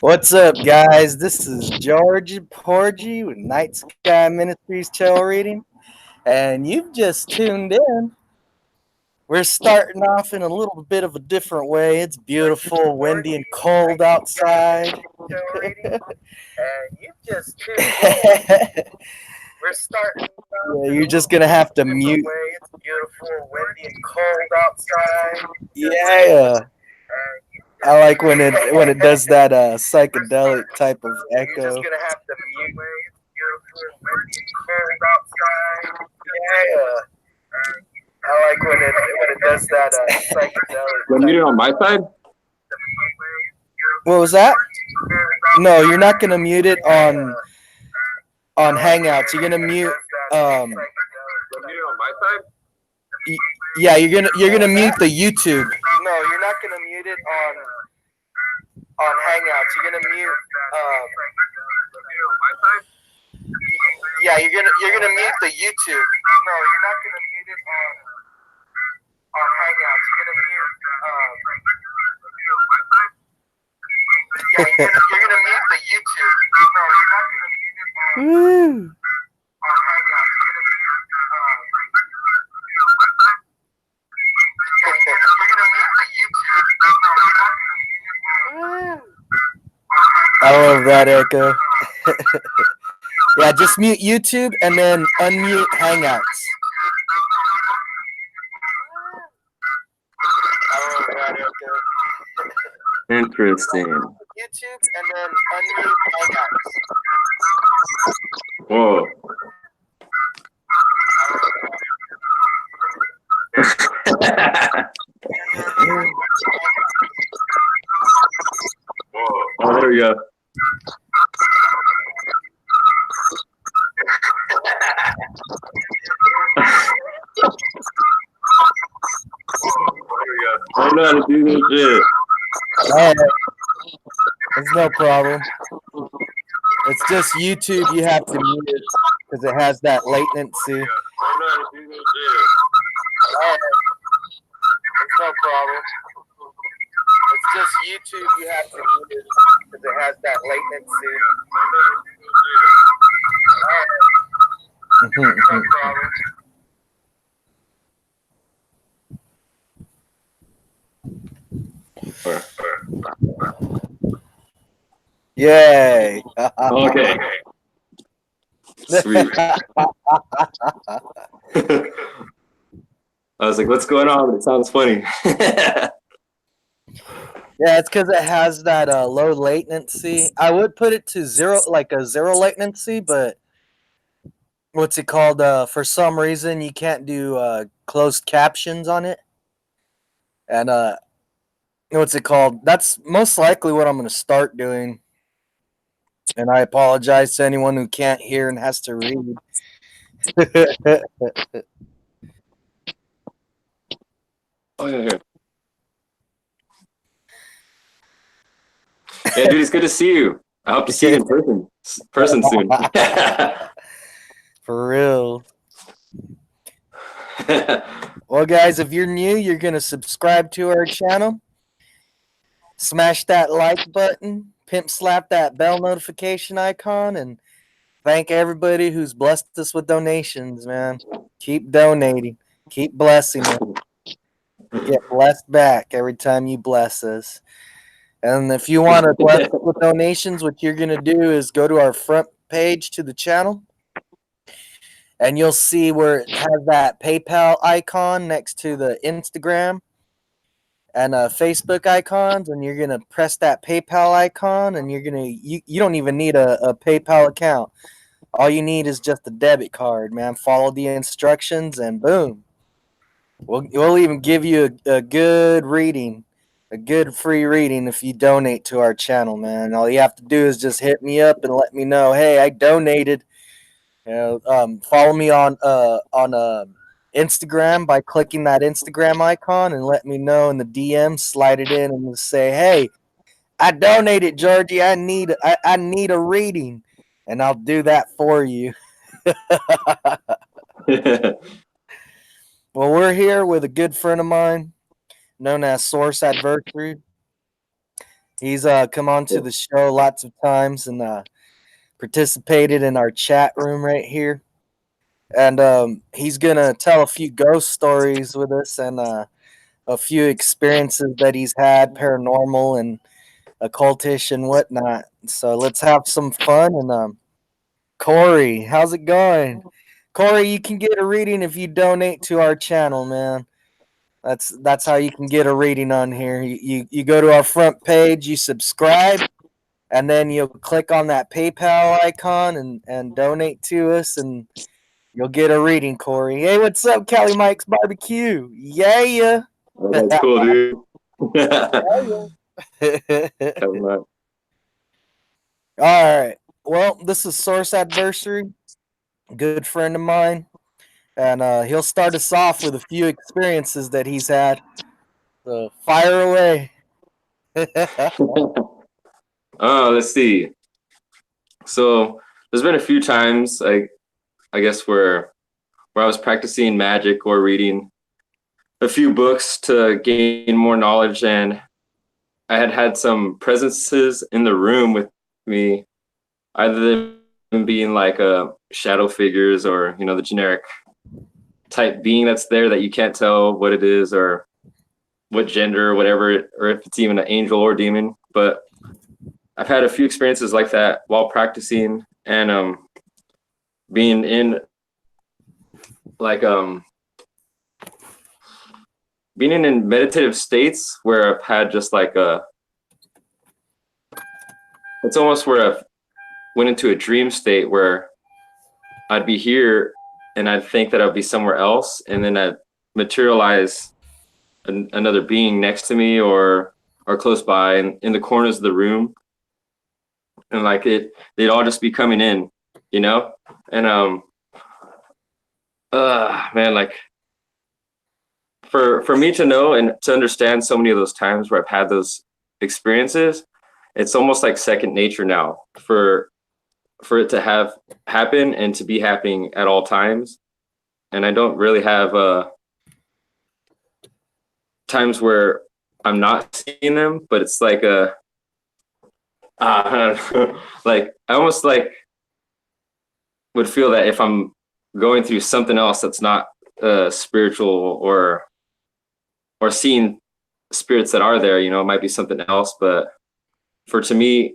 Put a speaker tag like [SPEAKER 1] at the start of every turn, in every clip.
[SPEAKER 1] What's up, guys? This is George Porgy with Night Sky Ministries Tarot Reading, and you've just tuned in. We're starting off in a little bit of a different way. It's beautiful, windy, and cold outside. And you've just tuned in. We're starting. Yeah, you're just gonna have to mute. It's beautiful, windy, and cold outside. Yeah. I like when it does that psychedelic type of echo. You're just gonna have to mute. Yeah. I like when it does that psychedelic.
[SPEAKER 2] You're muted on my side?
[SPEAKER 1] What was that? No, you're not gonna mute it on Hangouts. You're gonna mute.
[SPEAKER 2] You're muted on my side?
[SPEAKER 1] Yeah, you're gonna mute the YouTube. No, you're not gonna mute it on Hangouts. You're gonna mute. Yeah, you're gonna mute the YouTube. No, you're not gonna mute it on Hangouts. You're gonna mute. Yeah, you're gonna mute the YouTube. No, you're not gonna mute it on Hangouts. You're gonna mute. You're gonna mute the YouTube. No, you're not gonna mute it on. I love that echo. Yeah, just mute YouTube and then unmute Hangouts. I love that echo.
[SPEAKER 2] Interesting.
[SPEAKER 1] YouTube and then unmute Hangouts.
[SPEAKER 2] Whoa. Oh, there we go. I don't know how to do this shit.
[SPEAKER 1] Alright. There's no problem. It's just YouTube you have to mute it because it has that latency.
[SPEAKER 2] I don't know how to do this shit.
[SPEAKER 1] Alright. There's no problem. It's just YouTube you have to mute it because it has that latency. Alright. No problem. Yay!
[SPEAKER 2] Okay. Sweet. I was like, what's going on? But it sounds funny.
[SPEAKER 1] Yeah, it's because it has that low latency. I would put it to zero, like a zero latency, but what's it called? For some reason, you can't do closed captions on it. And what's it called? That's most likely what I'm going to start doing. And I apologize to anyone who can't hear and has to read.
[SPEAKER 2] Oh, yeah, here. Yeah, dude, it's good to see you. I hope to see you in person soon.
[SPEAKER 1] For real. Well, guys, if you're new, you're going to subscribe to our channel. Smash that like button. Pimp slap that bell notification icon. And thank everybody who's blessed us with donations, man. Keep donating. Keep blessing us. Get blessed back every time you bless us. And if you want to bless us with donations, what you're going to do is go to our front page to the channel. And you'll see where it has that PayPal icon next to the Instagram and Facebook icons. And you're going to press that PayPal icon. And you don't even need a PayPal account. All you need is just a debit card, man. Follow the instructions and boom. We'll even give you a good reading. A good free reading if you donate to our channel, man. All you have to do is just hit me up and let me know, hey, I donated. Follow me on Instagram by clicking that Instagram icon and let me know in the DM. Slide it in and just say, hey, I donated, Georgie. I need a reading, and I'll do that for you. Well, we're here with a good friend of mine known as Source Adversary. He's come on to the show lots of times and participated in our chat room right here. And he's gonna tell a few ghost stories with us and a few experiences that he's had, paranormal and occultish and whatnot. So let's have some fun. And Corey, how's it going? Corey, you can get a reading if you donate to our channel, man. That's how you can get a reading on here. You go to our front page, you subscribe, and then you'll click on that PayPal icon and donate to us, and you'll get a reading, Corey. Hey, what's up, Cali Mike's Barbecue? Yeah.
[SPEAKER 2] Oh, that's cool, dude.
[SPEAKER 1] All right. Well, this is Source Adversary, good friend of mine, and he'll start us off with a few experiences that he's had. So fire away.
[SPEAKER 2] Oh, let's see. So there's been a few times, I guess, where I was practicing magic or reading a few books to gain more knowledge, and I had some presences in the room with me, either them being like shadow figures or the generic type being that's there that you can't tell what it is or what gender or whatever, or if it's even an angel or demon. But I've had a few experiences like that while practicing and being in like being in meditative states where I've had just like it's almost where I've went into a dream state where I'd be here and I'd think that I'd be somewhere else, and then I'd materialize another being next to me or close by and in the corners of the room, and like they'd all just be coming in, and man, like for me to know and to understand so many of those times where I've had those experiences, it's almost like second nature now for it to have happen and to be happening at all times. And I don't really have times where I'm not seeing them, but it's like like I almost like would feel that if I'm going through something else that's not spiritual or seeing spirits that are there, it might be something else. But to me,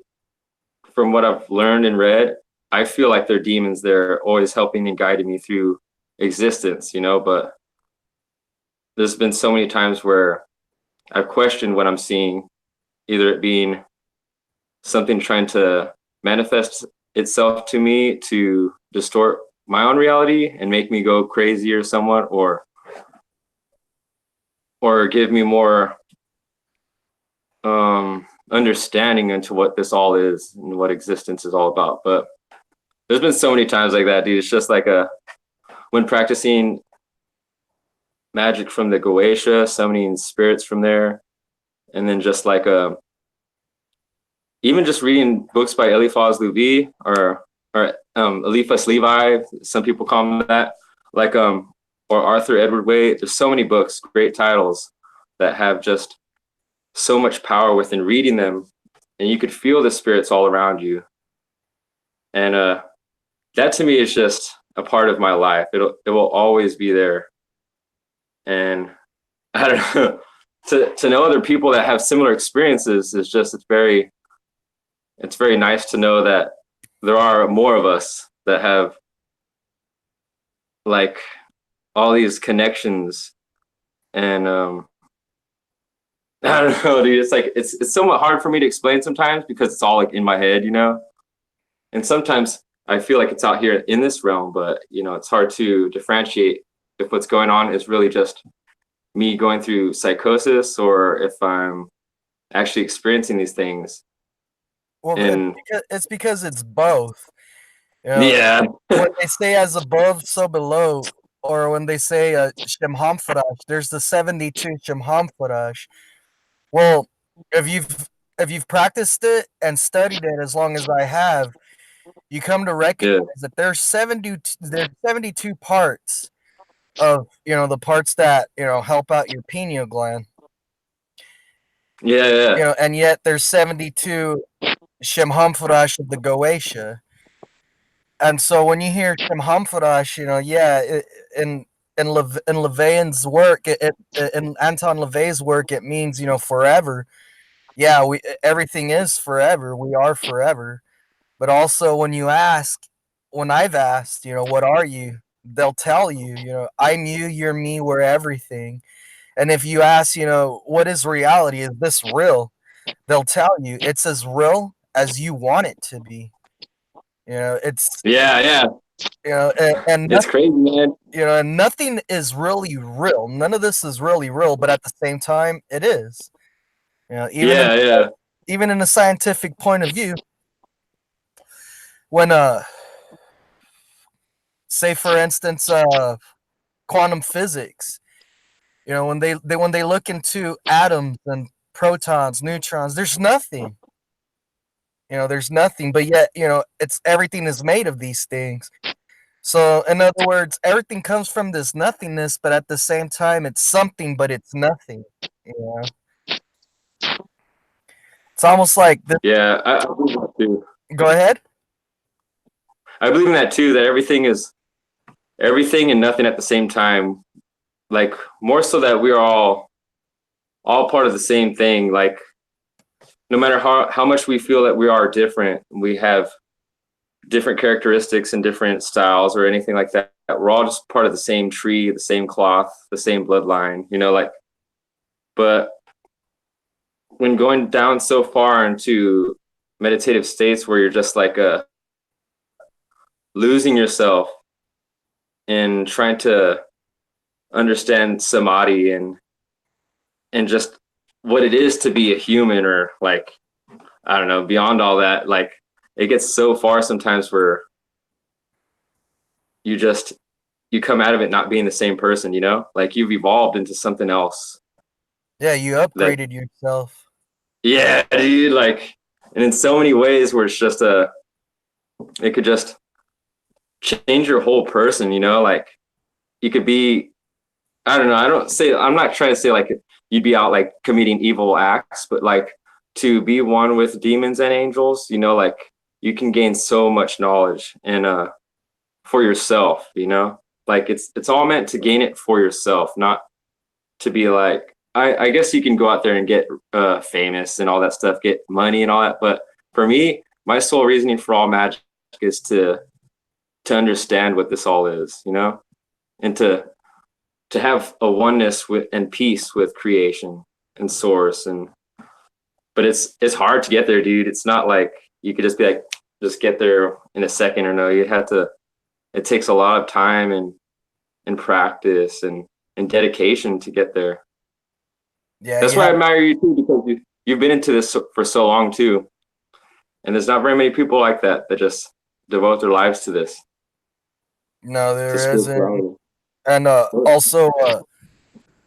[SPEAKER 2] from what I've learned and read, I feel like they're demons. They're always helping and guiding me through existence, but there's been so many times where I've questioned what I'm seeing, either it being something trying to manifest itself to me to distort my own reality and make me go crazy or somewhat, or give me more understanding into what this all is and what existence is all about. But there's been so many times like that, dude. It's just like when practicing magic from the Goetia, summoning spirits from there, and then just like even just reading books by Eliphaz Levi or Eliphas Levi, some people call him that, like or Arthur Edward Waite. There's so many books, great titles that have just so much power within reading them, and you could feel the spirits all around you. And that to me is just a part of my life. It will always be there. And I don't know, to know other people that have similar experiences is just, it's very nice to know that there are more of us that have like all these connections. And I don't know, dude, it's like it's somewhat hard for me to explain sometimes because it's all like in my head, and sometimes I feel like it's out here in this realm, but it's hard to differentiate if what's going on is really just me going through psychosis or if I'm actually experiencing these things.
[SPEAKER 1] Well,
[SPEAKER 2] and
[SPEAKER 1] it's because it's both.
[SPEAKER 2] Yeah.
[SPEAKER 1] When they say as above, so below, or when they say Shemhamfarash, there's the 72 Shemhamfarash. Well, if you've practiced it and studied it as long as I have, you come to recognize that there's 72 parts of the parts that help out your pineal gland.
[SPEAKER 2] Yeah, yeah.
[SPEAKER 1] And yet there's 72 Shemhamfarash of the Goetia. And so when you hear Shemhamfarash, in LaVeyan's work, in Anton LaVey's work, it means forever. Yeah, everything is forever. We are forever. But also when I've asked, what are you? They'll tell you, I'm you, you're me, we're everything. And if you ask, what is reality? Is this real? They'll tell you it's as real as you want it to be. It's
[SPEAKER 2] Yeah, yeah.
[SPEAKER 1] and
[SPEAKER 2] It's
[SPEAKER 1] nothing,
[SPEAKER 2] crazy, man.
[SPEAKER 1] and nothing is really real. None of this is really real, but at the same time, it is.
[SPEAKER 2] Yeah, yeah.
[SPEAKER 1] Even in a scientific point of view, when say for instance quantum physics, when they look into atoms and protons, neutrons, there's nothing. There's nothing, but yet, it's everything is made of these things. So, in other words, everything comes from this nothingness, but at the same time, it's something, but it's nothing. You know, it's almost like this.
[SPEAKER 2] Yeah, I believe that too.
[SPEAKER 1] Go ahead.
[SPEAKER 2] I believe in that too, that everything is everything and nothing at the same time. Like more so that we are all part of the same thing. Like no matter how much we feel that we are different, we have different characteristics and different styles or anything like that. We're all just part of the same tree, the same cloth, the same bloodline, like, but when going down so far into meditative states where you're just like losing yourself and trying to understand samadhi and just what it is to be a human, or like, I don't know, beyond all that, like it gets so far sometimes where you come out of it not being the same person, like you've evolved into something else.
[SPEAKER 1] Yeah, you
[SPEAKER 2] Like,
[SPEAKER 1] upgraded yourself.
[SPEAKER 2] yeah, dude, like, and in so many ways where it's just it could just change your whole person, like you could be, I don't know, I'm not trying to say like you'd be out like committing evil acts, but like to be one with demons and angels, like you can gain so much knowledge and for yourself, like it's all meant to gain it for yourself, not to be like, I guess you can go out there and get famous and all that stuff, get money and all that, but for me, my sole reasoning for all magic is to understand what this all is, and to have a oneness with and peace with creation and source. And but it's hard to get there, dude. It's not like you could just be like just get there in a second, or no, you'd have to, it takes a lot of time and practice and dedication to get there.
[SPEAKER 1] Yeah,
[SPEAKER 2] That's why I admire you too, because you've been into this for so long too, and there's not very many people like that just devote their lives to this,
[SPEAKER 1] no,
[SPEAKER 2] to
[SPEAKER 1] there isn't,
[SPEAKER 2] spirituality.
[SPEAKER 1] and also,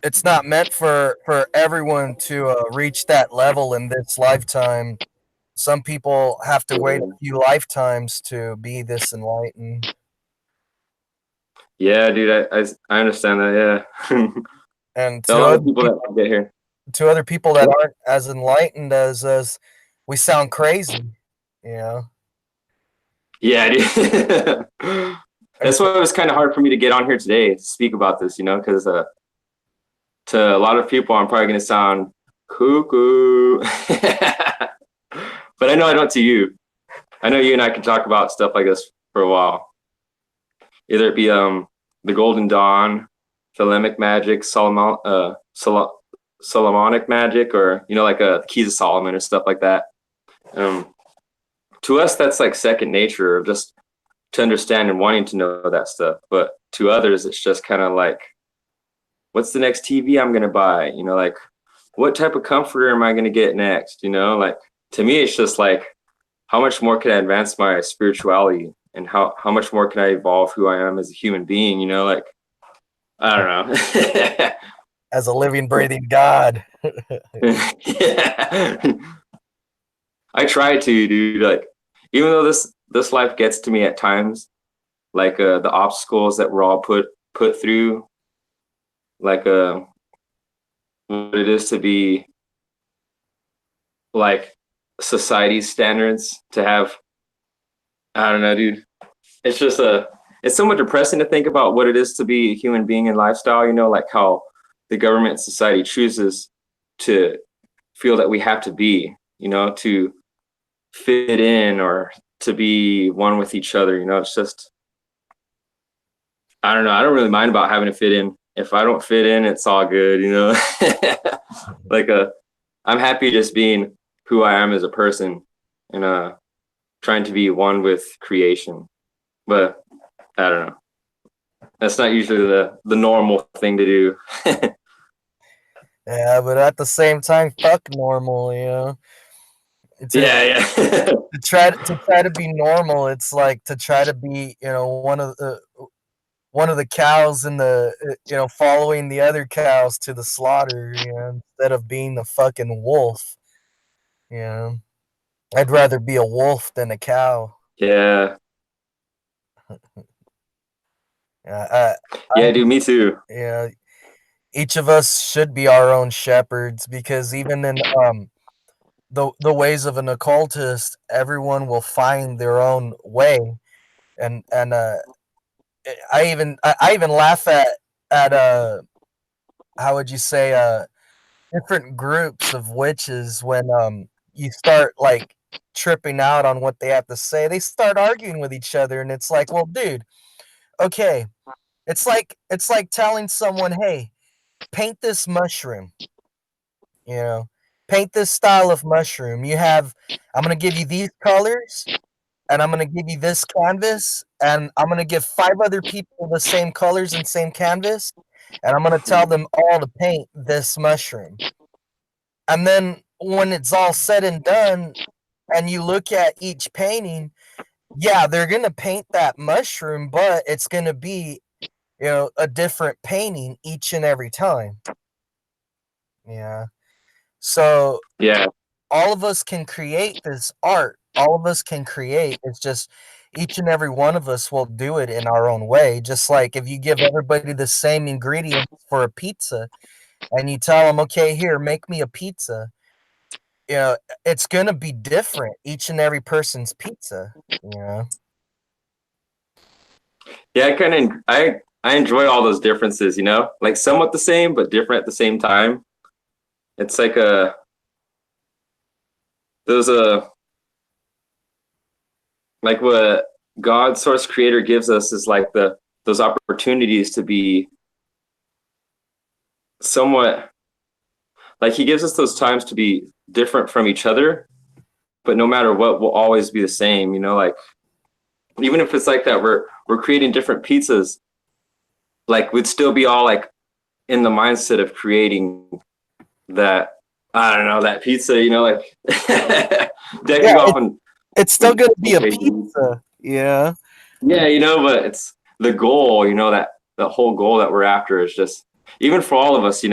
[SPEAKER 1] it's not meant for everyone to reach that level in this lifetime. Some people have to wait a few lifetimes to be this enlightened.
[SPEAKER 2] Yeah, dude, I understand that. Yeah,
[SPEAKER 1] And
[SPEAKER 2] there are a lot of people that get here.
[SPEAKER 1] to other people that aren't as enlightened as we sound crazy, you know.
[SPEAKER 2] Yeah, dude.
[SPEAKER 1] And
[SPEAKER 2] That's why it was kind of hard for me to get on here today to speak about this, because to a lot of people, I'm probably going to sound cuckoo. But I know I don't to you. I know you and I can talk about stuff like this for a while. Either it be the Golden Dawn, Thelemic magic, Solomonic magic, or like Keys of Solomon or stuff like that. To us, that's like second nature, of just to understand and wanting to know that stuff. But to others, it's just kind of like, what's the next TV I'm gonna buy? Like, what type of comforter am I gonna get next? Like, to me, it's just like, how much more can I advance my spirituality, and how much more can I evolve who I am as a human being? Like, I don't know.
[SPEAKER 1] as a living, breathing God.
[SPEAKER 2] Yeah. I try to, dude. Like, even though this life gets to me at times, like the obstacles that we're all put through, like what it is to be like society's standards to have. I don't know, dude. It's just it's somewhat depressing to think about what it is to be a human being in lifestyle, like how the government and society chooses to feel that we have to be, to fit in or to be one with each other. It's just, I don't know. I don't really mind about having to fit in. If I don't fit in, it's all good, like I'm happy just being who I am as a person and trying to be one with creation. But I don't know. That's not usually the normal thing to do.
[SPEAKER 1] Yeah, but at the same time, fuck normal, To,
[SPEAKER 2] Yeah.
[SPEAKER 1] to try to be normal, it's like to try to be, one of the cows in the, following the other cows to the slaughter, instead of being the fucking wolf. I'd rather be a wolf than a cow.
[SPEAKER 2] Yeah.
[SPEAKER 1] Yeah,
[SPEAKER 2] Yeah, dude, me too.
[SPEAKER 1] yeah. Each of us should be our own shepherds, because even in the ways of an occultist, everyone will find their own way, and I even laugh at how would you say, different groups of witches when you start like tripping out on what they have to say. They start arguing with each other, and it's like, well, dude, okay, it's like telling someone, hey, paint this mushroom, you know, paint this style of mushroom. I'm gonna give you these colors, and I'm gonna give you this canvas, and I'm gonna give 5 other people the same colors and same canvas, and I'm gonna tell them all to paint this mushroom. And then when it's all said and done, and you look at each painting, yeah, they're gonna paint that mushroom, but it's gonna be, a different painting each and every time. Yeah. So
[SPEAKER 2] Yeah.
[SPEAKER 1] all of us can create this art. All of us can create. It's just each and every one of us will do it in our own way. Just like if you give everybody the same ingredients for a pizza and you tell them, okay, here, make me a pizza, it's going to be different, each and every person's pizza,
[SPEAKER 2] Yeah, I enjoy all those differences, like somewhat the same but different at the same time. It's like those like what God source creator gives us is like those opportunities to be somewhat, like he gives us those times to be different from each other, but no matter what, we'll always be the same, like even if it's like that, we're creating different pizzas, like we'd still be all like in the mindset of creating that, I don't know, that pizza, like decking
[SPEAKER 1] yeah,
[SPEAKER 2] off and
[SPEAKER 1] it's still going to be a pizza. Yeah.
[SPEAKER 2] But it's the goal, that the whole goal that we're after is just, even for all of us,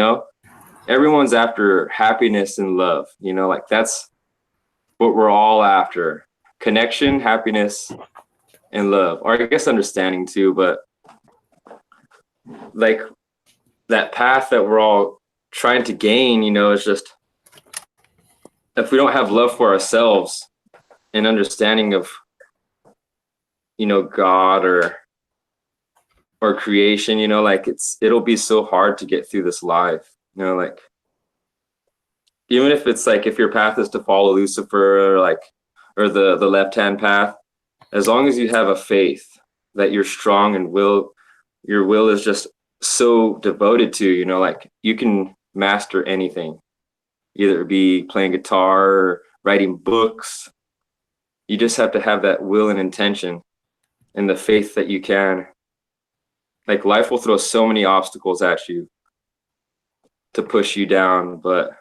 [SPEAKER 2] everyone's after happiness and love, like that's what we're all after: connection, happiness, and love, or I guess understanding too. But like that path that we're all trying to gain, is just, if we don't have love for ourselves and understanding of, God or creation, like it'll be so hard to get through this life, like even if it's like, if your path is to follow Lucifer, or the left-hand path, as long as you have a faith that you're strong and your will is just so devoted to, like you can master anything, either it be playing guitar or writing books. You just have to have that will and intention and the faith that you can. Like life will throw so many obstacles at you to push you down, but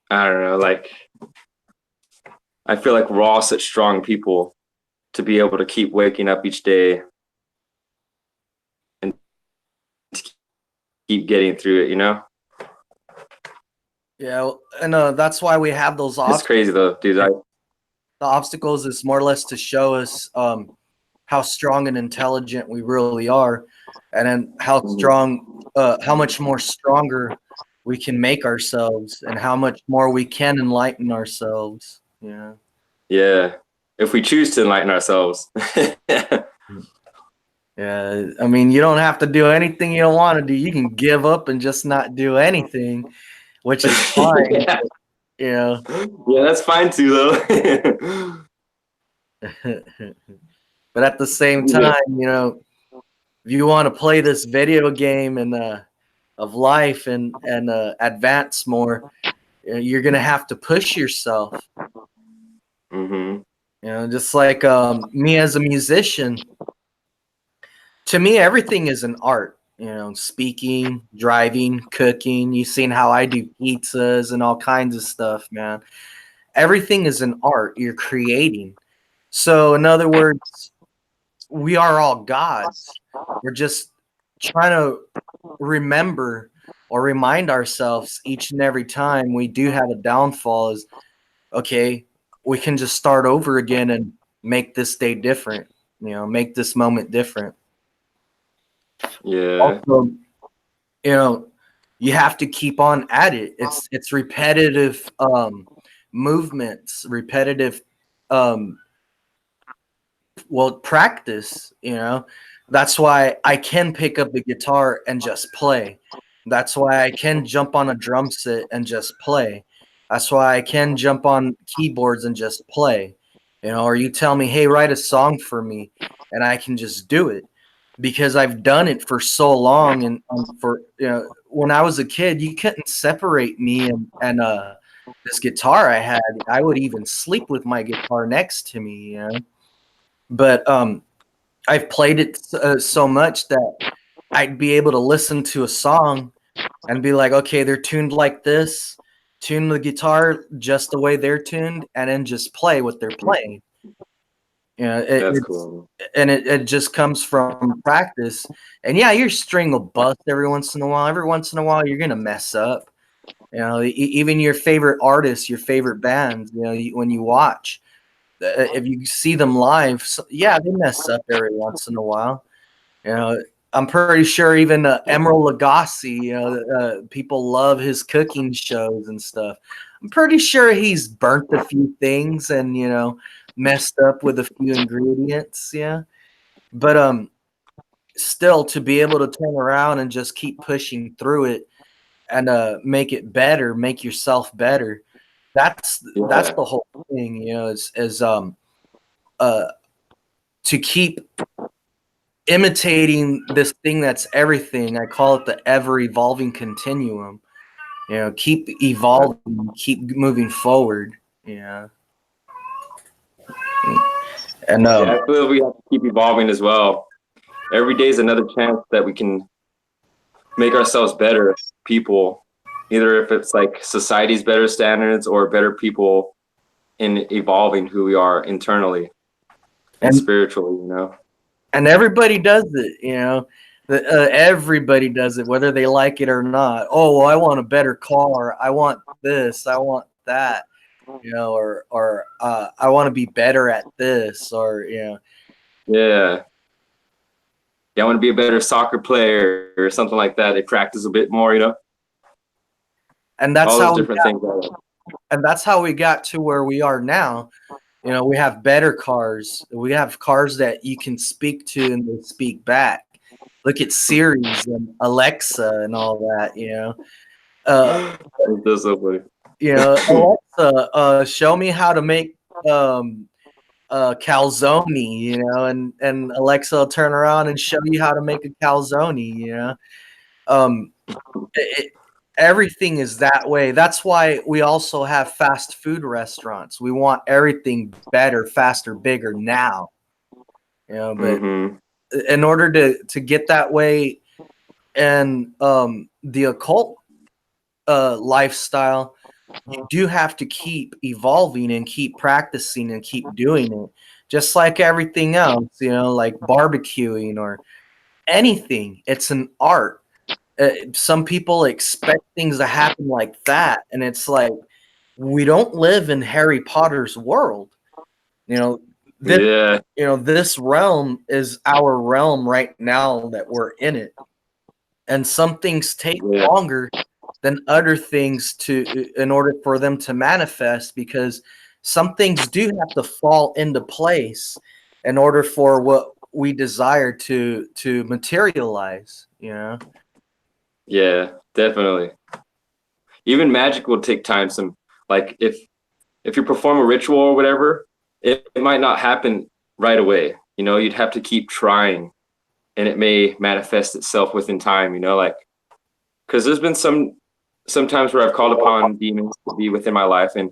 [SPEAKER 2] I don't know, like I feel like we're all such strong people to be able to keep waking up each day and keep getting through it.
[SPEAKER 3] Yeah, and that's why we have those
[SPEAKER 2] It's
[SPEAKER 3] obstacles.
[SPEAKER 2] crazy though, dude.
[SPEAKER 3] The obstacles is more or less to show us how strong and intelligent we really are, and then how much more stronger we can make ourselves and how much more we can enlighten ourselves. Yeah.
[SPEAKER 2] Yeah. If we choose to enlighten ourselves.
[SPEAKER 3] Yeah. I mean, you don't have to do anything you don't want to do. You can give up and just not do anything, which is fine.
[SPEAKER 2] Yeah.
[SPEAKER 3] You know.
[SPEAKER 2] Yeah, that's fine too, though.
[SPEAKER 3] But at the same time, you know, if you want to play this video game and of life and advance more, you're gonna have to push yourself.
[SPEAKER 2] Mm-hmm.
[SPEAKER 3] You know, just like me as a musician, to me everything is an art. You know, speaking, driving, cooking. You've seen how I do pizzas and all kinds of stuff, man. Everything is an art. You're creating. So, in other words, we are all gods. We're just trying to remember or remind ourselves each and every time we do have a downfall is, okay, we can just start over again and make this day different, you know, make this moment different.
[SPEAKER 2] Yeah.
[SPEAKER 3] Also, you know, you have to keep on at it. It's repetitive movements, repetitive practice, you know. That's why I can pick up the guitar and just play. That's why I can jump on a drum set and just play. That's why I can jump on keyboards and just play. You know, or you tell me, hey, write a song for me, and I can just do it because I've done it for so long. And for, you know, when I was a kid, you couldn't separate me and this guitar I had. I would even sleep with my guitar next to me, you know. But I've played it so much that I'd be able to listen to a song and be like, okay, they're tuned like this, tune the guitar just the way they're tuned, and then just play what they're playing. You know,
[SPEAKER 2] That's cool.
[SPEAKER 3] and it just comes from practice. And yeah, your string will bust every once in a while. Every once in a while, you're gonna mess up. You know, even your favorite artists, your favorite bands. You know, when you watch, if you see them live, yeah, they mess up every once in a while. You know, I'm pretty sure even Emerald Lagasse, you know, people love his cooking shows and stuff. I'm pretty sure he's burnt a few things and, you know, messed up with a few ingredients. Yeah. But still, to be able to turn around and just keep pushing through it and make it better, make yourself better. That's the whole thing, you know, is to keep imitating this thing that's everything. I call it the ever evolving continuum. You know, keep evolving, keep moving forward. Yeah. And
[SPEAKER 2] Yeah, I feel we have to keep evolving as well. Every day is another chance that we can make ourselves better people, either if it's like society's better standards or better people in evolving who we are internally and spiritually, you know.
[SPEAKER 3] And everybody does it, you know. Everybody does it, whether they like it or not. Oh, well, I want a better car. I want this. I want that. You know, or I want to be better at this, or you know.
[SPEAKER 2] Yeah. Yeah, I want to be a better soccer player or something like that. They practice a bit more, you know.
[SPEAKER 3] And that's
[SPEAKER 2] all
[SPEAKER 3] how
[SPEAKER 2] those different things.
[SPEAKER 3] And that's how we got to where we are now. You know, we have better cars. We have cars that you can speak to and they speak back. Look at Siri's and Alexa and all that, you know.
[SPEAKER 2] That's so funny.
[SPEAKER 3] You know, Alexa, show me how to make calzone, you know, and Alexa will turn around and show you how to make a calzone, you know. Everything is that way. That's why we also have fast food restaurants. We want everything better, faster, bigger now. You know, but in order to get that way and the occult lifestyle, you do have to keep evolving and keep practicing and keep doing it. Just like everything else, you know, like barbecuing or anything. It's an art. Some people expect things to happen like that, and it's like we don't live in Harry Potter's world. You know, this realm is our realm right now that we're in it, and some things take longer than other things in order for them to manifest, because some things do have to fall into place in order for what we desire to materialize, you know.
[SPEAKER 2] Yeah, definitely. Even magic will take time. Some, like, if you perform a ritual or whatever, it might not happen right away. You know, you'd have to keep trying, and it may manifest itself within time. You know, like, because there's been some times where I've called upon demons to be within my life, and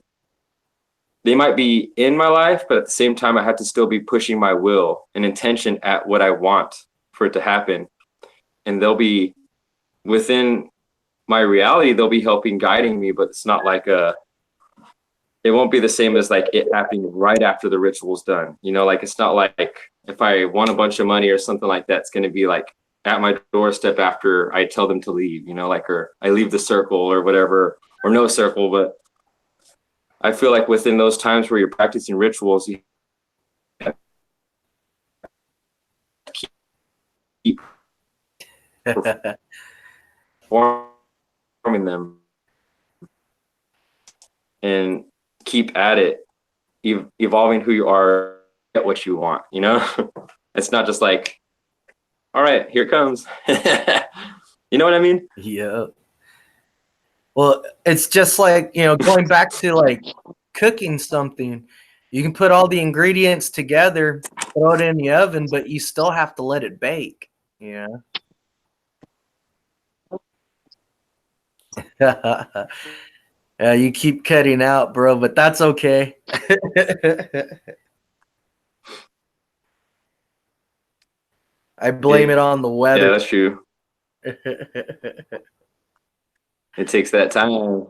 [SPEAKER 2] they might be in my life, but at the same time, I have to still be pushing my will and intention at what I want for it to happen, and they'll be within my reality. They'll be helping, guiding me, but it's not like it won't be the same as like it happening right after the ritual's done. You know, like, it's not like if I won a bunch of money or something like that, it's going to be like at my doorstep after I tell them to leave, you know, like, or I leave the circle or whatever, or no circle. But I feel like within those times where you're practicing rituals, you have to keep performing them and keep at it, evolving who you are, get what you want, you know. It's not just like, all right, here it comes. You know what I mean?
[SPEAKER 3] Yeah. Well, it's just like, you know, going back to like cooking something. You can put all the ingredients together, throw it in the oven, but you still have to let it bake. Yeah. Yeah, you keep cutting out, bro, but that's okay. I blame it on the
[SPEAKER 2] Yeah,
[SPEAKER 3] weather.
[SPEAKER 2] that's true. It takes that time.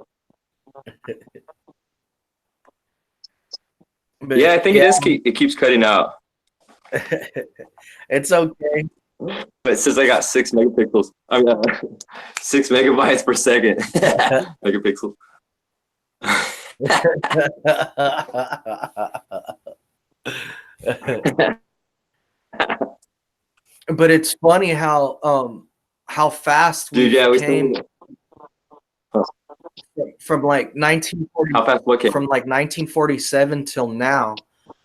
[SPEAKER 3] But
[SPEAKER 2] Yeah, I think it is. It keeps cutting out.
[SPEAKER 3] it's okay.
[SPEAKER 2] But it says I got 6 megapixels. I mean, 6 megabytes per second. Megapixels.
[SPEAKER 3] But it's funny how fast
[SPEAKER 2] Dude,
[SPEAKER 3] we've
[SPEAKER 2] yeah, we
[SPEAKER 3] came
[SPEAKER 2] still.
[SPEAKER 3] from like 1940
[SPEAKER 2] How fast? What came?
[SPEAKER 3] from like 1947 till now.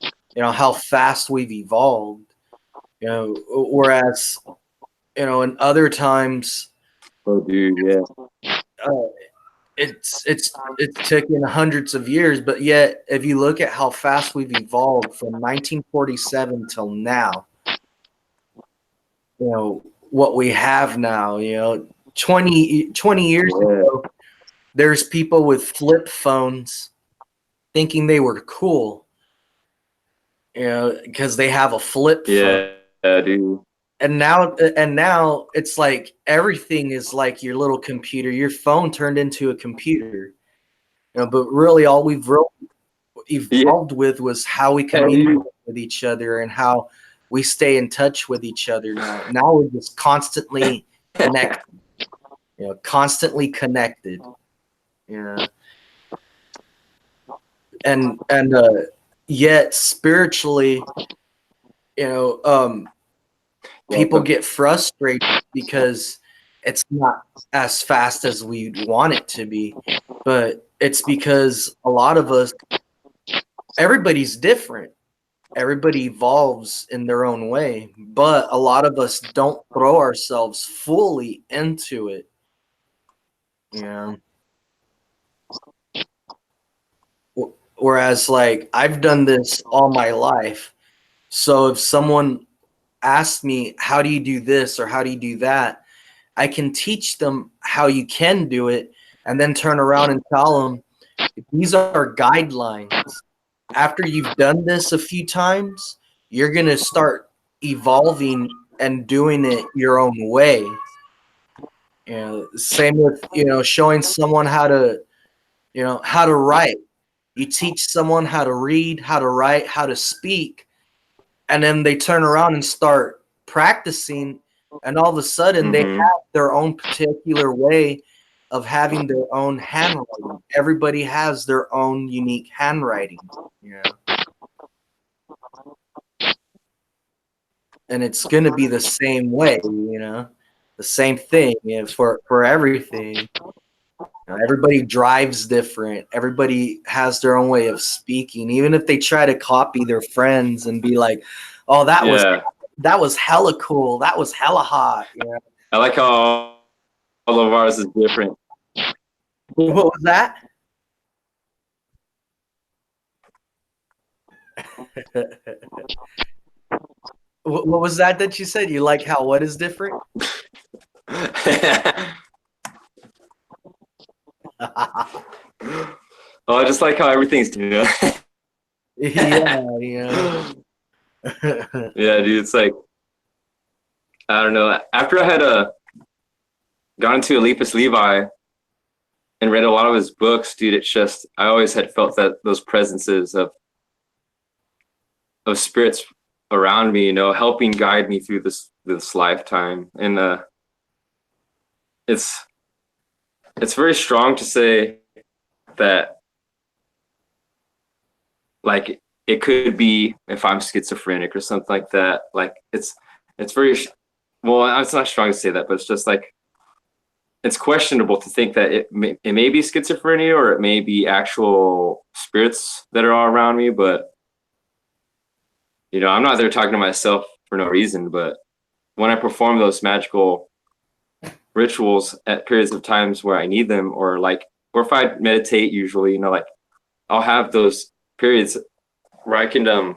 [SPEAKER 3] You know how fast we've evolved. You know, whereas, you know, in other times,
[SPEAKER 2] Oh, dude, yeah.
[SPEAKER 3] uh, it's taken hundreds of years, but yet if you look at how fast we've evolved from 1947 till now, you know what we have now. You know, 20 years ago, there's people with flip phones thinking they were cool, you know, because they have a flip phone.
[SPEAKER 2] Yeah, dude.
[SPEAKER 3] And now it's like everything is like your little computer. Your phone turned into a computer. You know, but really all we've really evolved with was how we communicate with each other and how we stay in touch with each other now. Now we're just constantly connected. You know, constantly connected. You know. And yet spiritually, you know, people get frustrated because it's not as fast as we want it to be. But it's because a lot of us, everybody's different. Everybody evolves in their own way, but a lot of us don't throw ourselves fully into it. You know? Whereas, like, I've done this all my life. So if someone asks me, how do you do this or how do you do that? I can teach them how you can do it and then turn around and tell them, these are guidelines. After you've done this a few times, you're going to start evolving and doing it your own way. You know, same with, you know, showing someone how to, you know, how to write. You teach someone how to read, how to write, how to speak, and then they turn around and start practicing, and all of a sudden they have their own particular way of having their own handwriting. Everybody has their own unique handwriting, you know? And it's going to be the same way, you know, the same thing, you know, for everything. Everybody drives different. Everybody has their own way of speaking. Even if they try to copy their friends and be like, "Oh, that was hella cool. That was hella hot." Yeah.
[SPEAKER 2] I like how all of ours is different.
[SPEAKER 3] What was that? What was that you said? You like how what is different?
[SPEAKER 2] Oh, I just like how everything's, you know?
[SPEAKER 3] Yeah, yeah.
[SPEAKER 2] Yeah, dude, it's like, I don't know. After I had gone into Alepus Levi and read a lot of his books, dude, it's just, I always had felt that those presences of spirits around me, you know, helping guide me through this lifetime. And it's very strong to say that, like, it could be if I'm schizophrenic or something like that. Like, it's very, well, it's not strong to say that, but it's just like, it's questionable to think that it may be schizophrenia or it may be actual spirits that are all around me. But, you know, I'm not there talking to myself for no reason. But when I perform those magical rituals at periods of times where I need them, or if I meditate, usually, you know, like, I'll have those periods where I can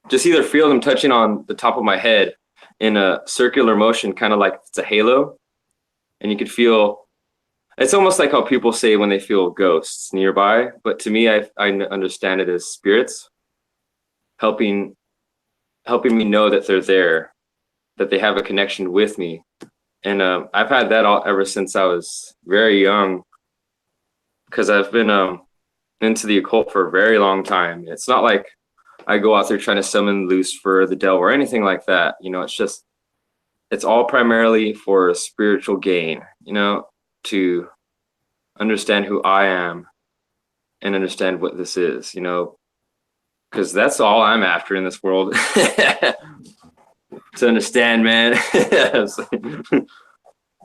[SPEAKER 2] just either feel them touching on the top of my head in a circular motion, kind of like it's a halo. And you could feel, it's almost like how people say when they feel ghosts nearby. But to me, I understand it as spirits helping me know that they're there, that they have a connection with me. And I've had that all ever since I was very young, because I've been into the occult for a very long time. It's not like I go out there trying to summon Lucifer, the devil, or anything like that. You know, it's all primarily for spiritual gain, you know, to understand who I am and understand what this is, you know, because that's all I'm after in this world. To understand, man.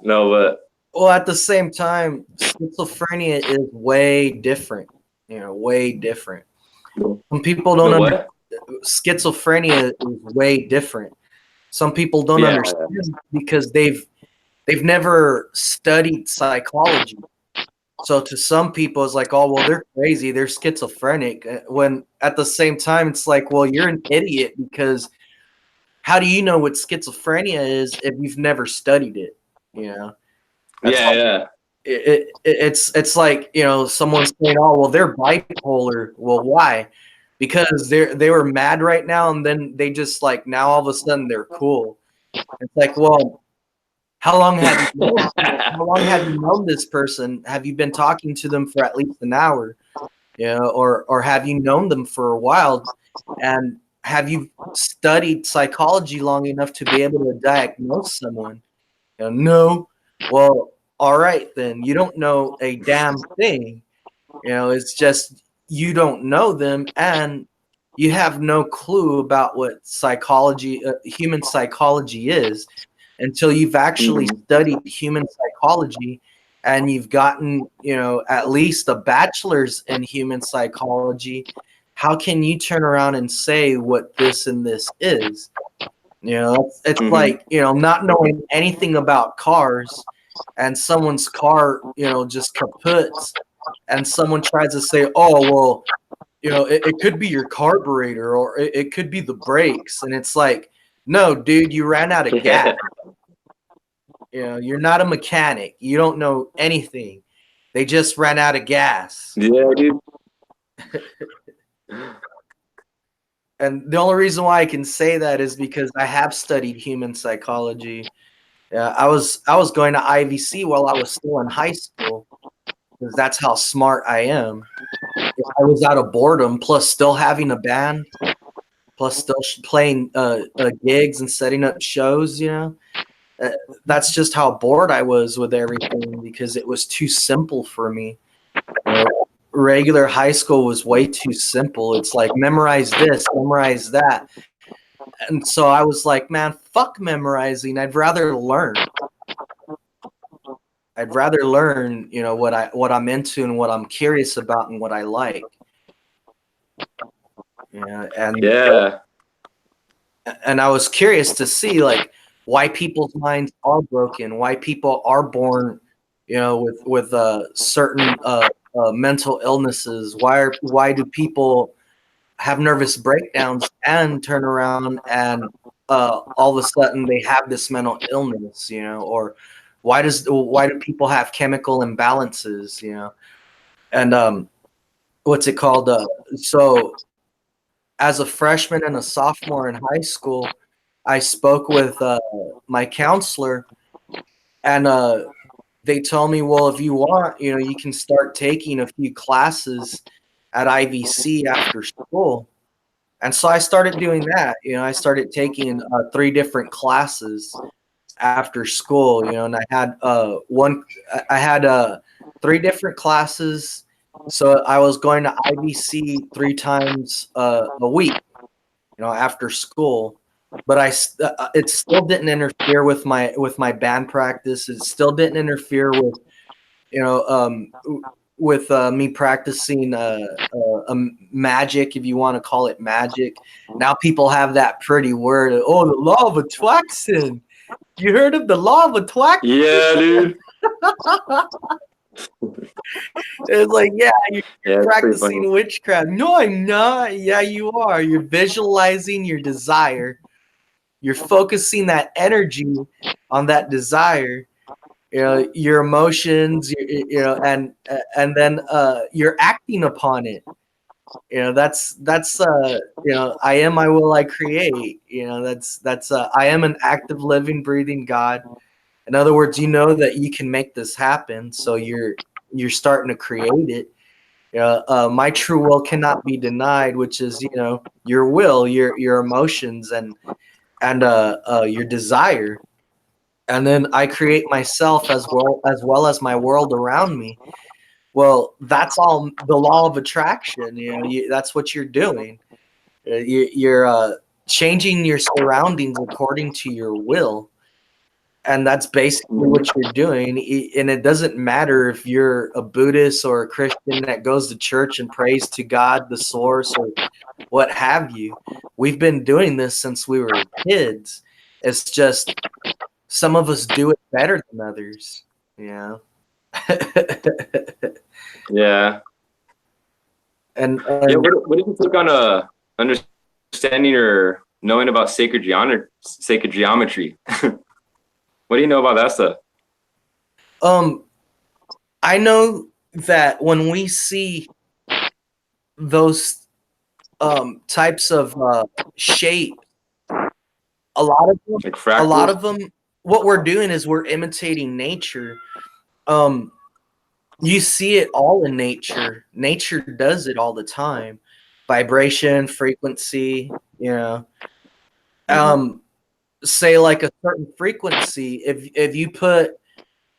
[SPEAKER 2] No, but
[SPEAKER 3] Well, at the same time, schizophrenia is way different. You know, way different. Some people don't understand. Schizophrenia is way different. Some people don't understand because they've never studied psychology. So to some people, it's like, oh, well, they're crazy, they're schizophrenic. When at the same time, it's like, well, you're an idiot, because how do you know what schizophrenia is if you've never studied it? You know? It's like, you know, someone's saying, oh, well, they're bipolar. Well, why? Because they were mad right now, and then they just, like, now all of a sudden they're cool. It's like, well, how long have you known this person? Have you been talking to them for at least an hour? You know, or have you known them for a while? And have you studied psychology long enough to be able to diagnose someone? You know, no. Well, all right, then you don't know a damn thing. You know, it's just you don't know them, and you have no clue about what psychology, human psychology is, until you've actually studied human psychology and you've gotten, you know, at least a bachelor's in human psychology. How can you turn around and say what this and this is? You know, it's like, you know, not knowing anything about cars, and someone's car, you know, just kaputs, and someone tries to say, oh, well, you know, it could be your carburetor, or it could be the brakes. And it's like, no, dude, you ran out of gas. You know, you're not a mechanic. You don't know anything. They just ran out of gas.
[SPEAKER 2] Yeah, dude.
[SPEAKER 3] And the only reason why I can say that is because I have studied human psychology. I was going to IVC while I was still in high school, because that's how smart I am. I was out of boredom, plus still having a band, plus still playing gigs and setting up shows. You know, that's just how bored I was with everything, because it was too simple for me. Regular high school was way too simple. It's like, memorize this, memorize that. And so I was like, man, fuck memorizing. I'd rather learn. I'd rather learn, you know, what I'm into and what I'm curious about and what I like. Yeah,
[SPEAKER 2] Yeah.
[SPEAKER 3] and I was curious to see like why people's minds are broken, why people are born, you know, with certain mental illnesses. Why do people have nervous breakdowns and turn around and all of a sudden they have this mental illness, you know, or why do people have chemical imbalances, you know, and what's it called? So as a freshman and a sophomore in high school, I spoke with my counselor, and they told me, well, if you want, you know, you can start taking a few classes at IVC after school. And so I started doing that. You know, I started taking 3 different classes after school. You know, and I had 3 different classes. So I was going to IVC 3 times a week, you know, after school. But it still didn't interfere with my band practice. It still didn't interfere with, you know, with me practicing magic, if you want to call it magic. Now people have that pretty word, oh, the law of attraction. You heard of the law of attraction?
[SPEAKER 2] Yeah, dude.
[SPEAKER 3] It's like, yeah, you're
[SPEAKER 2] Yeah, it's pretty funny.
[SPEAKER 3] practicing witchcraft. No, I'm not. Yeah, you are. You're visualizing your desire. You're focusing that energy on that desire, you know, your emotions, you know, and then you're acting upon it. You know, that's you know, I am, I will, I create. You know, that's I am an active, living, breathing God. In other words, you know that you can make this happen, so you're starting to create it. My true will cannot be denied, which is, you know, your will, your emotions, and your desire. And then I create myself as well as my world around me. Well, that's all the law of attraction. You know, that's what you're doing. You're changing your surroundings according to your will, and that's basically what you're doing. And it doesn't matter if you're a Buddhist or a Christian that goes to church and prays to God, the source, or what have you. We've been doing this since we were kids. It's just some of us do it better than others, you know.
[SPEAKER 2] Yeah. Yeah. What did you take on understanding or knowing about sacred geometry? What do you know about that stuff?
[SPEAKER 3] I know that when we see those types of shape, a lot of them,
[SPEAKER 2] Like fractals?
[SPEAKER 3] what we're doing is we're imitating nature. You see it all in nature. Nature does it all the time. Vibration, frequency, you know. Say like a certain frequency, if you put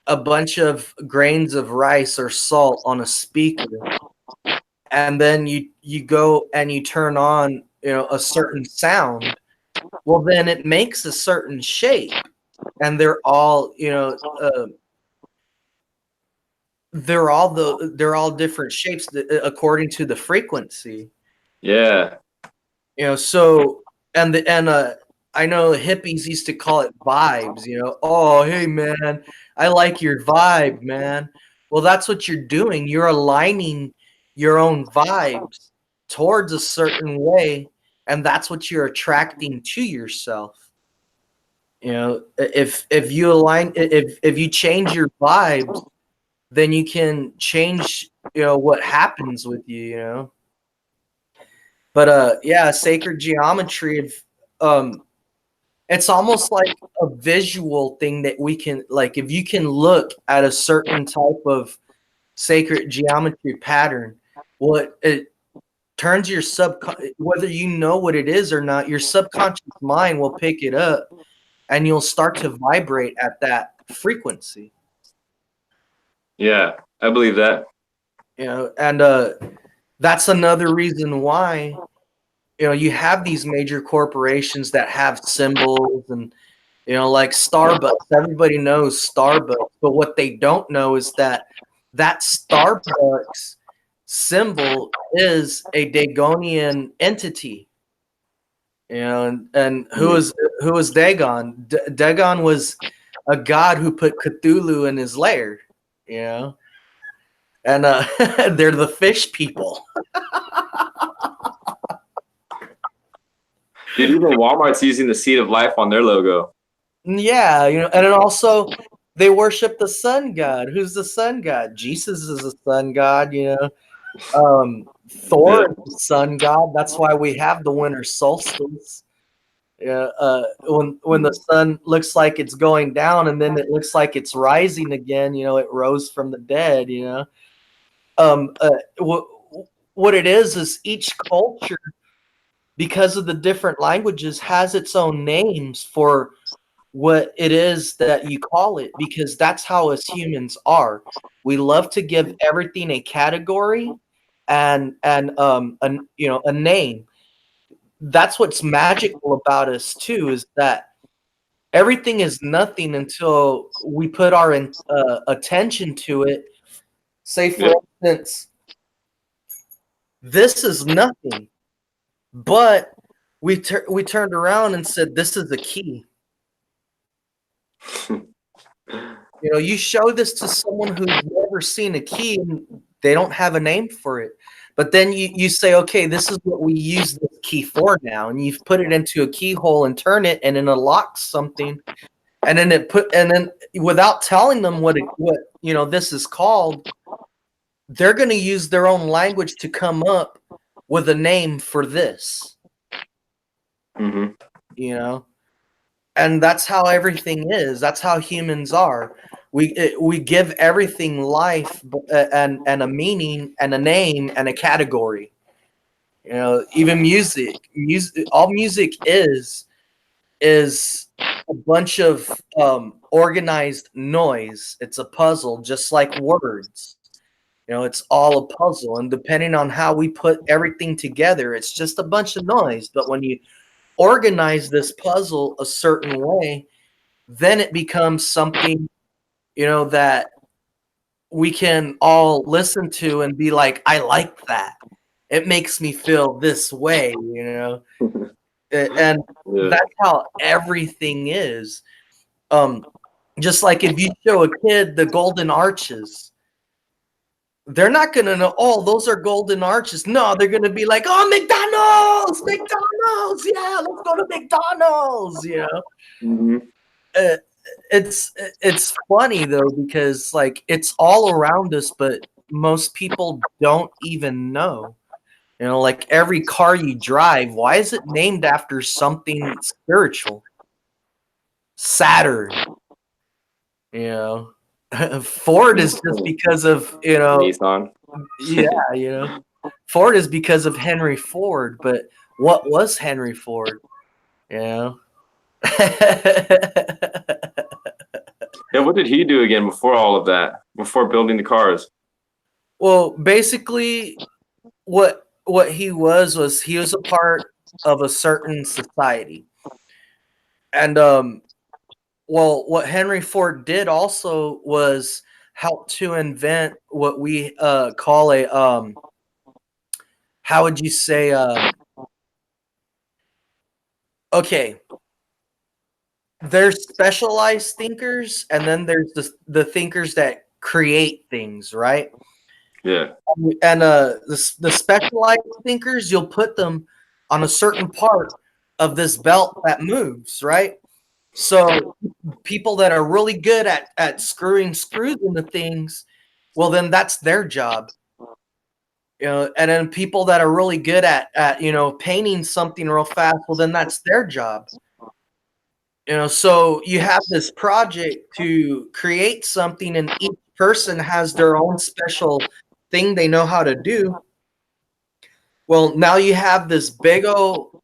[SPEAKER 3] a bunch of grains of rice or salt on a speaker, and then you go and you turn on, you know, a certain sound, well, then it makes a certain shape, and they're all, you know, they're all different shapes according to the frequency.
[SPEAKER 2] Yeah.
[SPEAKER 3] You know, so and I know hippies used to call it vibes, you know. Oh, hey man, I like your vibe, man. Well, that's what you're doing. You're aligning your own vibes towards a certain way, and that's what you're attracting to yourself. You know, if you align, if you change your vibes, then you can change, you know, what happens with you, you know. But yeah, sacred geometry, it's almost like a visual thing that we can, like, if you can look at a certain type of sacred geometry pattern, what it turns your whether you know what it is or not, your subconscious mind will pick it up, and you'll start to vibrate at that frequency.
[SPEAKER 2] Yeah. I believe that.
[SPEAKER 3] You know, and that's another reason why, you know, you have these major corporations that have symbols, and You know, like Starbucks. Everybody knows Starbucks, but what they don't know is that that Starbucks symbol is a Dagonian entity. You know, and who is Dagon? Dagon was a god who put Cthulhu in his lair. You know, and they're the fish people.
[SPEAKER 2] Dude, even Walmart's using the seed of life on their logo.
[SPEAKER 3] Yeah, you know, and then also they worship the sun god. Who's the sun god? Jesus is the sun god. You know, Thor is the sun god. That's why we have the winter solstice. Yeah, when the sun looks like it's going down and then it looks like it's rising again. You know, it rose from the dead. You know, um, uh, what what it is each culture, because of the different languages, has its own names for what it is that you call it, because that's how us humans are. We love to give everything a category and you know, a name. That's what's magical about us too, is that everything is nothing until we put our attention to it. Say for instance, this is nothing, but we turned around and said this is a key. You know, you show this to someone who's never seen a key and they don't have a name for it. But then you say, okay, this is what we use this key for now. And you've put it into a keyhole and turn it and it unlocks something. And then without telling them what you know this is called, they're gonna use their own language to come up with a name for this.
[SPEAKER 2] Mm-hmm.
[SPEAKER 3] You know? And that's how everything is. That's how humans are. We give everything life and a meaning and a name and a category. You know, even music. All music is a bunch of organized noise. It's a puzzle, just like words. You know, it's all a puzzle, and depending on how we put everything together, it's just a bunch of noise. But when you organize this puzzle a certain way, then it becomes something, you know, that we can all listen to and be like, I like that. It makes me feel this way, you know. And that's how everything is. Just like if you show a kid the golden arches, they're not gonna know, oh, those are golden arches. No, they're gonna be like, oh, McDonald's, yeah, let's go to McDonald's, you know.
[SPEAKER 2] Mm-hmm.
[SPEAKER 3] It's funny though, because like it's all around us, but most people don't even know. You know, like every car you drive, why is it named after something spiritual? Saturn, you know. Ford is just because of, you know,
[SPEAKER 2] Nissan.
[SPEAKER 3] yeah, you know. Ford is because of Henry Ford, but what was Henry Ford? You know.
[SPEAKER 2] Yeah, what did he do again before all of that? Before building the cars?
[SPEAKER 3] Well, basically, what he was he was a part of a certain society, and well, what Henry Ford did also was help to invent what we call a how would you say okay, there's specialized thinkers and then there's the thinkers that create things, right?
[SPEAKER 2] Yeah.
[SPEAKER 3] And the specialized thinkers, you'll put them on a certain part of this belt that moves, right? So people that are really good at screwing screws into things, well, then that's their job. You know, and then people that are really good at you know, painting something real fast, well, then that's their job. You know, so you have this project to create something, and each person has their own special thing they know how to do. Well, now you have this big old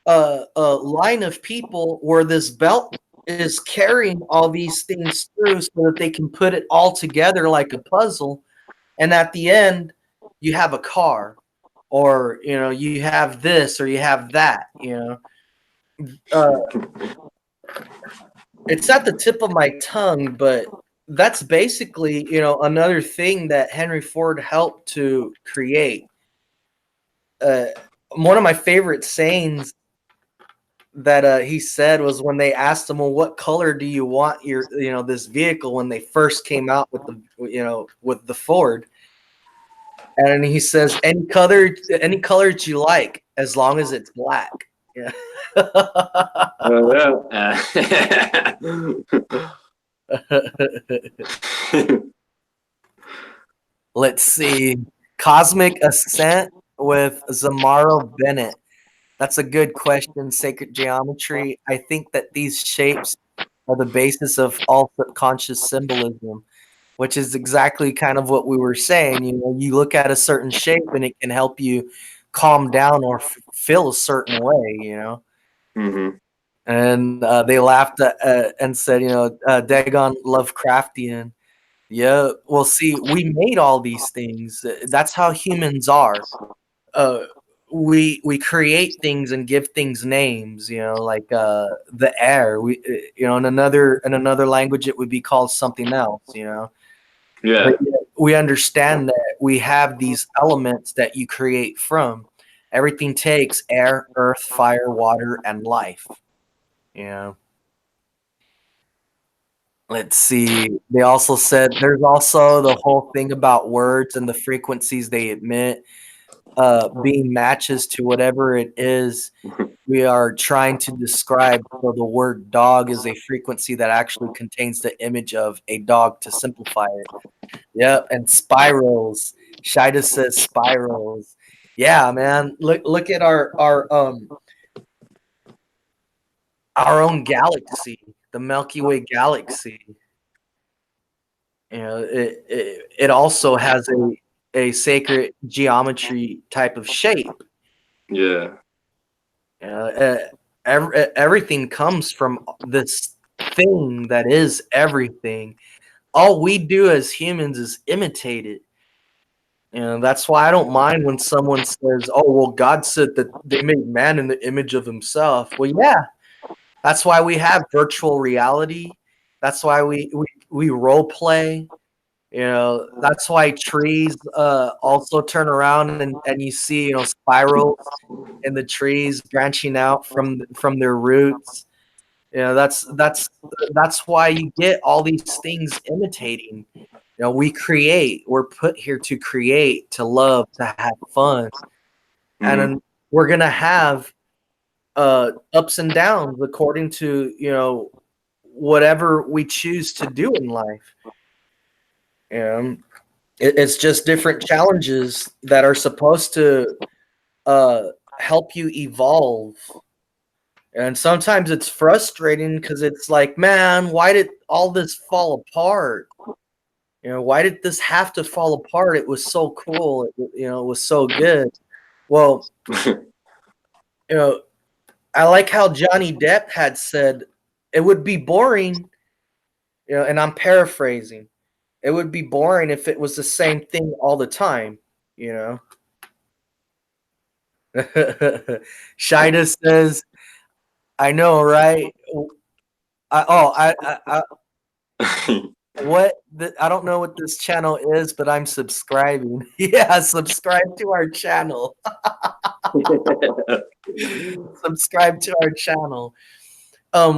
[SPEAKER 3] line of people where this belt is carrying all these things through so that they can put it all together like a puzzle. And at the end, you have a car, or, you know, you have this or you have that, you know. it's at the tip of my tongue, but that's basically, another thing that Henry Ford helped to create. One of my favorite sayings that he said was when they asked him, well, what color do you want your, this vehicle, when they first came out with with the Ford. And he says, any color you like, as long as it's black. Yeah. Let's see. Cosmic Ascent with Zamaro Bennett. That's a good question. Sacred geometry. I think that these shapes are the basis of all subconscious symbolism, which is exactly kind of what we were saying. You look at a certain shape and it can help you calm down or feel a certain way.
[SPEAKER 2] Mm-hmm.
[SPEAKER 3] And they laughed and said, Dagon Lovecraftian. Yeah, well, see, we made all these things. That's how humans are. Uh, we create things and give things names. Like the air. In another language, it would be called something else.
[SPEAKER 2] Yeah.
[SPEAKER 3] But yet we understand that we have these elements that you create from. Everything takes air, earth, fire, water, and life. Let's see. They also said there's also the whole thing about words and the frequencies they emit being matches to whatever it is we are trying to describe. So the word dog is a frequency that actually contains the image of a dog, to simplify it. Yep, and spirals. Shida says spirals. Yeah, man. Look at our own galaxy, the Milky Way galaxy. It also has a sacred geometry type of shape.
[SPEAKER 2] Yeah.
[SPEAKER 3] Everything comes from this thing that is everything. All we do as humans is imitate it. That's why I don't mind when someone says, "Oh, well, God said that they made man in the image of himself." Well, yeah, that's why we have virtual reality. That's why we role play. That's why trees also turn around and you see, spirals in the trees branching out from their roots. That's why you get all these things imitating. We create. We're put here to create, to love, to have fun, and
[SPEAKER 2] Mm-hmm.
[SPEAKER 3] then we're gonna have ups and downs according to whatever we choose to do in life. It's just different challenges that are supposed to help you evolve. And sometimes it's frustrating because it's like, man, why did all this fall apart? Why did this have to fall apart? It was so cool. It was so good. Well, I like how Johnny Depp had said it would be boring, and I'm paraphrasing. It would be boring if it was the same thing all the time, you know. Shida says, "I know, right? I don't know what this channel is, but I'm subscribing. Yeah, subscribe to our channel. Subscribe to our channel.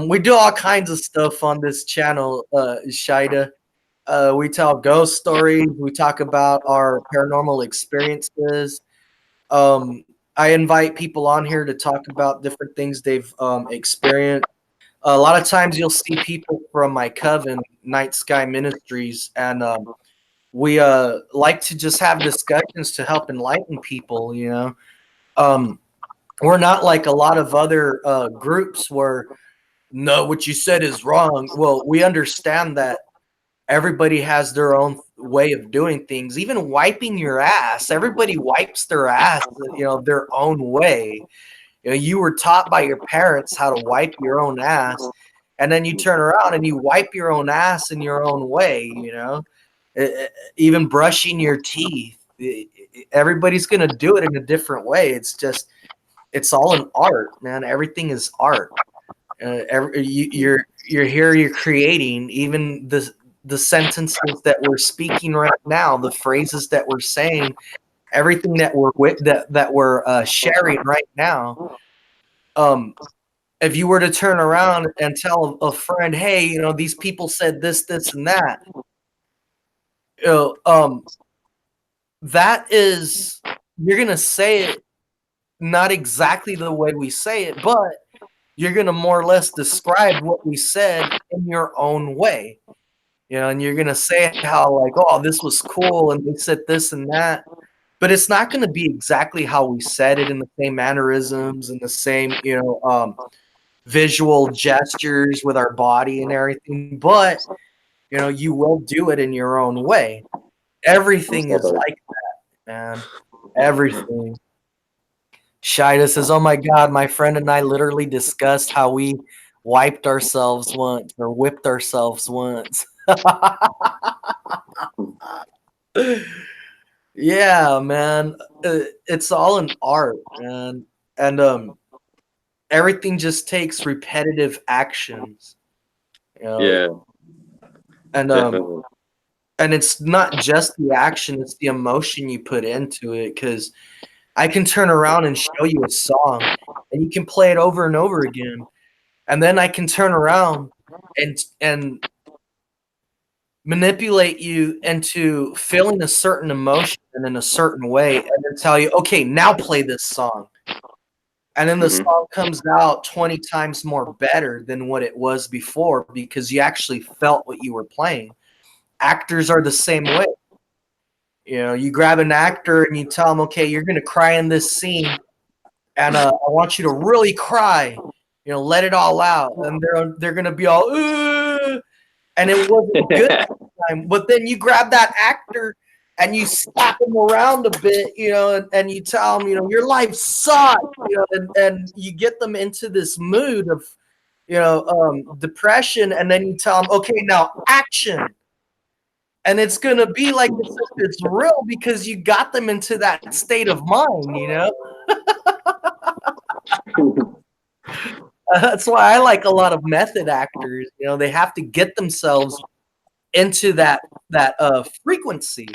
[SPEAKER 3] We do all kinds of stuff on this channel, Shida. We tell ghost stories. We talk about our paranormal experiences. I invite people on here to talk about different things they've experienced. A lot of times you'll see people from my coven, Night Sky Ministries, and we like to just have discussions to help enlighten people, we're not like a lot of other groups where, no, what you said is wrong. Well, we understand that everybody has their own way of doing things. Even wiping your ass, everybody wipes their ass, their own way. You were taught by your parents how to wipe your own ass, and then you turn around and you wipe your own ass in your own way. Even brushing your teeth. Everybody's gonna do it in a different way. It's all an art, man. Everything is art. You're here. You're creating even the sentences that we're speaking right now, the phrases that we're saying, everything that we're sharing right now. If you were to turn around and tell a friend, hey, these people said this, this, and that, that is, you're gonna say it not exactly the way we say it, but you're gonna more or less describe what we said in your own way. And you're gonna say how like, oh, this was cool, and they said this and that, but it's not gonna be exactly how we said it in the same mannerisms and the same, visual gestures with our body and everything. But you will do it in your own way. Everything is like that, man. Everything. Shida says, oh my God, my friend and I literally discussed how we wiped ourselves once or whipped ourselves once. Yeah, man. It's all an art, man. And everything just takes repetitive actions.
[SPEAKER 2] Yeah,
[SPEAKER 3] And
[SPEAKER 2] definitely.
[SPEAKER 3] and it's not just the action, it's the emotion you put into it. Because I can turn around and show you a song and you can play it over and over again. And then I can turn around and manipulate you into feeling a certain emotion in a certain way, and then tell you, okay, now play this song. And then the song comes out 20 times more better than what it was before because you actually felt what you were playing. Actors are the same way. You grab an actor and you tell them, okay, you're going to cry in this scene, and I want you to really cry. Let it all out. And they're going to be all, ugh! And it wasn't good at the time. But then you grab that actor and you slap him around a bit, and you tell him, your life sucks, and you get them into this mood of, depression, and then you tell them, okay, now action. And it's going to be like it's real because you got them into that state of mind, That's why I like a lot of method actors. They have to get themselves into that frequency,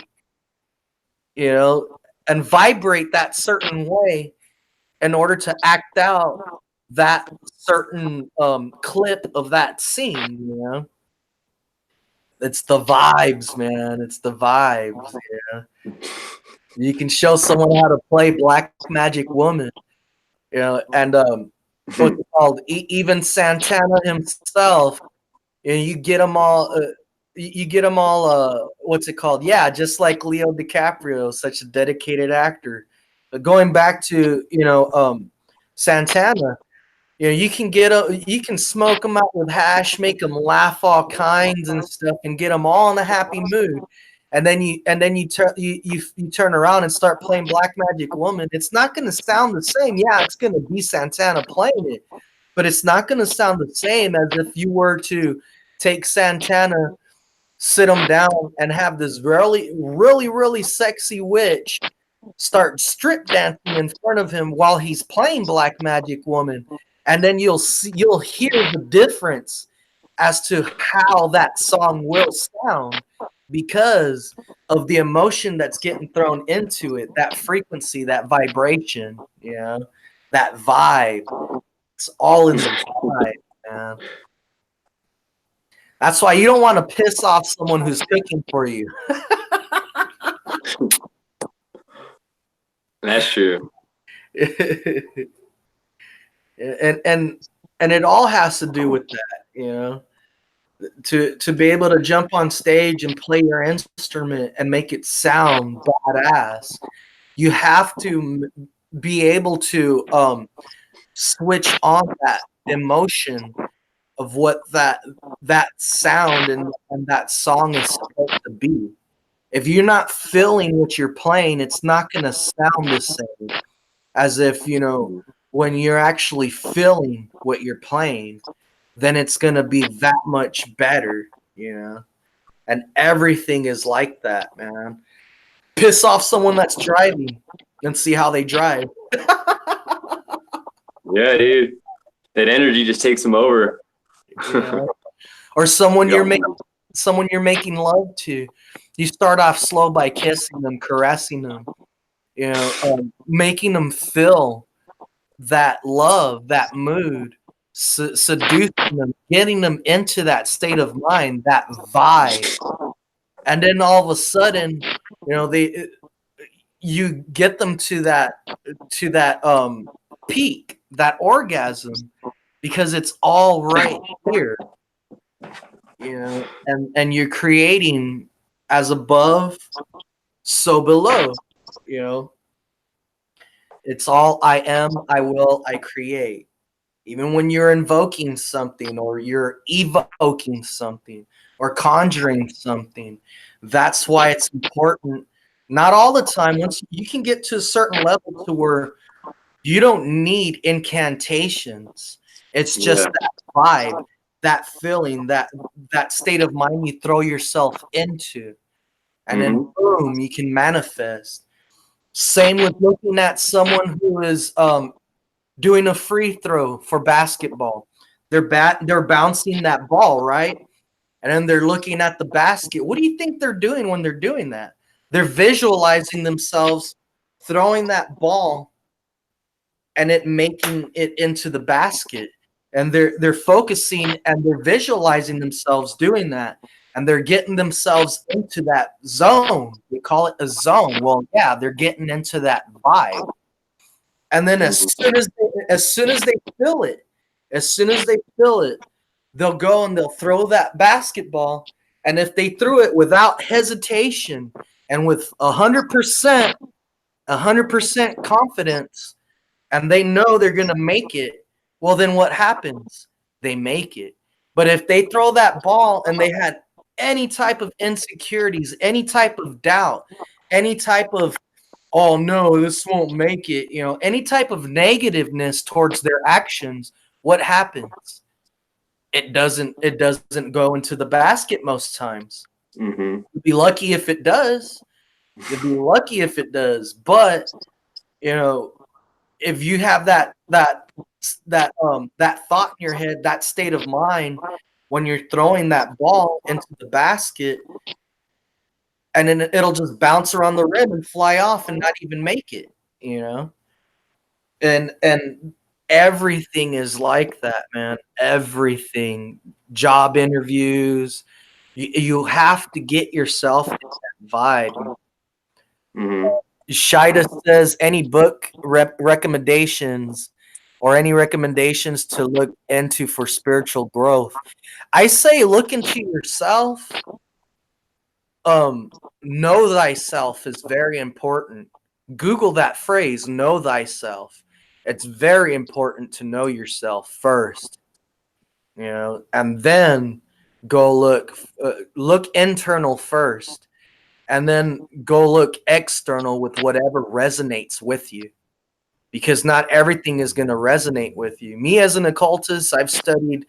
[SPEAKER 3] and vibrate that certain way in order to act out that certain clip of that scene. It's the vibes, man. It's the vibes. Yeah. You can show someone how to play Black Magic Woman, and what's it called? Even Santana himself. You get them all. You get them all. What's it called? Yeah, just like Leo DiCaprio, such a dedicated actor. But going back to Santana, you can smoke them out with hash, make them laugh all kinds and stuff, and get them all in a happy mood. And then you turn around and start playing Black Magic Woman. It's not going to sound the same. Yeah, it's going to be Santana playing it, but it's not going to sound the same as if you were to take Santana, sit him down, and have this really, really, really sexy witch start strip dancing in front of him while he's playing Black Magic Woman. And then you'll hear the difference as to how that song will sound because of the emotion that's getting thrown into it, that frequency, that vibration, that vibe. It's all in the vibe, man. That's why you don't want to piss off someone who's cooking for you.
[SPEAKER 2] That's true.
[SPEAKER 3] and it all has to do with that, to be able to jump on stage and play your instrument and make it sound badass. You have to be able to switch on that emotion of what that sound and that song is supposed to be. If you're not feeling what you're playing, it's not going to sound the same as if, when you're actually feeling what you're playing, then it's going to be that much better, And everything is like that, man. Piss off someone that's driving and see how they drive.
[SPEAKER 2] Yeah, dude. that energy just takes them over.
[SPEAKER 3] You know? Or someone
[SPEAKER 2] Yeah.
[SPEAKER 3] you're making love to. You start off slow by kissing them, caressing them, you know, making them feel that love, that mood, seducing them, getting them into that state of mind, that vibe. And then all of a sudden, you know, you get them to that peak, that orgasm, because it's all right here, you know, and you're creating as above, so below, you know. It's all I am, I will, I create. Even when you're invoking something or you're evoking something or conjuring something, that's why it's important. Not all the time. Once you can get to a certain level to where you don't need incantations. It's just
[SPEAKER 2] Yeah.
[SPEAKER 3] that vibe, that feeling, that state of mind you throw yourself into, and then boom, you can manifest. Same with looking at someone who is doing a free throw for basketball. They're bouncing that ball, right? And then they're looking at the basket. What do you think they're doing when they're doing that? They're visualizing themselves throwing that ball and it making it into the basket. And they're focusing and they're visualizing themselves doing that. And they're getting themselves into that zone. We call it a zone. Well, yeah, they're getting into that vibe. And then as soon as they feel it, they'll go and they'll throw that basketball. And if they threw it without hesitation and with 100% confidence, and they know they're gonna make it, well, then what happens? They make it. But if they throw that ball and they had any type of insecurities, any type of doubt, any type of, oh no, this won't make it, you know, any type of negativeness towards their actions, what happens? It doesn't go into the basket most times.
[SPEAKER 2] Mm-hmm.
[SPEAKER 3] You'd be lucky if it does. You'd be lucky if it does. But you know, if you have that thought in your head, that state of mind when you're throwing that ball into the basket, and then it'll just bounce around the rim and fly off and not even make it, you know. And everything is like that, man. Everything. Job interviews. You have to get yourself in that vibe.
[SPEAKER 2] Mm-hmm.
[SPEAKER 3] Shida says any book recommendations or any recommendations to look into for spiritual growth. I say look into yourself. Know thyself is very important. Google that phrase, know thyself. It's very important to know yourself first, you know, and then go look internal first, and then go look external with whatever resonates with you, because not everything is going to resonate with you. Me as an occultist, I've studied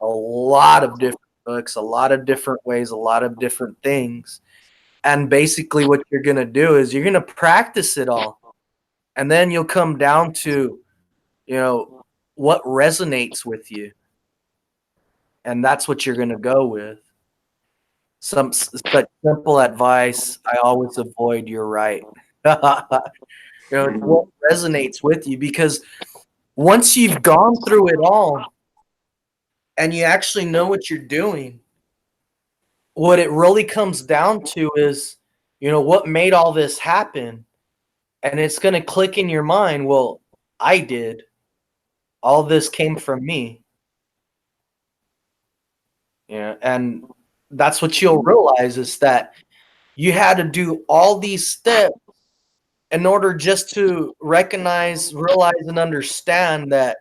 [SPEAKER 3] a lot of different books, a lot of different ways, a lot of different things. And basically what you're going to do is you're going to practice it all. And then you'll come down to, you know, what resonates with you. And that's what you're going to go with. Some such simple advice. I always avoid you're right. You know, what resonates with you, because once you've gone through it all and you actually know what you're doing, what it really comes down to is, you know, what made all this happen? And it's going to click in your mind, well, I did. All this came from me. Yeah, and that's what you'll realize, is that you had to do all these steps in order just to recognize, realize, and understand that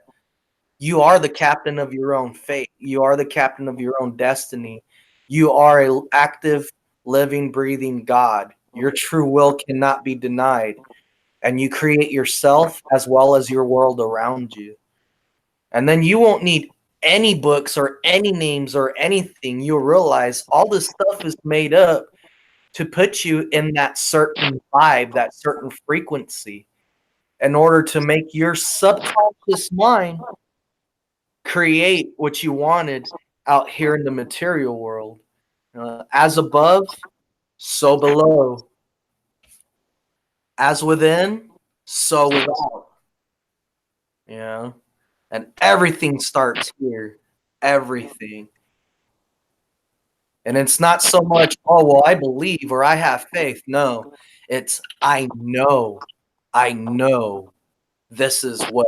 [SPEAKER 3] you are the captain of your own fate. You are the captain of your own destiny. You are an active, living, breathing God. Your true will cannot be denied. And you create yourself as well as your world around you. And then you won't need any books or any names or anything. You'll realize all this stuff is made up to put you in that certain vibe, that certain frequency, in order to make your subconscious mind create what you wanted out here in the material world. As above, so below. As within, so without. You know? And everything starts here. Everything. And it's not so much, oh, well, I believe or I have faith. No, it's I know this is what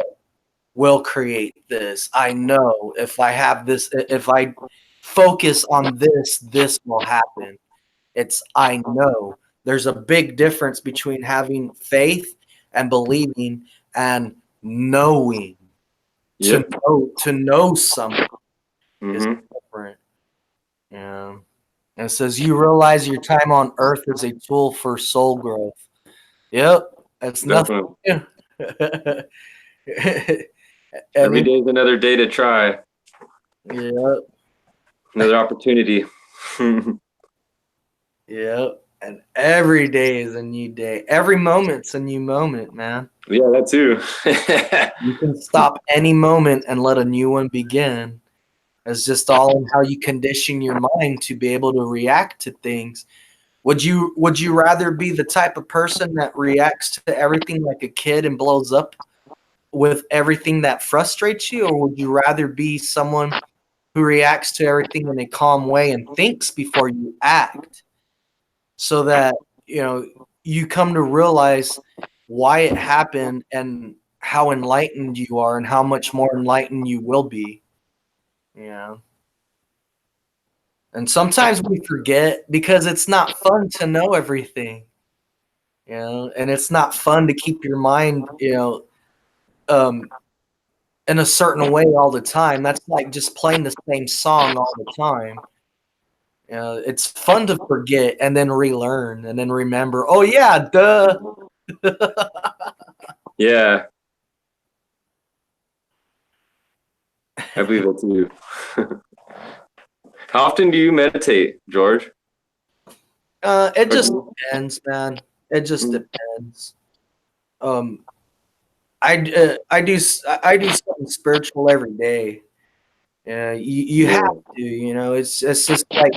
[SPEAKER 3] will create this. I know if I have this, if I focus on this, this will happen. It's I know. There's a big difference between having faith and believing and knowing.
[SPEAKER 2] Yep.
[SPEAKER 3] To know something is
[SPEAKER 2] Mm-hmm.
[SPEAKER 3] different. Yeah. And it says you realize your time on earth is a tool for soul growth. Yep. That's nothing
[SPEAKER 2] Definitely.
[SPEAKER 3] new.
[SPEAKER 2] Every day is another day to try.
[SPEAKER 3] Yeah.
[SPEAKER 2] Another opportunity.
[SPEAKER 3] Yep. And every day is a new day. Every moment's a new moment, man.
[SPEAKER 2] Yeah, that too.
[SPEAKER 3] You can stop any moment and let a new one begin. It's just all in how you condition your mind to be able to react to things. Would you rather be the type of person that reacts to everything like a kid and blows up with everything that frustrates you, or would you rather be someone who reacts to everything in a calm way and thinks before you act, so that you come to realize why it happened and how enlightened you are and how much more enlightened you will be. And sometimes we forget because it's not fun to know everything, and it's not fun to keep your mind, in a certain way all the time. That's like just playing the same song all the time. It's fun to forget and then relearn and then remember. Oh yeah, duh.
[SPEAKER 2] Yeah, I believe that too. How often do you meditate, George?
[SPEAKER 3] It just depends, man. It just depends. I do something spiritual every day. You have to. It's just like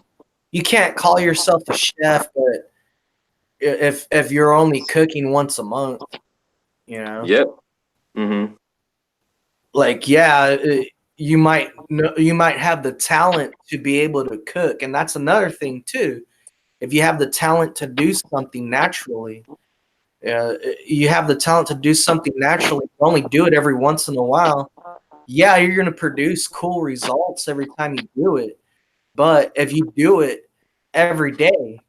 [SPEAKER 3] you can't call yourself a chef, but if you're only cooking once a month,
[SPEAKER 2] Yep. Mm-hmm.
[SPEAKER 3] like you might have the talent to be able to cook, and that's another thing too. If you have the talent to do something naturally, you have the talent to do something naturally. You only do it every once in a while. Yeah, you're going to produce cool results every time you do it. But if you do it every day,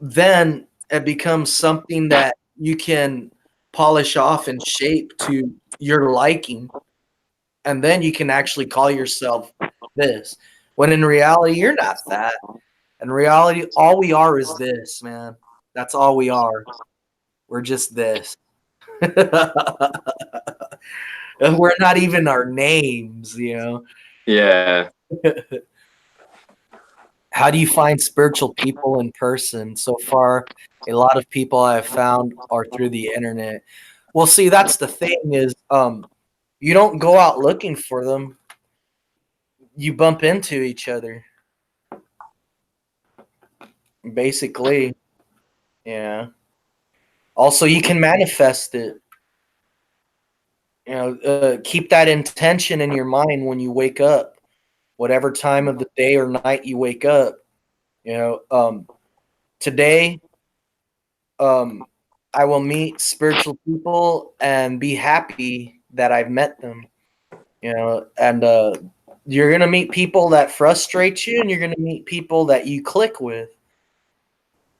[SPEAKER 3] then it becomes something that you can polish off and shape to your liking. And then you can actually call yourself this. When in reality, you're not that. In reality, all we are is this, man. That's all we are. We're just this. We're not even our names,
[SPEAKER 2] Yeah.
[SPEAKER 3] How do you find spiritual people in person? So far, a lot of people I've found are through the internet. Well, see, that's the thing is, you don't go out looking for them. You bump into each other. Basically, yeah. Also, you can manifest it. Keep that intention in your mind when you wake up, whatever time of the day or night you wake up. Today, I will meet spiritual people and be happy that I've met them. And you're gonna meet people that frustrate you, and you're gonna meet people that you click with.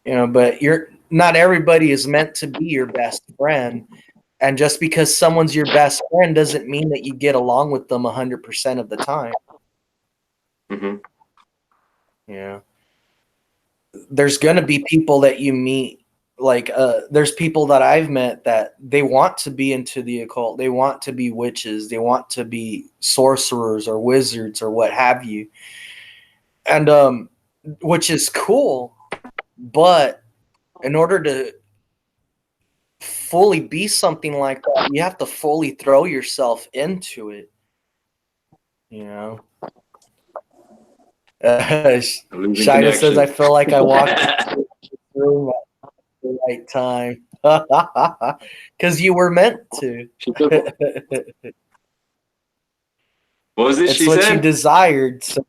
[SPEAKER 3] But not everybody is meant to be your best friend. And just because someone's your best friend doesn't mean that you get along with them 100% of the time.
[SPEAKER 2] Mm-hmm.
[SPEAKER 3] Yeah. There's going to be people that you meet. Like, there's people that I've met that they want to be into the occult. They want to be witches. They want to be sorcerers or wizards or what have you. And, which is cool. But in order to fully be something like that, you have to fully throw yourself into it. You know.
[SPEAKER 2] I'm losing
[SPEAKER 3] Shida says,
[SPEAKER 2] connection.
[SPEAKER 3] "I feel like I walked into the room at the right time." Because you were meant to.
[SPEAKER 2] What was this
[SPEAKER 3] It's
[SPEAKER 2] she
[SPEAKER 3] what you
[SPEAKER 2] said?
[SPEAKER 3] desired. So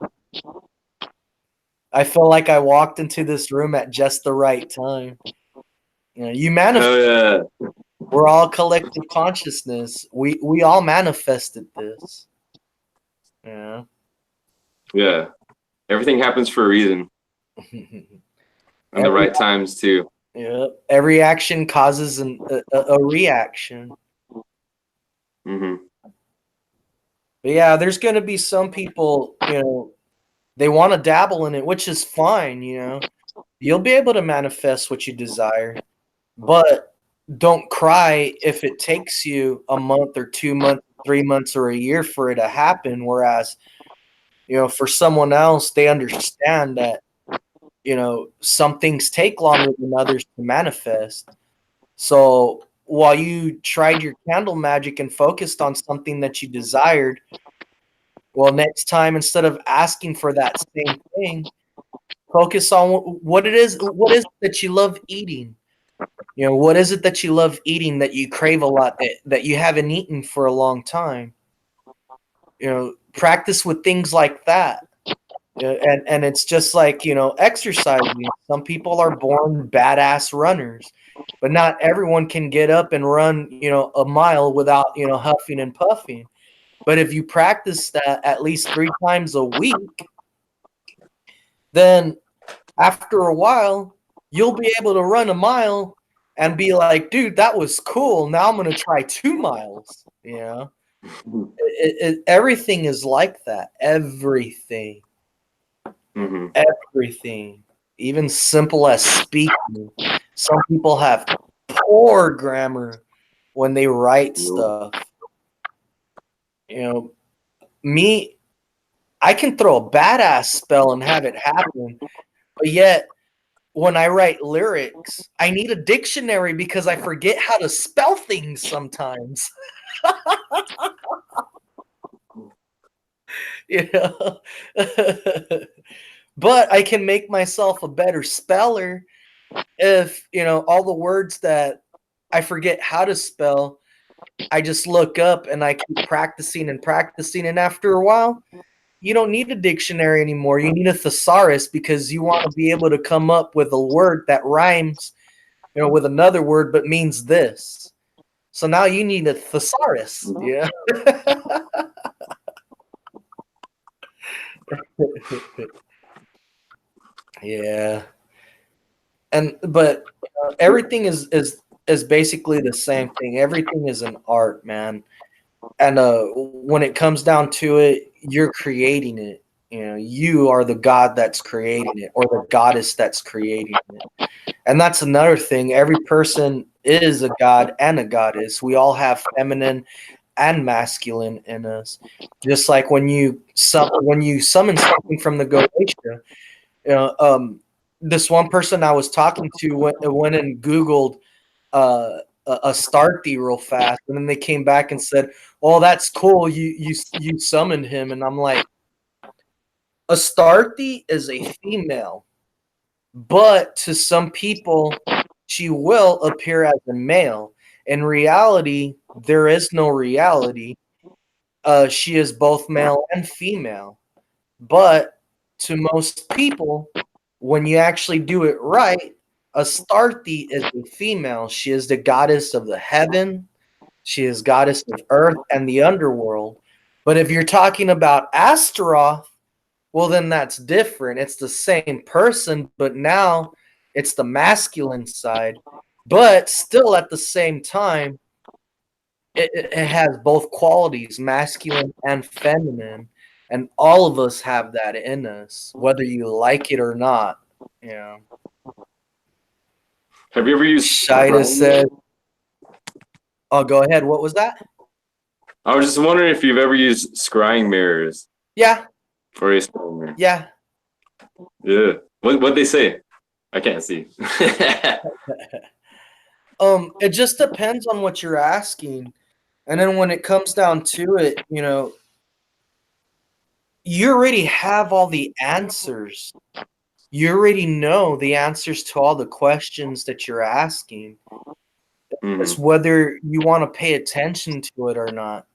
[SPEAKER 3] I feel like I walked into this room at just the right time. You know, you manifest.
[SPEAKER 2] Oh yeah.
[SPEAKER 3] We're all collective consciousness. We all manifested this. Yeah.
[SPEAKER 2] Yeah. Everything happens for a reason. And the
[SPEAKER 3] every,
[SPEAKER 2] right times too.
[SPEAKER 3] yeah. Every action causes a reaction.
[SPEAKER 2] Hmm.
[SPEAKER 3] But yeah, there's going to be some people, they want to dabble in it, which is fine. You'll be able to manifest what you desire, but don't cry if it takes you a month or 2 months, 3 months, or a year for it to happen. Whereas, for someone else, they understand that, some things take longer than others to manifest. So while you tried your candle magic and focused on something that you desired, well, next time, instead of asking for that same thing, focus on what it is. What is it that you love eating? What is it that you love eating that you crave a lot that you haven't eaten for a long time? Practice with things like that. And it's just like, exercising. Some people are born badass runners, but not everyone can get up and run, a mile without, huffing and puffing. But if you practice that at least 3 times a week, then after a while, you'll be able to run a mile and be like, dude, that was cool. Now I'm going to try 2 miles. Everything is like that. Everything.
[SPEAKER 2] Hmm.
[SPEAKER 3] Everything. Even simple as speaking. Some people have poor grammar when they write stuff. Me, I can throw a badass spell and have it happen, but yet when I write lyrics, I need a dictionary because I forget how to spell things sometimes. But I can make myself a better speller if, all the words that I forget how to spell, I just look up and I keep practicing and practicing. And after a while, you don't need a dictionary anymore. You need a thesaurus because you want to be able to come up with a word that rhymes, with another word, but means this. So now you need a thesaurus. Yeah. Yeah. But everything is basically the same thing. Everything is an art, man. And when it comes down to it, you're creating it. You are the god that's creating it, or the goddess that's creating it. And that's another thing. Every person is a god and a goddess. We all have feminine and masculine in us. Just like when you summon something from the Goetia, this one person I was talking to went and Googled a Starthy real fast, and then they came back and said, "Oh, that's cool. You summoned him," and I'm like, a Starthy is a female, but to some people, she will appear as a male. In reality, there is no reality. She is both male and female. But to most people, when you actually do it right, Astarte is a female. She is the goddess of the heaven. She is goddess of earth and the underworld. But if you're talking about Astaroth, well, then that's different. It's the same person, but now it's the masculine side. But still, at the same time, it has both qualities, masculine and feminine. And all of us have that in us, whether you like it or not. Yeah.
[SPEAKER 2] Have you ever used
[SPEAKER 3] Shida said, "Oh, go ahead. What was that?"
[SPEAKER 2] I was just wondering if you've ever used scrying mirrors
[SPEAKER 3] Yeah.
[SPEAKER 2] for a spell mirror.
[SPEAKER 3] Yeah.
[SPEAKER 2] Yeah. What'd they say? I can't see.
[SPEAKER 3] It just depends on what you're asking. And then when it comes down to it, you already have all the answers. You already know the answers to all the questions that you're asking. It's
[SPEAKER 2] Mm-hmm.
[SPEAKER 3] whether you want to pay attention to it or not.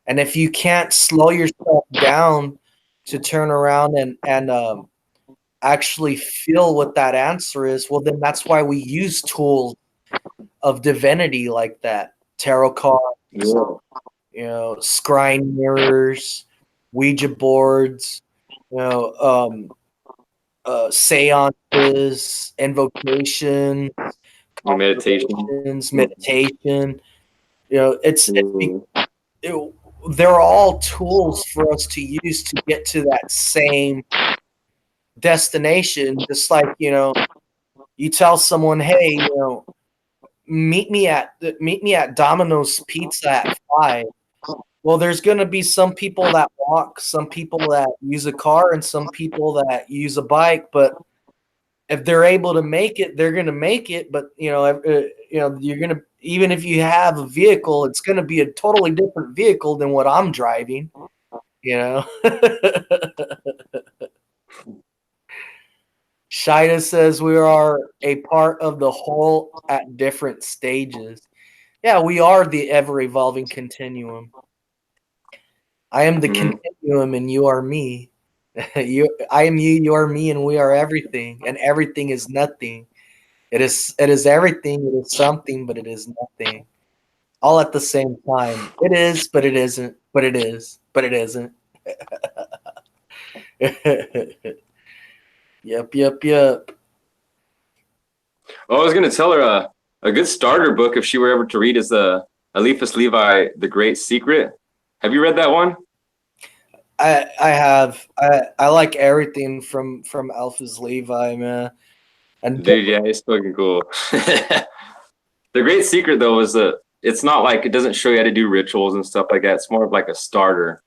[SPEAKER 3] And if you can't slow yourself down to turn around and actually feel what that answer is, well, then that's why we use tools of divinity like that. Tarot cards, scrying mirrors, Ouija boards, seances, invocation,
[SPEAKER 2] Your meditation.
[SPEAKER 3] meditation. It's
[SPEAKER 2] Mm-hmm.
[SPEAKER 3] it, they're all tools for us to use to get to that same destination. Just like you tell someone, hey, meet me at Domino's Pizza at 5. Well, there's going to be some people that walk, some people that use a car, and some people that use a bike. But if they're able to make it, they're going to make it. But you're going to, even if you have a vehicle, it's going to be a totally different vehicle than what I'm driving. Shida says we are a part of the whole at different stages. Yeah, we are the ever-evolving continuum. I am the continuum and you are me. I am you, you are me, and we are everything. And everything is nothing. It is everything, it is something, but it is nothing. All at the same time. It is, but it isn't. But it is, but it isn't. Yep.
[SPEAKER 2] Oh, I was gonna tell her a good starter book if she were ever to read is the Eliphas Levi, The Great Secret. Have you read that one?
[SPEAKER 3] I have. I like everything from Eliphas Levi, man. And
[SPEAKER 2] Dude, yeah, it's fucking cool. The Great Secret though is it's not like it doesn't show you how to do rituals and stuff like that. It's more of like a starter.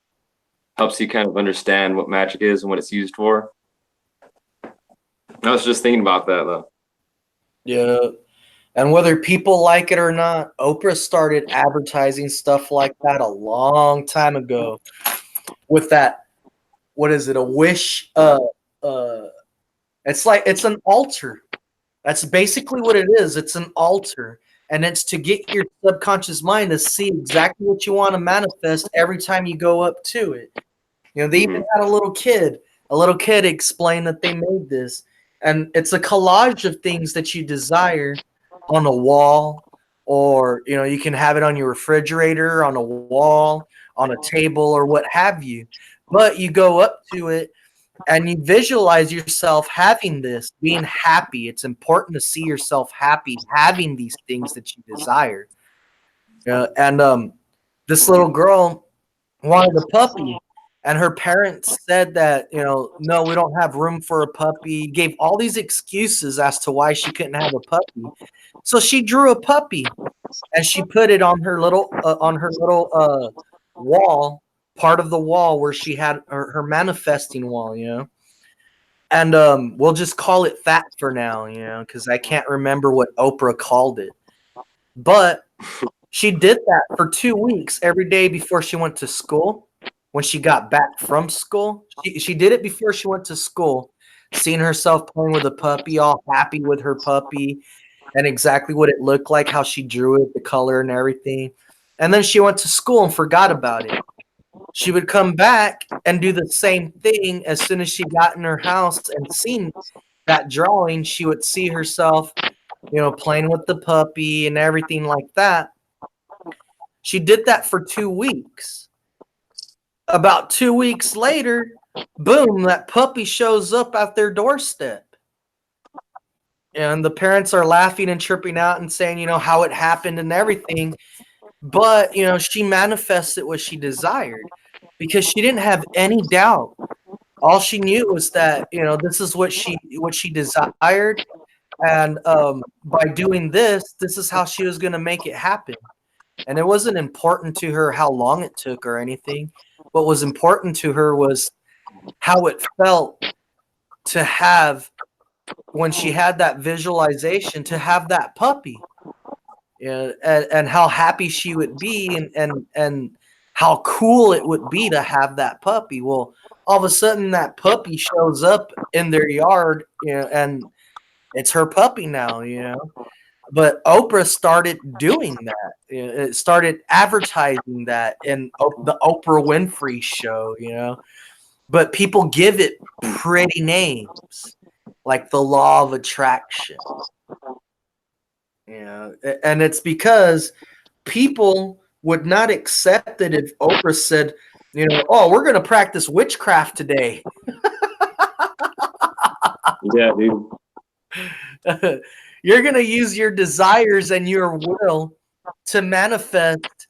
[SPEAKER 2] Helps you kind of understand what magic is and what it's used for. I was just thinking about that though.
[SPEAKER 3] yeah. And whether people like it or not, Oprah started advertising stuff like that a long time ago. With that, what is it? A wish? It's an altar. That's basically what it is. It's an altar, and it's to get your subconscious mind to see exactly what you want to manifest every time you go up to it. They even had a little kid. A little kid explained that they made this, and it's a collage of things that you desire on a wall, or you can have it on your refrigerator, on a wall, on a table, or what have you. But you go up to it and you visualize yourself having this, being happy. It's important to see yourself happy, having these things that you desire. And this little girl wanted a puppy, and her parents said that no, we don't have room for a puppy. Gave all these excuses as to why she couldn't have a puppy. So she drew a puppy, and she put it on her little wall, part of the wall where she had her manifesting wall, And we'll just call it that for now, because I can't remember what Oprah called it. But she did that for 2 weeks every day before she went to school. When she got back from school, she did it before she went to school, seeing herself playing with a puppy, all happy with her puppy, and exactly what it looked like, how she drew it, the color and everything. And then she went to school and forgot about it. She would come back and do the same thing as soon as she got in her house and seen that drawing. She would see herself, playing with the puppy and everything like that. She did that for 2 weeks. About 2 weeks later, boom, that puppy shows up at their doorstep. And the parents are laughing and tripping out and saying, how it happened and everything. But, she manifested what she desired because she didn't have any doubt. All she knew was that, this is what she desired. And by doing this is how she was going to make it happen. And it wasn't important to her how long it took or anything. What was important to her was how it felt to have, when she had that visualization, to have that puppy. and how happy she would be, and how cool it would be to have that puppy. Well, all of a sudden that puppy shows up in their yard, and it's her puppy now, But Oprah started doing that. It started advertising that in the Oprah Winfrey show, But people give it pretty names, like the law of attraction. And it's because people would not accept it if Oprah said, oh, we're going to practice witchcraft today.
[SPEAKER 2] Yeah, dude.
[SPEAKER 3] You're going to use your desires and your will to manifest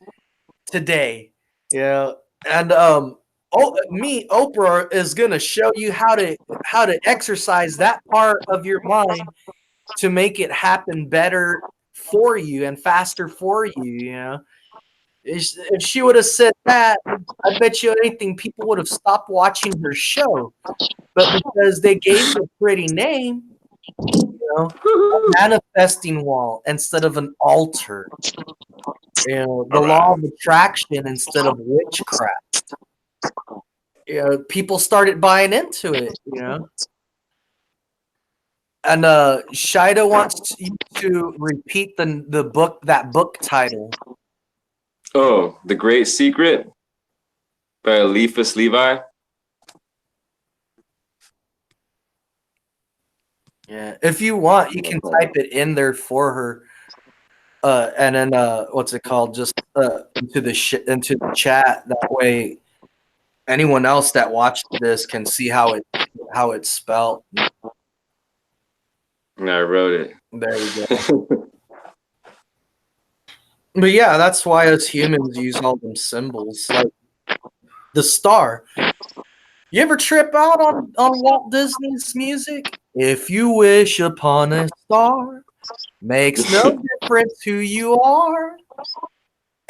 [SPEAKER 3] today. And Oprah is going to show you how to exercise that part of your mind to make it happen better for you and faster for you. If she would have said that, I bet you anything people would have stopped watching her show. But because they gave her a pretty name, a manifesting wall instead of an altar, the law of attraction instead of witchcraft. People started buying into it, And Shida wants you to repeat the book title.
[SPEAKER 2] Oh, The Great Secret by Eliphas Levi.
[SPEAKER 3] Yeah, if you want, you can type it in there for her, and then what's it called? Just into the chat. That way, anyone else that watched this can see how it's spelled.
[SPEAKER 2] And I wrote it.
[SPEAKER 3] There you go. But yeah, that's why us humans use all them symbols, like the star. You ever trip out on Walt Disney's music? If you wish upon a star, makes no difference who you are.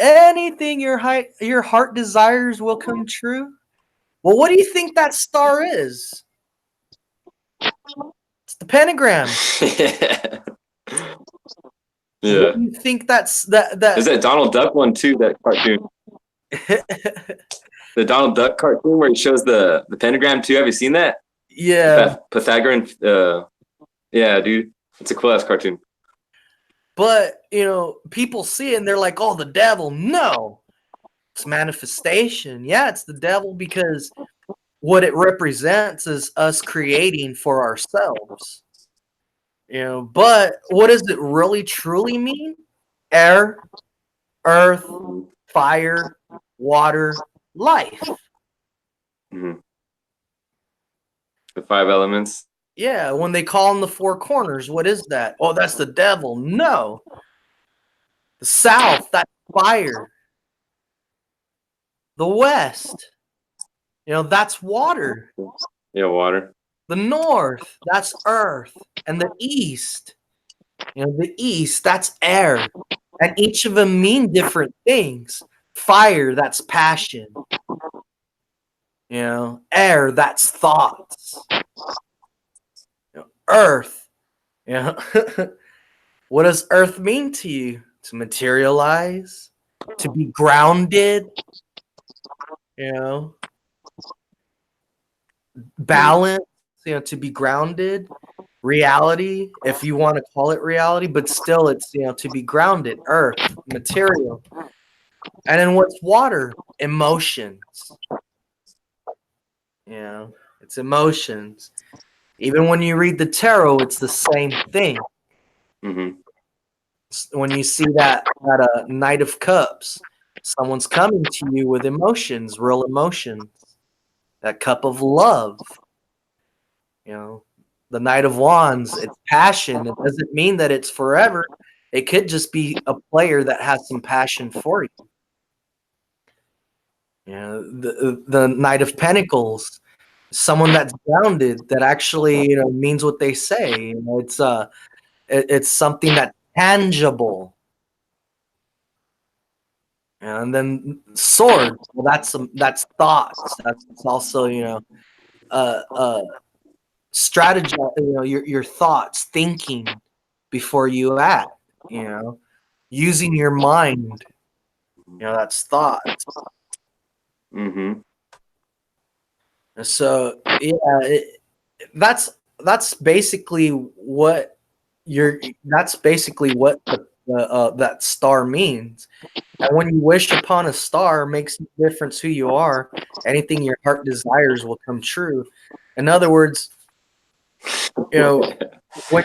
[SPEAKER 3] Anything your heart desires will come true. Well, what do you think that star is? It's the pentagram.
[SPEAKER 2] Yeah.
[SPEAKER 3] What do you think that's that?
[SPEAKER 2] Is that Donald Duck one too? That cartoon. The Donald Duck cartoon where he shows the pentagram too. Have you seen that?
[SPEAKER 3] Yeah.
[SPEAKER 2] Pythagorean. Yeah, dude. It's a cool ass cartoon.
[SPEAKER 3] But people see it and they're like, "Oh, the devil." No, it's manifestation. Yeah, it's the devil because what it represents is us creating for ourselves. But what does it really truly mean? Air, earth, fire, water, life.
[SPEAKER 2] Mm-hmm. The 5 elements.
[SPEAKER 3] Yeah, when they call in the 4 corners, what is that? Oh, that's the devil. No. The south, that's fire. The west, that's water.
[SPEAKER 2] Yeah, water.
[SPEAKER 3] The north, that's earth. And the east, that's air. And each of them mean different things. Fire, that's passion. Air, that's thoughts. Earth, what does earth mean to you? To materialize, to be grounded, balance, to be grounded, reality, if you want to call it reality, but still it's, to be grounded, earth, material. And then what's water? Emotions. It's emotions. Even when you read the tarot, it's the same thing.
[SPEAKER 2] Mm-hmm.
[SPEAKER 3] When you see that Knight of Cups, someone's coming to you with emotions, real emotions. That cup of love. The Knight of Wands, it's passion. It doesn't mean that it's forever. It could just be a player that has some passion for you. The Knight of Pentacles, someone that's grounded, that actually means what they say. It's something that's tangible. And then sword, well, that's thoughts. That's also strategy. Your thoughts, thinking before you act. using your mind. That's thought.
[SPEAKER 2] Mm-hmm.
[SPEAKER 3] So yeah, that's basically what that star means. And when you wish upon a star, makes no difference who you are. Anything your heart desires will come true. In other words, when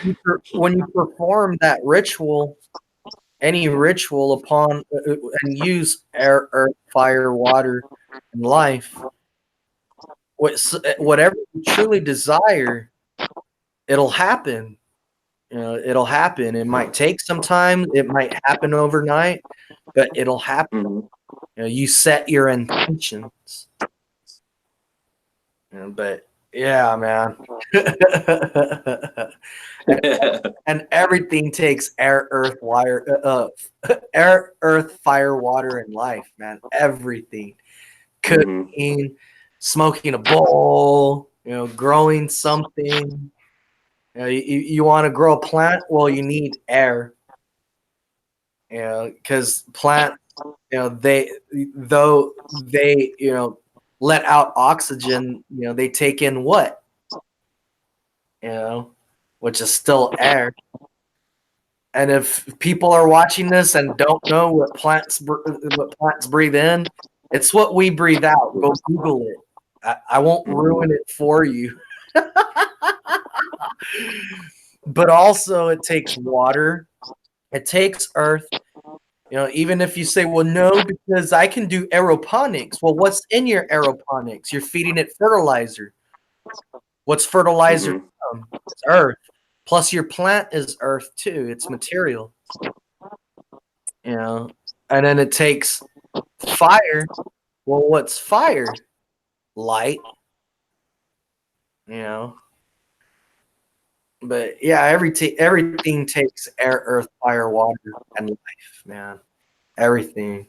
[SPEAKER 3] you perform that ritual, any ritual upon and use air, earth, fire, water, and life, whatever you truly desire, it'll happen. It'll happen. It might take some time. It might happen overnight, but it'll happen.
[SPEAKER 2] Mm-hmm.
[SPEAKER 3] You set your intentions. But yeah, man. And everything takes air, earth, air, earth, fire, water, and life, man. Everything. Cooking,
[SPEAKER 2] Mm-hmm.
[SPEAKER 3] smoking a bowl, growing something. You want to grow a plant? Well, you need air. Because plants, though they, let out oxygen, they take in what? Which is still air. And if people are watching this and don't know what plants breathe in, it's what we breathe out. Go Google it. I won't ruin it for you. But also, it takes water. It takes earth. Even if you say, well, no, because I can do aeroponics. Well, what's in your aeroponics? You're feeding it fertilizer. What's fertilizer from? It's earth. Plus, your plant is earth too. It's material. And then it takes fire. Well, what's fire? Light. But yeah, everything takes air, earth, fire, water, and life, man. Everything.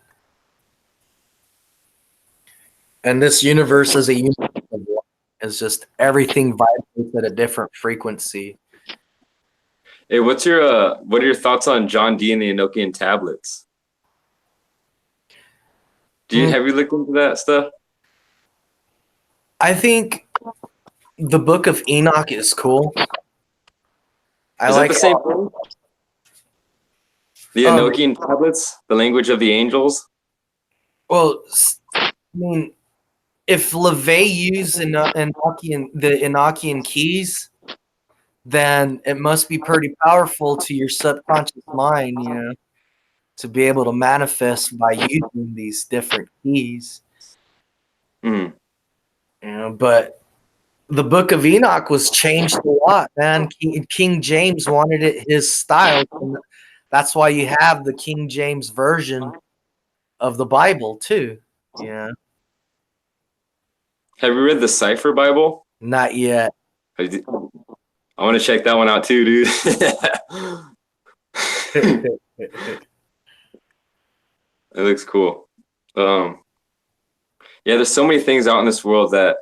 [SPEAKER 3] And this universe is a universe of life. It's just everything vibrates at a different frequency.
[SPEAKER 2] Hey, what are your thoughts on John Dee and the Enochian tablets? Have you looked into that stuff?
[SPEAKER 3] I think the Book of Enoch is cool.
[SPEAKER 2] Is that the same thing? The Enochian tablets, the language of the angels?
[SPEAKER 3] Well, I mean, if LaVey used the Enochian keys, then it must be pretty powerful to your subconscious mind, to be able to manifest by using these different keys. But the Book of Enoch was changed a lot, man. King James wanted it his style. That's why you have the King James version of the Bible too. Yeah.
[SPEAKER 2] Have you read the Cipher Bible?
[SPEAKER 3] Not yet.
[SPEAKER 2] I want to check that one out too, dude. It looks cool. Yeah, there's so many things out in this world that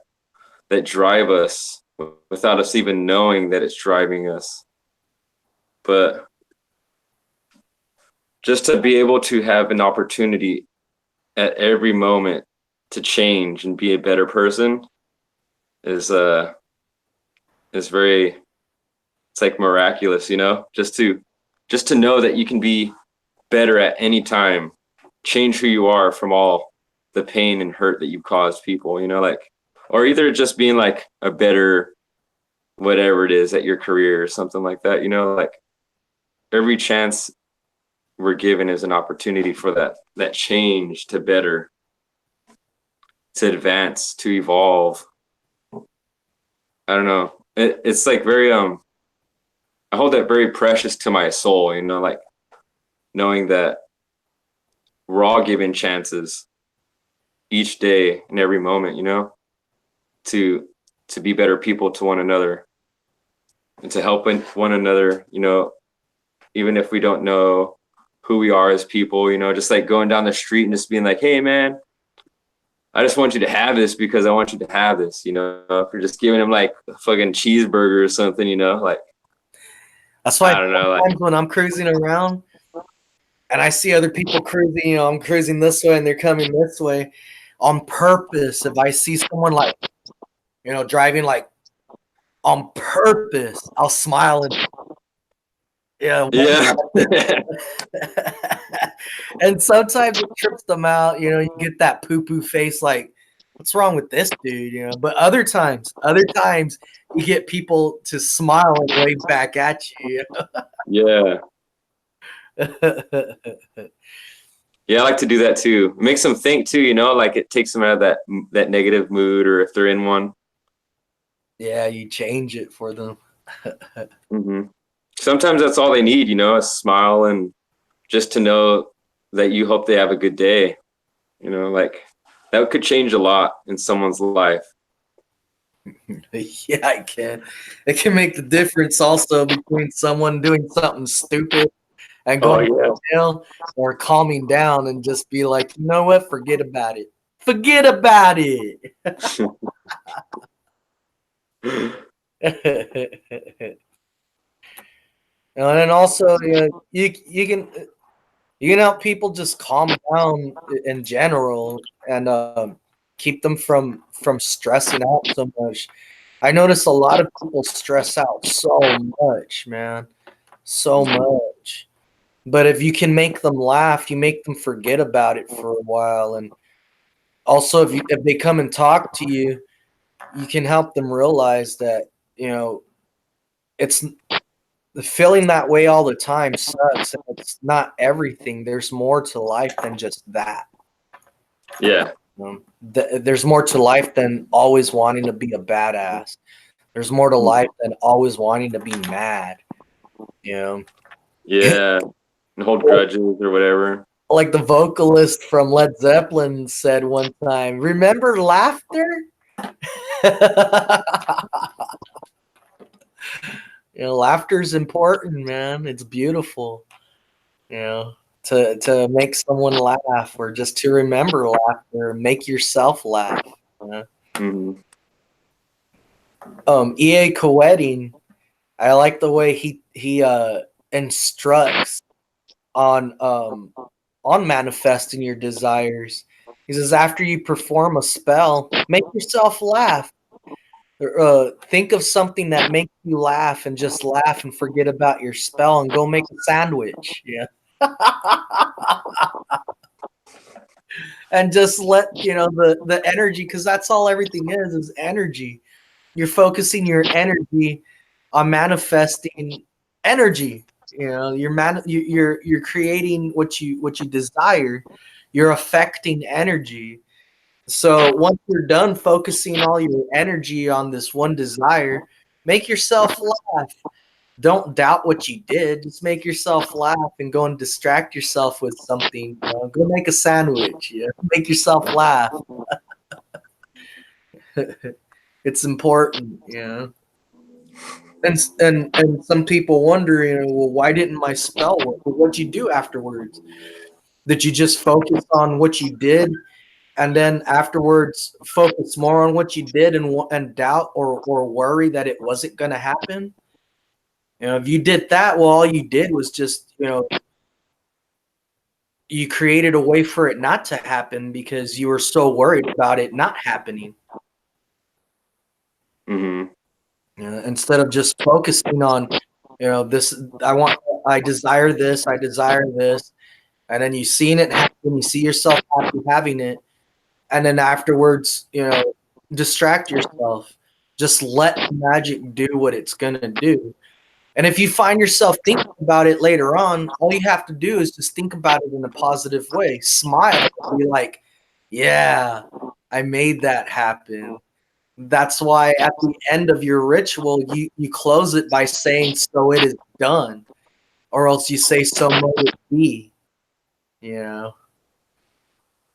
[SPEAKER 2] drive us without us even knowing that it's driving us. But just to be able to have an opportunity at every moment to change and be a better person is very, it's like miraculous, just to know that you can be better at any time, change who you are from all the pain and hurt that you've caused people, or either just being like a better whatever it is at your career or something like that, like every chance we're given is an opportunity for that change to better, to advance, to evolve. I don't know. It's like very I hold that very precious to my soul, like knowing that we're all given chances each day and every moment, to be better people to one another and to help one another, even if we don't know who we are as people, just like going down the street and just being like, hey man, I just want you to have this because I want you to have this, if you're just giving them like a fucking cheeseburger or something, like
[SPEAKER 3] that's why
[SPEAKER 2] I don't know,
[SPEAKER 3] sometimes when I'm cruising around, and I see other people cruising, you know, I'm cruising this way and they're coming this way on purpose. If I see someone like, you know, driving like on purpose, I'll smile and yeah.
[SPEAKER 2] Yeah.
[SPEAKER 3] And sometimes it trips them out, you know, you get that poo-poo face like, what's wrong with this dude, you know? But other times you get people to smile and wave back at you.
[SPEAKER 2] Yeah. Yeah, I like to do that too. It makes them think too, you know, like it takes them out of that negative mood, or if they're in one.
[SPEAKER 3] Yeah, you change it for them.
[SPEAKER 2] Hmm. Sometimes that's all they need, you know, a smile, and just to know that you hope they have a good day. You know, like that could change a lot in someone's life.
[SPEAKER 3] Yeah, I can. It can make the difference also between someone doing something stupid and
[SPEAKER 2] Oh
[SPEAKER 3] going
[SPEAKER 2] yeah.
[SPEAKER 3] to jail, or calming down and just be like, you know what? Forget about it. Forget about it. And then also, you know, you can help people just calm down in general, and keep them from stressing out so much. I notice a lot of people stress out so much, man, so much. But if you can make them laugh, you make them forget about it for a while. And also, if they come and talk to you, you can help them realize that, you know, it's feeling that way all the time sucks. And it's not everything. There's more to life than just that.
[SPEAKER 2] Yeah.
[SPEAKER 3] There's more to life than always wanting to be a badass. There's more to life than always wanting to be mad. You know,
[SPEAKER 2] Yeah. And hold grudges or whatever.
[SPEAKER 3] like the vocalist from Led Zeppelin said one time, "Remember laughter?" You know, laughter is important, man. It's beautiful. You know, to make someone laugh, or just to remember laughter, make yourself laugh. You know?
[SPEAKER 2] Hmm.
[SPEAKER 3] E.A. Coetting, I like the way he instructs on manifesting your desires. He says after you perform a spell, make yourself laugh. Think of something that makes you laugh and just laugh and forget about your spell and go make a sandwich. Yeah. And just let you know the energy, because that's all everything is energy. You're focusing your energy on manifesting energy. You know, you're creating what you desire. You're affecting energy. So once you're done focusing all your energy on this one desire, make yourself laugh. Don't doubt what you did. Just make yourself laugh and go and distract yourself with something. You know? Go make a sandwich. You know? Make yourself laugh. It's important. You know. And some people wonder, you know, well, why didn't my spell work? Well, what'd you do afterwards? Did you just focus on what you did, and then afterwards focus more on what you did, and doubt or worry that it wasn't going to happen? You know, if you did that, well, all you did was just, you know, you created a way for it not to happen because you were so worried about it not happening.
[SPEAKER 2] Hmm.
[SPEAKER 3] You know, instead of just focusing on, you know, this, I desire this, and then you seen it happen, you see yourself happy having it, and then afterwards, you know, distract yourself. Just let magic do what it's gonna do. And if you find yourself thinking about it later on, all you have to do is just think about it in a positive way. Smile, be like, "Yeah, I made that happen." That's why at the end of your ritual, you close it by saying, "So it is done," or else you say, "So may it be." You know.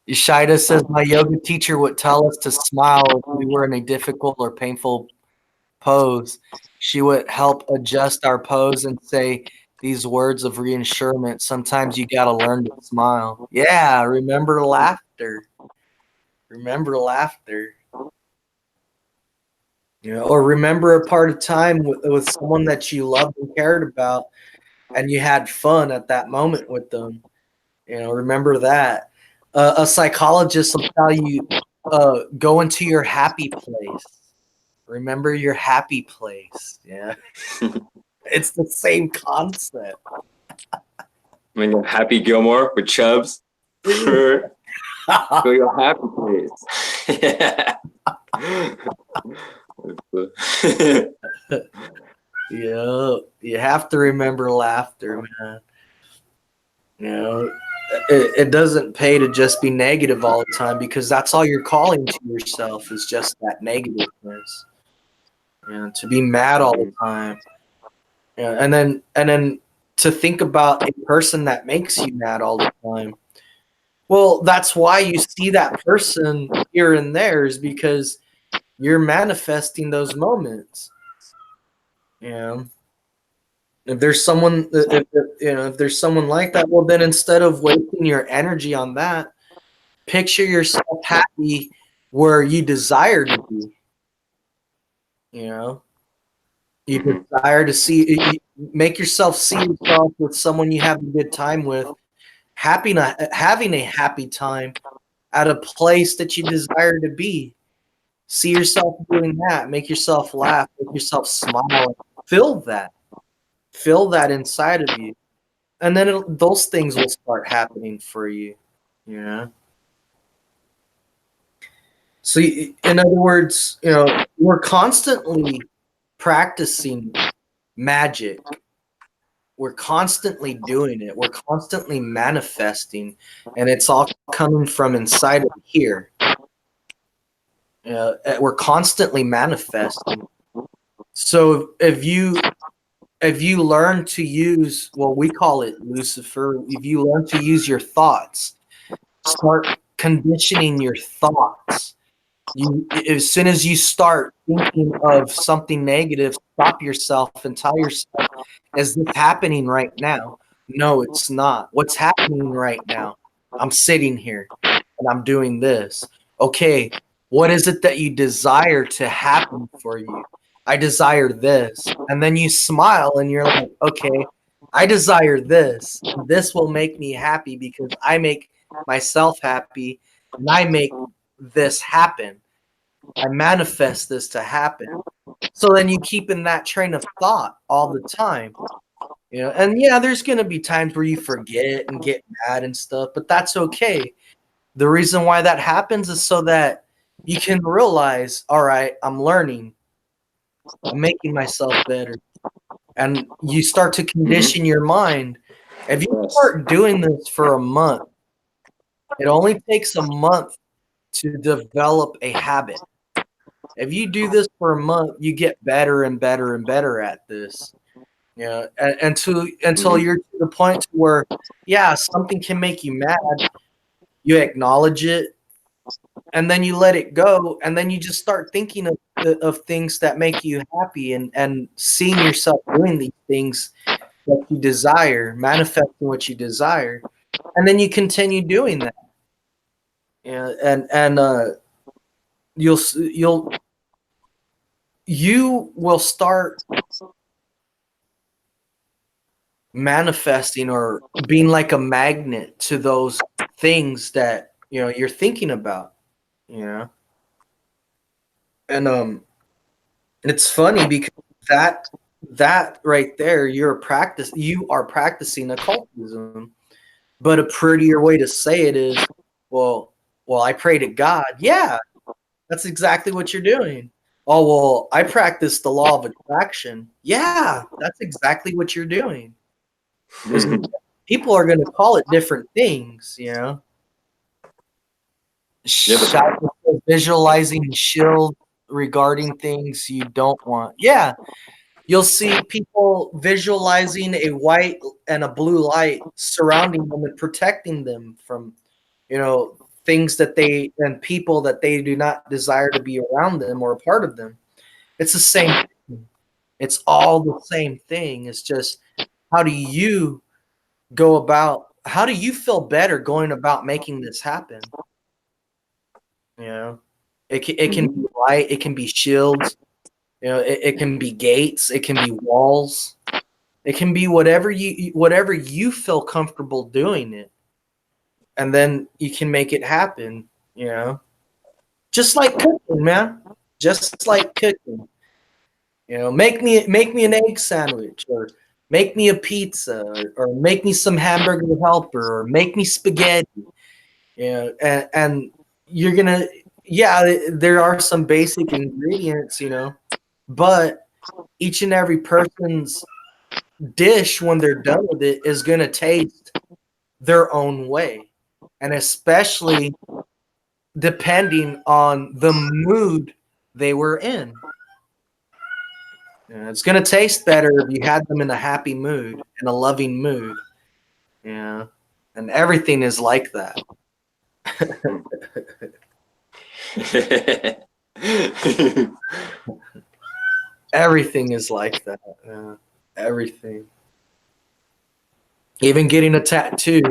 [SPEAKER 3] Ishida says my yoga teacher would tell us to smile if we were in a difficult or painful pose. She would help adjust our pose and say these words of reassurance. Sometimes you got to learn to smile. Yeah, remember laughter. Remember laughter. You know, or remember a part of time with someone that you loved and cared about, and you had fun at that moment with them. Remember that. A psychologist will tell you, go into your happy place. Remember your happy place. Yeah. It's the same concept.
[SPEAKER 2] When you're Happy Gilmore with Chubbs. Go your happy place. Yeah.
[SPEAKER 3] Yeah, you have to remember laughter, man. It doesn't pay to just be negative all the time, because that's all you're calling to yourself is just that negativeness. To be mad all the time. And then to think about a person that makes you mad all the time. Well, that's why you see that person here and there, is because you're manifesting those moments. If there's someone, if there's someone like that, well, then instead of wasting your energy on that, picture yourself happy where you desire to be. You desire to make yourself see yourself with someone you have a good time with, having a happy time at a place that you desire to be. See yourself doing that. Make yourself laugh. Make yourself smile. Feel that inside of you, and then those things will start happening for you. So in other words, we're constantly practicing magic. We're constantly doing it. We're constantly manifesting, and it's all coming from inside of here. We're constantly manifesting. So if you learn to use, well, we call it Lucifer, if you learn to use your thoughts, start conditioning your thoughts. As soon as you start thinking of something negative, stop yourself and tell yourself, is this happening right now? No, it's not. What's happening right now? I'm sitting here and I'm doing this. Okay, what is it that you desire to happen for you? I desire this. And then you smile and you're like, okay, I desire this. This will make me happy because I make myself happy and I make this happen. I manifest this to happen. So then you keep in that train of thought all the time. And yeah, there's going to be times where you forget and get mad and stuff, but that's okay. The reason why that happens is so that you can realize, all right, I'm learning. I'm making myself better. And you start to condition your mind. If you start doing this for a month, it only takes a month to develop a habit. If you do this for a month, you get better and better and better at this. Until you're to the point where, yeah, something can make you mad, you acknowledge it, and then you let it go, and then you just start thinking of things that make you happy, and seeing yourself doing these things that you desire, manifesting what you desire, and then you continue doing that. You will start manifesting or being like a magnet to those things that you're thinking about. And it's funny because that right there, you are practicing occultism. But a prettier way to say it is, well, I pray to God. Yeah, that's exactly what you're doing. Oh, well, I practice the law of attraction. Yeah, that's exactly what you're doing. People are going to call it different things, Visualizing shield regarding things you don't want. Yeah, you'll see people visualizing a white and a blue light surrounding them and protecting them from, things and people that they do not desire to be around them or a part of them. It's the same thing. It's all the same thing. It's just, how do you feel better going about making this happen? It can be light, it can be shields, it can be gates, it can be walls, it can be whatever you feel comfortable doing it. and then you can make it happen, just like cooking, man, just like cooking. Make me an egg sandwich, or make me a pizza, or make me some hamburger helper, or make me spaghetti. And you're gonna, yeah, there are some basic ingredients, but each and every person's dish, when they're done with it, is gonna taste their own way, and especially depending on the mood they were in. It's gonna taste better if you had them in a happy mood, in a loving mood. Yeah, and everything is like that. Everything is like that. Yeah. Everything. Even getting a tattoo.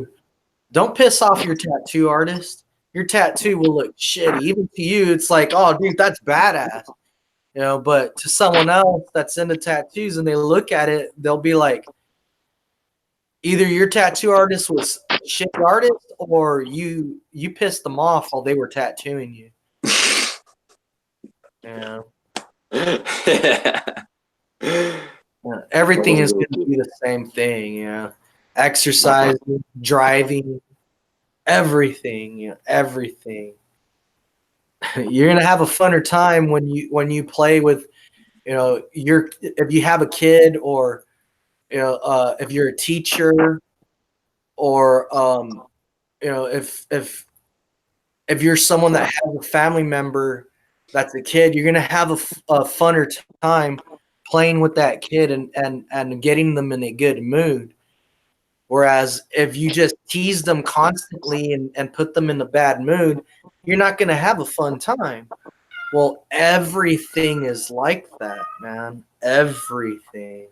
[SPEAKER 3] Don't piss off your tattoo artist. Your tattoo will look shitty. Even to you, it's like, oh, dude, that's badass. But to someone else that's into tattoos and they look at it, they'll be like, either your tattoo artist was a shit artist, or you pissed them off while they were tattooing you. Yeah. Everything is going to be the same thing. Exercising, driving, everything. Everything. You're going to have a funner time when you play with, if you have a kid, or if you're a teacher, or if you're someone that has a family member that's a kid, you're gonna have a funner time playing with that kid and getting them in a good mood. Whereas if you just tease them constantly and put them in a bad mood, you're not gonna have a fun time. Well, everything is like that, man. Everything.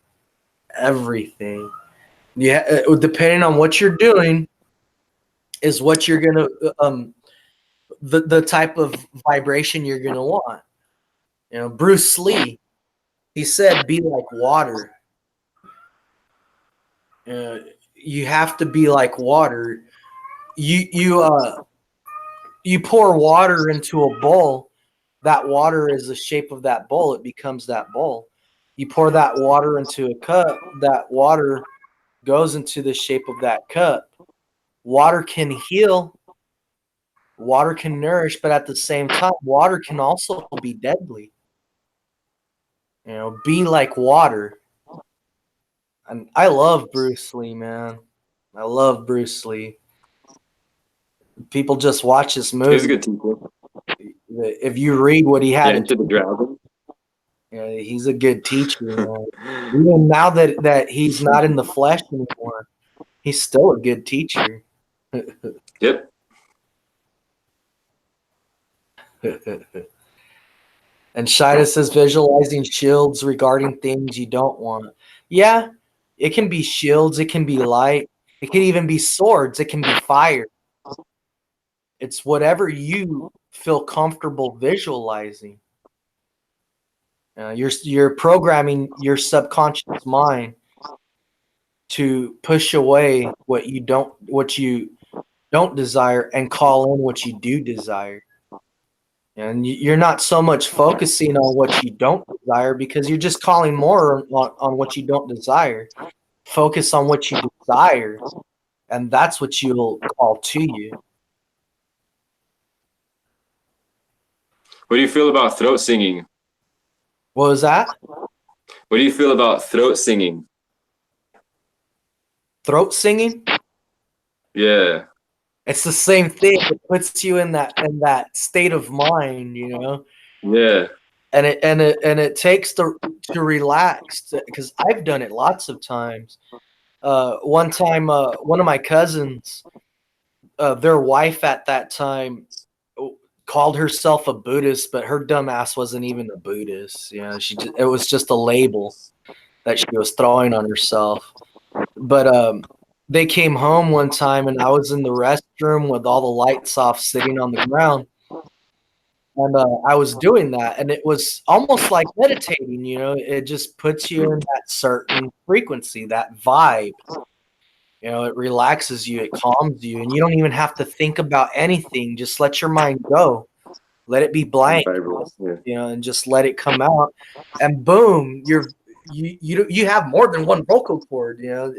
[SPEAKER 3] Yeah, depending on what you're doing is what you're gonna the type of vibration you're gonna want. Bruce Lee, he said, "Be like water." You have to be like water. You pour water into a bowl. That water is the shape of that bowl. It becomes that bowl. You pour that water into a cup. That water goes into the shape of that cup. Water can heal. Water can nourish, but at the same time, water can also be deadly. Be like water. And I love Bruce Lee, man. I love Bruce Lee. People just watch this movie.
[SPEAKER 2] He's a good teacher.
[SPEAKER 3] If you read what he had,
[SPEAKER 2] Into the Dragon.
[SPEAKER 3] He's a good teacher. Even now that he's not in the flesh anymore, he's still a good teacher.
[SPEAKER 2] Yep.
[SPEAKER 3] And Shida says visualizing shields regarding things you don't want. Yeah, it can be shields. It can be light. It can even be swords. It can be fire. It's whatever you feel comfortable visualizing. You're programming your subconscious mind to push away what you don't desire and call in what you do desire. And you're not so much focusing on what you don't desire, because you're just calling more on what you don't desire. Focus on what you desire, and that's what you'll call to you.
[SPEAKER 2] What do you feel about throat singing?
[SPEAKER 3] What was that?
[SPEAKER 2] What do you feel about throat singing?
[SPEAKER 3] Throat singing?
[SPEAKER 2] Yeah.
[SPEAKER 3] It's the same thing. It puts you in that state of mind,
[SPEAKER 2] Yeah.
[SPEAKER 3] And it takes to relax, because I've done it lots of times. One time, one of my cousins, their wife at that time called herself a Buddhist, but her dumb ass wasn't even a Buddhist. It was just a label that she was throwing on herself. But they came home one time, and I was in the restroom with all the lights off, sitting on the ground. And I was doing that, and it was almost like meditating, It just puts you in that certain frequency, that vibe. You know, it relaxes you, it calms you, and you don't even have to think about anything. Just let your mind go. Let it be blank,
[SPEAKER 2] Yeah.
[SPEAKER 3] you know, and just let it come out. And boom, you have more than one vocal cord, you know,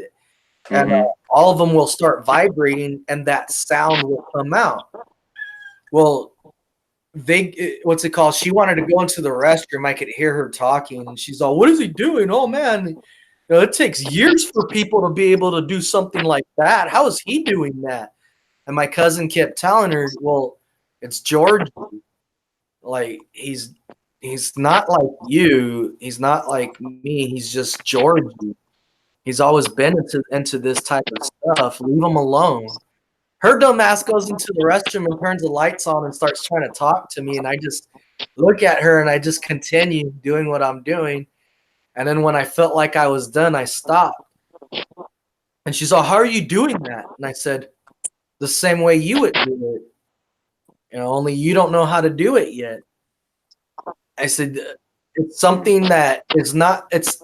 [SPEAKER 3] and all of them will start vibrating, and that sound will come out. Well, what's it called? She wanted to go into the restroom. I could hear her talking, and she's all, "What is he doing? Oh man, you know, it takes years for people to be able to do something like that. How is he doing that?" And my cousin kept telling her, "Well, it's George. Like he's not like you. He's not like me. He's just George. He's always been into this type of stuff. Leave him alone." Her dumb ass goes into the restroom and turns the lights on and starts trying to talk to me, and I just look at her and I just continue doing what I'm doing. And then when I felt like I was done, I stopped. And she's all, "How are you doing that?" And I said, "The same way you would do it. You know, only you don't know how to do it yet." I said, "It's something that is not, it's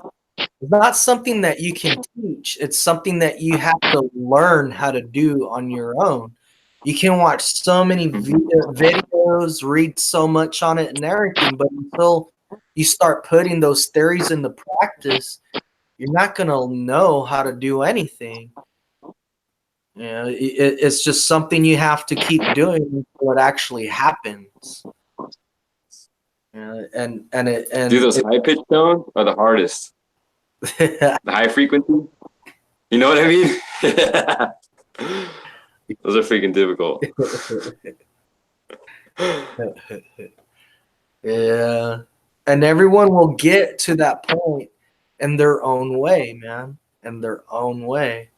[SPEAKER 3] not something that you can teach. It's something that you have to learn how to do on your own. You can watch so many videos, read so much on it and everything, but until you start putting those theories into practice, you're not going to know how to do anything. You know, it's just something you have to keep doing until it actually happens." You know, and
[SPEAKER 2] Do those high pitched tones are the hardest. The high frequency. You know what I mean? Those are freaking difficult.
[SPEAKER 3] Yeah. And everyone will get to that point in their own way, man. In their own way.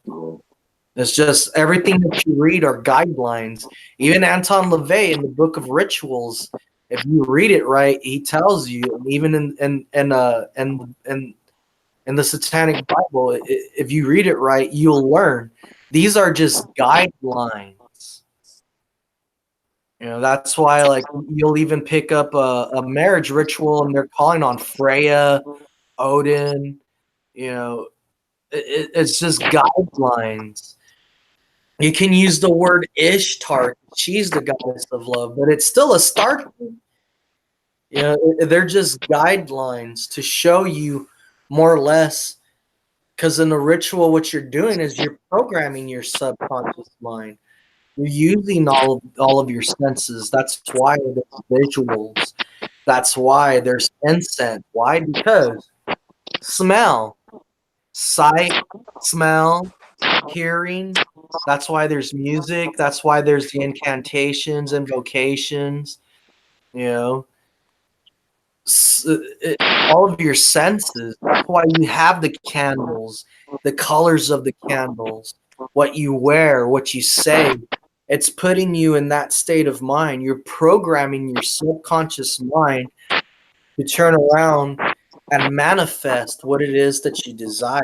[SPEAKER 3] It's just everything that you read are guidelines. Even Anton LaVey in the Book of Rituals, if you read it right, he tells you, and even in the Satanic Bible, if you read it right, you'll learn. These are just guidelines. You know, that's why, like, you'll even pick up a marriage ritual and they're calling on Freya, Odin. You know, it's just guidelines. You can use the word Ishtar. She's the goddess of love, but it's still a start. You know, they're just guidelines to show you more or less. Because in the ritual, what you're doing is you're programming your subconscious mind. You're using all of your senses. That's why there's visuals. That's why there's incense. Why? Because smell, sight, smell, hearing. That's why there's music. That's why there's the incantations, invocations. You know, all of your senses. That's why you have the candles, the colors of the candles, what you wear, what you say. It's putting you in that state of mind. You're programming your subconscious mind to turn around and manifest what it is that you desire.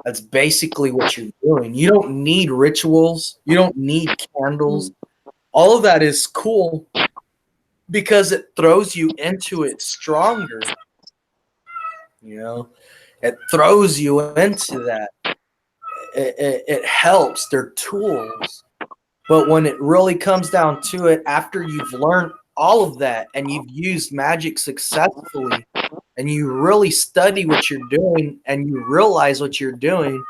[SPEAKER 3] That's basically what you're doing. You don't need rituals. You don't need candles. All of that is cool because it throws you into it stronger. You know, it throws you into that. It helps. They're tools. But when it really comes down to it, after you've learned all of that and you've used magic successfully and you really study what you're doing and you realize what you're doing,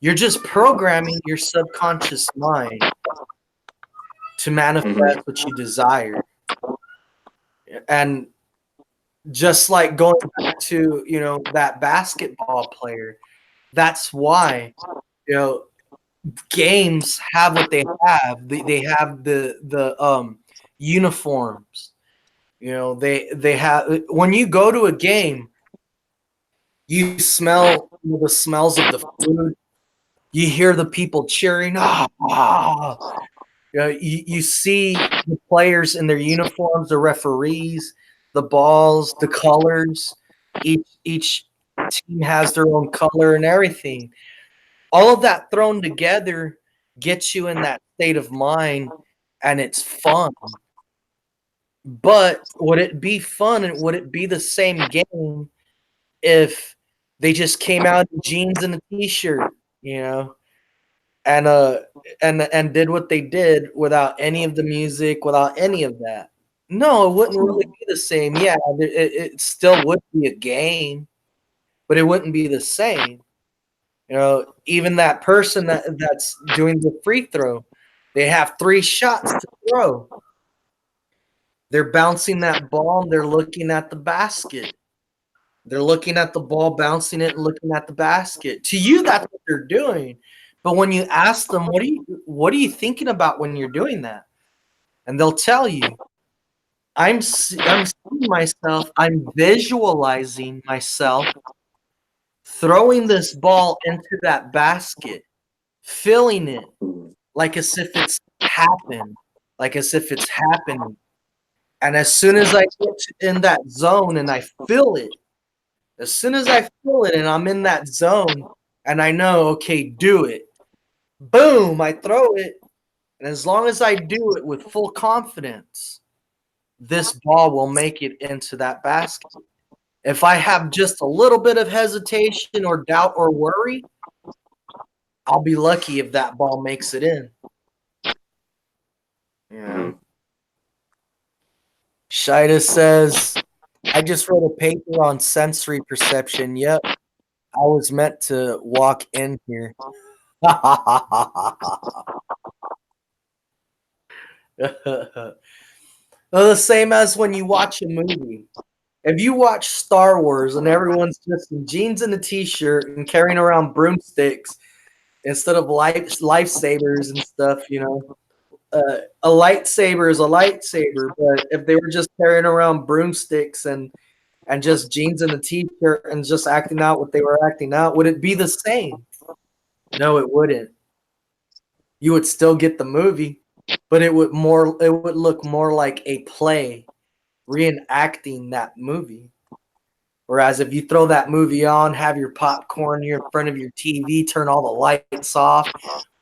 [SPEAKER 3] you're just programming your subconscious mind to manifest what you desire. And just like going back to, you know, that basketball player, that's why, you know, games have what they have. They have the uniforms. You know, they have, when you go to a game, you smell the smells of the food. You hear the people cheering. You know, you see the players in their uniforms, the referees, the balls, the colors. Each team has their own color and everything. All of that thrown together gets you in that state of mind, and it's fun. But would it be fun and would it be the same game if they just came out in jeans and a t-shirt? You know, and did what they did without any of the music, without any of that. No, it wouldn't really be the same. Yeah, it still would be a game, but it wouldn't be the same. You know, even that person that's doing the free throw, they have 3 shots to throw. They're bouncing that ball and they're looking at the basket. They're looking at the ball, bouncing it, and looking at the basket. To you, that's what they're doing. But when you ask them, what are you thinking about when you're doing that? And they'll tell you, I'm seeing myself, I'm visualizing myself throwing this ball into that basket, feeling it like as if it's happened, like as if it's happening. And as soon as I get in that zone and I feel it, as soon as I feel it and I'm in that zone and I know, okay, do it. Boom, I throw it. And as long as I do it with full confidence, this ball will make it into that basket. If I have just a little bit of hesitation or doubt or worry, I'll be lucky if that ball makes it in. Yeah. Shida says, I just wrote a paper on sensory perception. Yep. I was meant to walk in here. The same as when you watch a movie. If you watch Star Wars and everyone's just in jeans and a t-shirt and carrying around broomsticks instead of lifesavers and stuff, you know, a lightsaber is a lightsaber. But if they were just carrying around broomsticks and just jeans and a t-shirt and just acting out what they were acting out, would it be the same? No, it wouldn't. You would still get the movie, but it would look more like a play reenacting that movie. Whereas if you throw that movie on, have your popcorn here in front of your TV, turn all the lights off,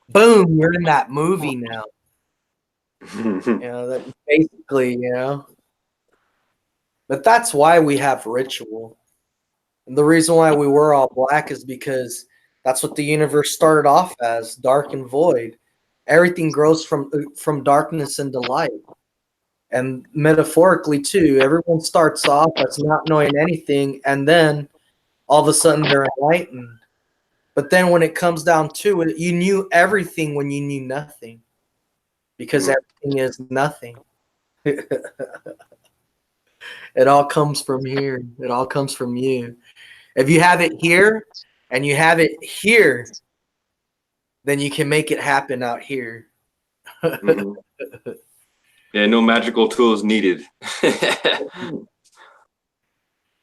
[SPEAKER 3] boom, you're in that movie now. You know, that basically, you know. But that's why we have ritual. And the reason why we wear all black is because that's what the universe started off as, dark and void. Everything grows from darkness into light. And metaphorically too, everyone starts off as not knowing anything, and then all of a sudden they're enlightened. But then when it comes down to it, you knew everything when you knew nothing, because everything is nothing. It all comes from here. It all comes from you. If you have it here and you have it here, then you can make it happen out here.
[SPEAKER 2] Yeah, no magical tools needed.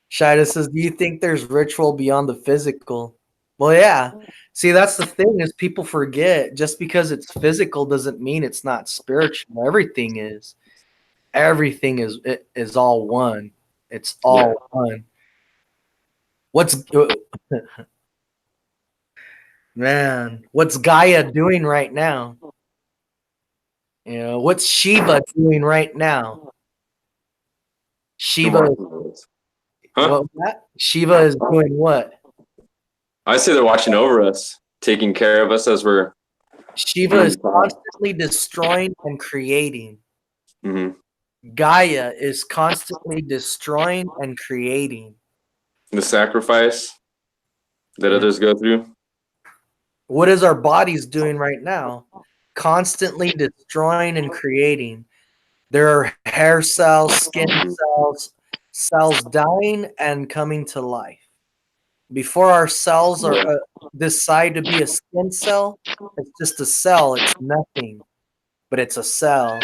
[SPEAKER 3] Shida says, do you think there's ritual beyond the physical? Well, yeah. See, that's the thing is people forget just because it's physical doesn't mean it's not spiritual. Everything is. Everything is all one. It's all one. What's Gaia doing right now? You know, what's Shiva doing right now? Shiva Shiva is doing what?
[SPEAKER 2] I say they're watching over us, taking care of us as we're.
[SPEAKER 3] Shiva is constantly destroying and creating. Gaia is constantly destroying and creating.
[SPEAKER 2] The sacrifice that others go through.
[SPEAKER 3] What is our bodies doing right now? Constantly destroying and creating. There are hair cells, skin cells dying and coming to life. Before our cells are decide to be a skin cell, it's just a cell. It's nothing, but it's a cell.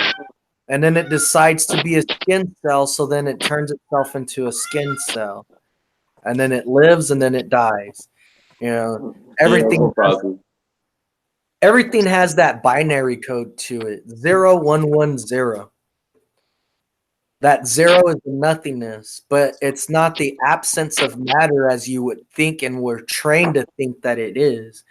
[SPEAKER 3] And then it decides to be a skin cell, so then it turns itself into a skin cell. And then it lives and then it dies. You know, everything has that binary code to it. 0, 1, 1, 0. That 0 is nothingness, but it's not the absence of matter as you would think and we're trained to think that it is.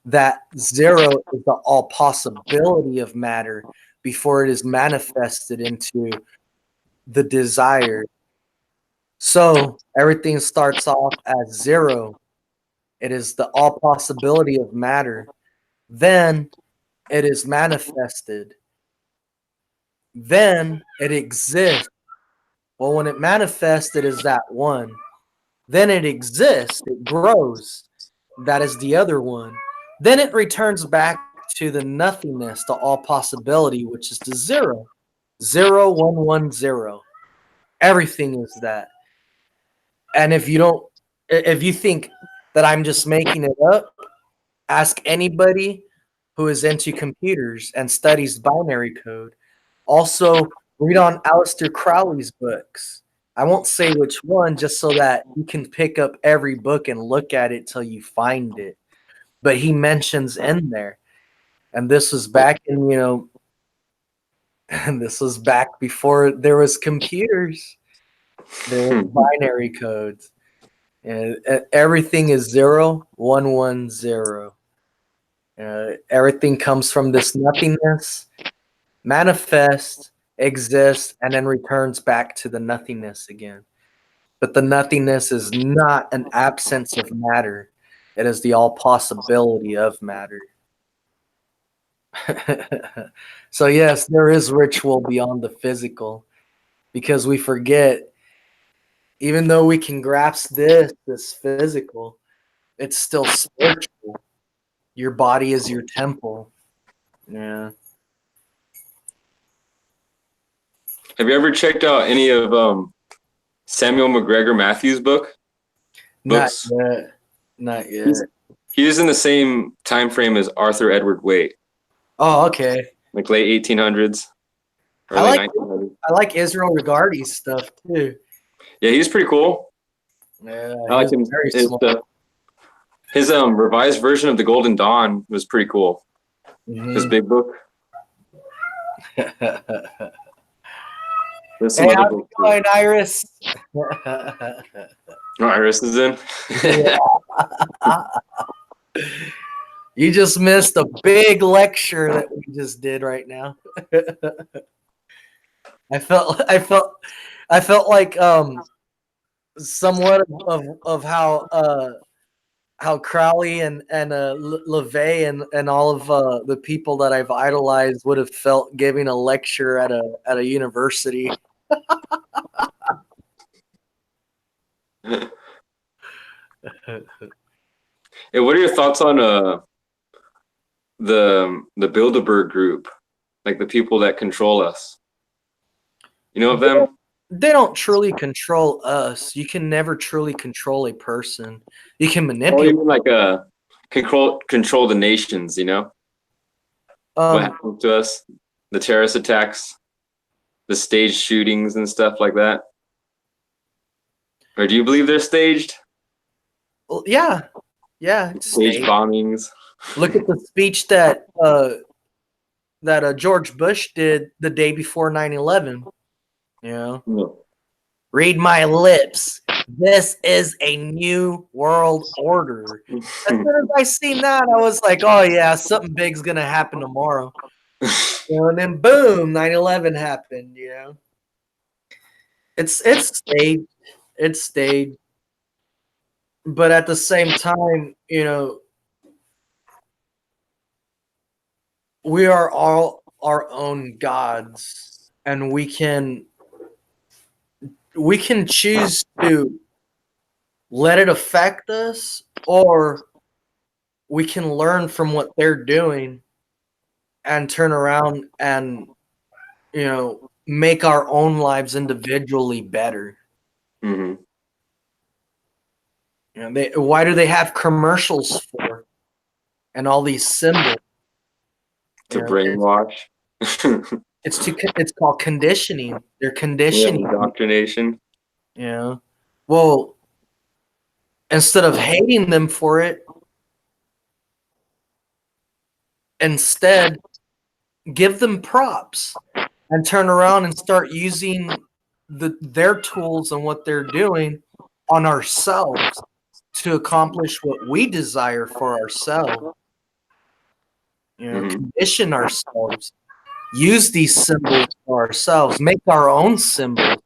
[SPEAKER 3] That 0 is the all possibility of matter before it is manifested into the desire. So everything starts off as 0. It is the all possibility of matter. then it is manifested, then it exists. Well, when it manifests, it is that one. Then it exists, it grows. That is the other one. Then it returns back to the nothingness, to all possibility, which is the zero. 0, 1, 1, 0. Everything is that. And if you think that I'm just making it up, ask anybody who is into computers and studies binary code. Also, read on Aleister Crowley's books. I won't say which one, just so that you can pick up every book and look at it till you find it. But he mentions in there, and this was back in, and this was back before there was computers. There were binary codes. And everything is 0, 1, 1, 0. Everything comes from this nothingness, manifests, exists, and then returns back to the nothingness again. But the nothingness is not an absence of matter. It is the all possibility of matter. So yes, there is ritual beyond the physical, because we forget, even though we can grasp this physical, it's still spiritual. Your body is your temple. Yeah.
[SPEAKER 2] Have you ever checked out any of Samuel McGregor Matthews' books?
[SPEAKER 3] Not yet. Not yet.
[SPEAKER 2] He was in the same time frame as Arthur Edward Waite,
[SPEAKER 3] Oh, okay.
[SPEAKER 2] like late 1800s, early 1900s.
[SPEAKER 3] I like Israel Regardie's stuff too.
[SPEAKER 2] Yeah, he's pretty cool.
[SPEAKER 3] Yeah,
[SPEAKER 2] I like him.
[SPEAKER 3] very
[SPEAKER 2] His,
[SPEAKER 3] smart.
[SPEAKER 2] his revised version of The Golden Dawn was pretty cool. His big book. There's some
[SPEAKER 3] Hey,
[SPEAKER 2] other
[SPEAKER 3] how's
[SPEAKER 2] books
[SPEAKER 3] it going, Iris?
[SPEAKER 2] Oh, Iris is in.
[SPEAKER 3] You just missed a big lecture that we just did right now. I felt like somewhat of how Crowley and LaVey and all of the people that I've idolized would have felt giving a lecture at a university.
[SPEAKER 2] Hey, what are your thoughts on the Bilderberg group, like the people that control us? You know of them?
[SPEAKER 3] They don't truly control us. You can never truly control a person. You can
[SPEAKER 2] Oh,
[SPEAKER 3] manipulate.
[SPEAKER 2] you mean like control the nations? You know what happened to us, the terrorist attacks, the staged shootings and stuff like that. Or do you believe they're staged?
[SPEAKER 3] Well, yeah, it's
[SPEAKER 2] Staged
[SPEAKER 3] staged.
[SPEAKER 2] bombings.
[SPEAKER 3] Look at the speech that George Bush did the day before 9/11. You know,
[SPEAKER 2] No.
[SPEAKER 3] read my lips. This is a new world order. As soon as I seen that, I was like, oh yeah, something big's gonna happen tomorrow. And then boom, 9/11 happened. It's staged. It's staged. But at the same time, we are all our own gods, and we can choose to let it affect us, or we can learn from what they're doing and turn around and make our own lives individually better.
[SPEAKER 2] Mm-hmm.
[SPEAKER 3] Why do they have commercials for and all these symbols?
[SPEAKER 2] To brainwash.
[SPEAKER 3] It's called conditioning. They're conditioning.
[SPEAKER 2] Indoctrination.
[SPEAKER 3] Well, instead of hating them for it, instead give them props and turn around and start using their tools and what they're doing on ourselves to accomplish what we desire for ourselves. Condition ourselves. Use these symbols for ourselves. Make our own symbols.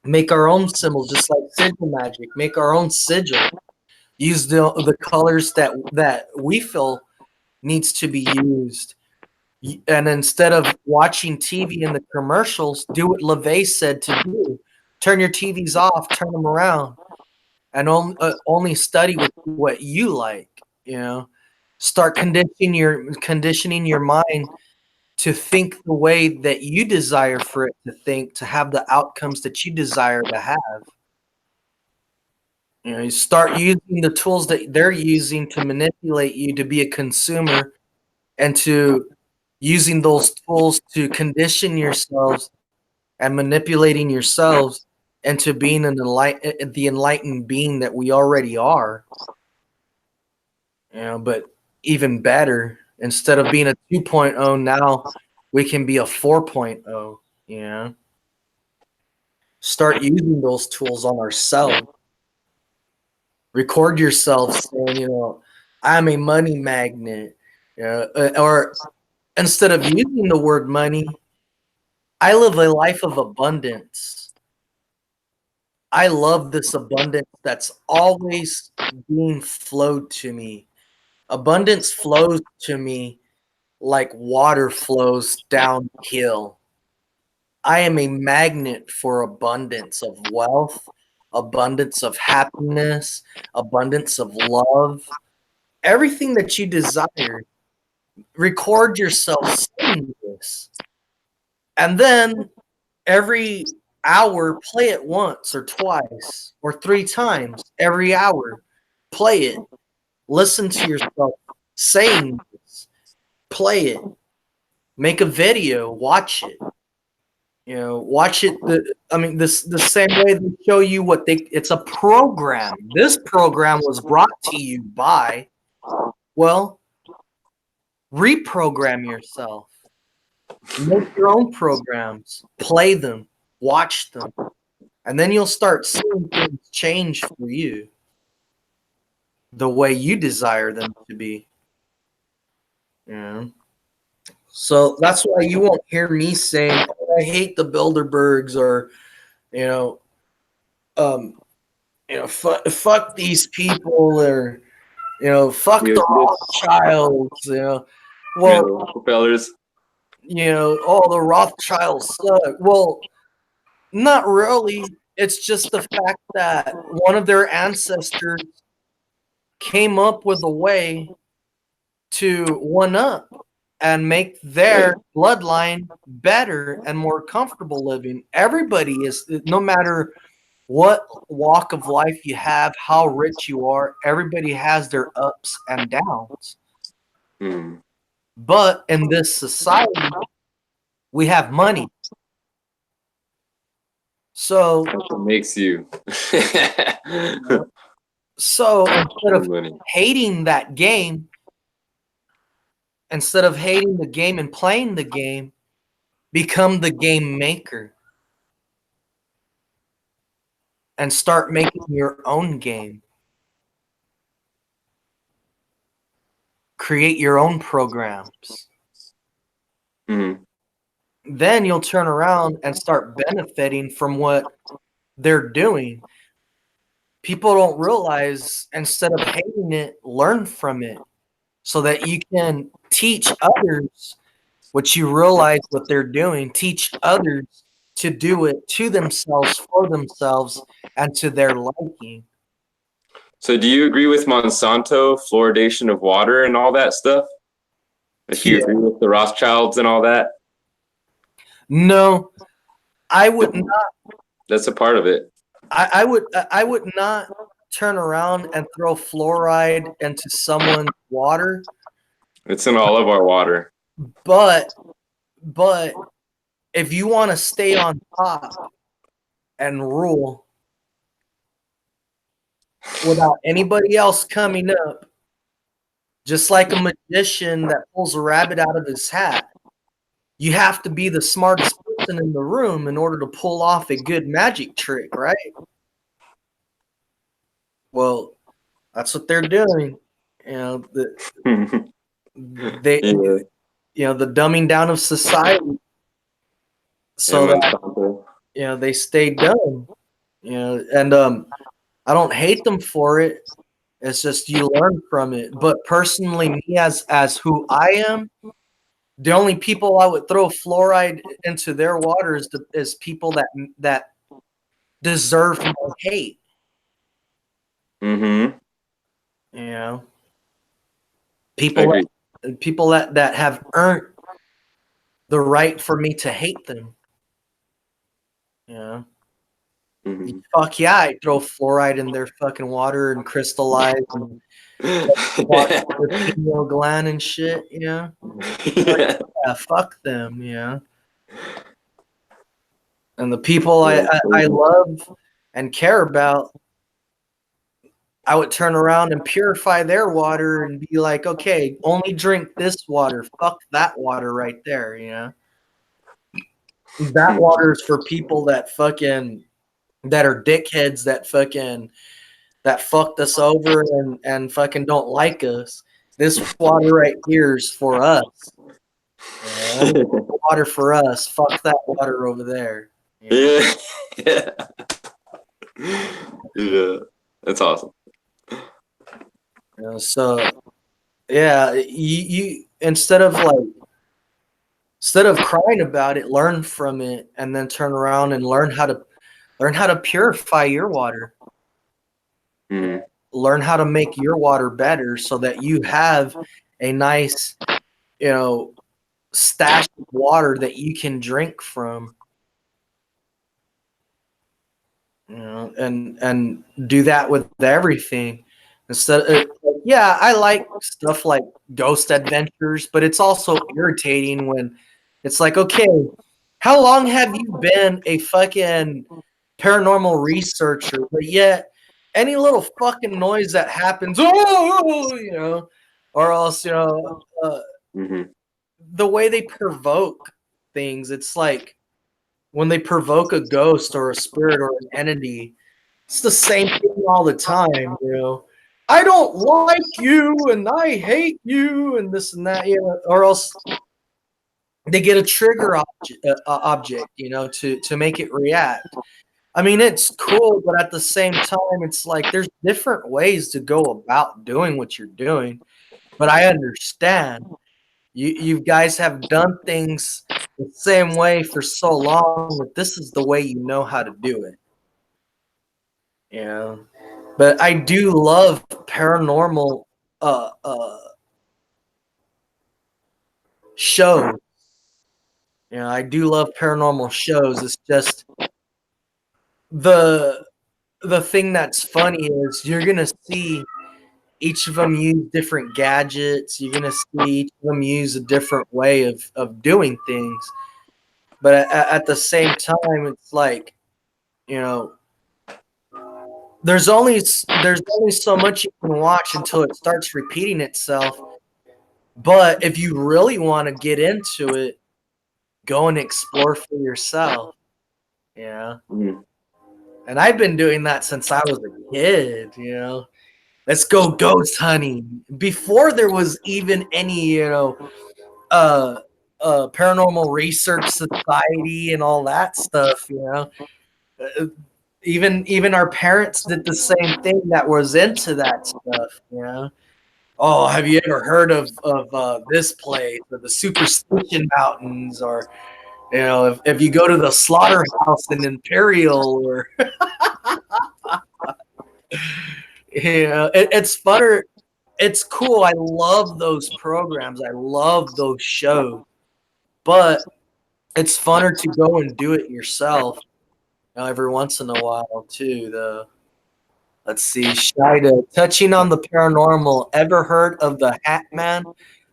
[SPEAKER 3] Make our own symbols, just like sigil magic. Make our own sigil. Use the colors that we feel needs to be used. And instead of watching TV in the commercials, do what LeVay said to do. Turn your TVs off, turn them around, and only study with what you like. You know, start conditioning your mind to think the way that you desire for it to think, to have the outcomes that you desire to have. You know, you start using the tools that they're using to manipulate you to be a consumer, and to using those tools to condition yourselves and manipulating yourselves into being the enlightened being that we already are. You know, but even better, instead of being a 2.0, now we can be a 4.0. You know, start using those tools on ourselves. Record yourself saying, you know, I'm a money magnet. You know, or instead of using the word money, I live a life of abundance. I love this abundance that's always being flowed to me. Abundance flows to me like water flows downhill. I am a magnet for abundance of wealth, abundance of happiness, abundance of love, everything that you desire. Record yourself saying this. And then every hour, play it once or twice or 3 times every hour. Play it. Listen to yourself saying this. Play it. Make a video. Watch it. You know, watch it. The same way they show you what it's a program. This program was brought to you by, well, reprogram yourself. Make your own programs. Play them. Watch them. And then you'll start seeing things change for you the way you desire them to be. Yeah. So that's why you won't hear me saying, oh, I hate the Bilderbergs, or, fuck these people, or, fuck the Rothschilds, Well,
[SPEAKER 2] Rockefellers.
[SPEAKER 3] Oh, the Rothschilds suck. Well, not really. It's just the fact that one of their ancestors came up with a way to one up and make their bloodline better and more comfortable living. Everybody is, no matter what walk of life you have, how rich you are, everybody has their ups and downs.
[SPEAKER 2] Mm.
[SPEAKER 3] But in this society, we have money. So
[SPEAKER 2] that's what makes you.
[SPEAKER 3] So instead of hating that game, instead of hating the game and playing the game, become the game maker and start making your own game. Create your own programs.
[SPEAKER 2] Mm-hmm.
[SPEAKER 3] Then you'll turn around and start benefiting from what they're doing. People don't realize, instead of hating it, learn from it so that you can teach others what you realize what they're doing. Teach others to do it to themselves, for themselves, and to their liking.
[SPEAKER 2] So do you agree with Monsanto, fluoridation of water and all that stuff? If you agree with the Rothschilds and all that?
[SPEAKER 3] No, I would not.
[SPEAKER 2] That's a part of it.
[SPEAKER 3] I would not turn around and throw fluoride into someone's water.
[SPEAKER 2] It's in all of our water.
[SPEAKER 3] But if you want to stay on top and rule without anybody else coming up, just like a magician that pulls a rabbit out of his hat, you have to be the smartest person in the room in order to pull off a good magic trick, right? Well, that's what they're doing. The dumbing down of society, so that they stay dumb. And I don't hate them for it. It's just you learn from it. But personally, me as who I am, the only people I would throw fluoride into their water is people that deserve my hate.
[SPEAKER 2] Mm-hmm.
[SPEAKER 3] You know,
[SPEAKER 2] I
[SPEAKER 3] people
[SPEAKER 2] agree.
[SPEAKER 3] people that have earned the right for me to hate them. You know,
[SPEAKER 2] Mm-hmm.
[SPEAKER 3] fuck yeah, I throw fluoride in their fucking water and crystallize and watch their pineal gland and shit. You know,
[SPEAKER 2] Yeah.
[SPEAKER 3] yeah, fuck them. You know, and the people
[SPEAKER 2] Yeah.
[SPEAKER 3] I love and care about, I would turn around and purify their water and be like, okay, only drink this water. Fuck that water right there. You know, that water is for people that are dickheads that fucked us over and fucking don't like us. This water right here is for us. Yeah, water for us. Fuck that water over there. Yeah.
[SPEAKER 2] Yeah. Yeah. Yeah. That's awesome.
[SPEAKER 3] You know, so yeah, you instead of crying about it, learn from it, and then turn around and learn how to purify your water.
[SPEAKER 2] Mm-hmm.
[SPEAKER 3] Learn how to make your water better so that you have a nice, you know, stash of water that you can drink from. You know, and do that with everything. Instead of, yeah, I like stuff like Ghost Adventures, but it's also irritating when it's like, okay, how long have you been a fucking paranormal researcher, but yet any little fucking noise that happens, oh, you know, or else, you know,
[SPEAKER 2] Mm-hmm.
[SPEAKER 3] the way they provoke things, it's like when they provoke a ghost or a spirit or an entity, it's the same thing all the time, you know. I don't like you and I hate you and this and that, you know, or else they get a trigger object, you know, to make it react. I mean, it's cool, but at the same time, it's like there's different ways to go about doing what you're doing. But I understand you guys have done things the same way for so long that this is the way you know how to do it. You know, but I do love paranormal uh uh shows. You know, I do love paranormal shows. It's just the the thing that's funny is you're gonna see each of them use different gadgets. You're gonna see each of them use a different way of doing things. But at the same time, it's like, you know, there's only so much you can watch until it starts repeating itself. But if you really want to get into it, go and explore for yourself. Yeah.
[SPEAKER 2] Mm-hmm.
[SPEAKER 3] And I've been doing that since I was a kid, you know. Let's go ghost hunting. Before there was even any, you know, uh paranormal research society and all that stuff, you know. Uh, even our parents did the same thing that was into that stuff, you know. Oh, have you ever heard of this place or the Superstition Mountains, or you know, if you go to the slaughterhouse in Imperial, or you know, it's funner. It's cool. I love those programs. I love those shows, but it's funner to go and do it yourself, you know, every once in a while too. Let's see, Shida, touching on the paranormal. Ever heard of the Hat Man?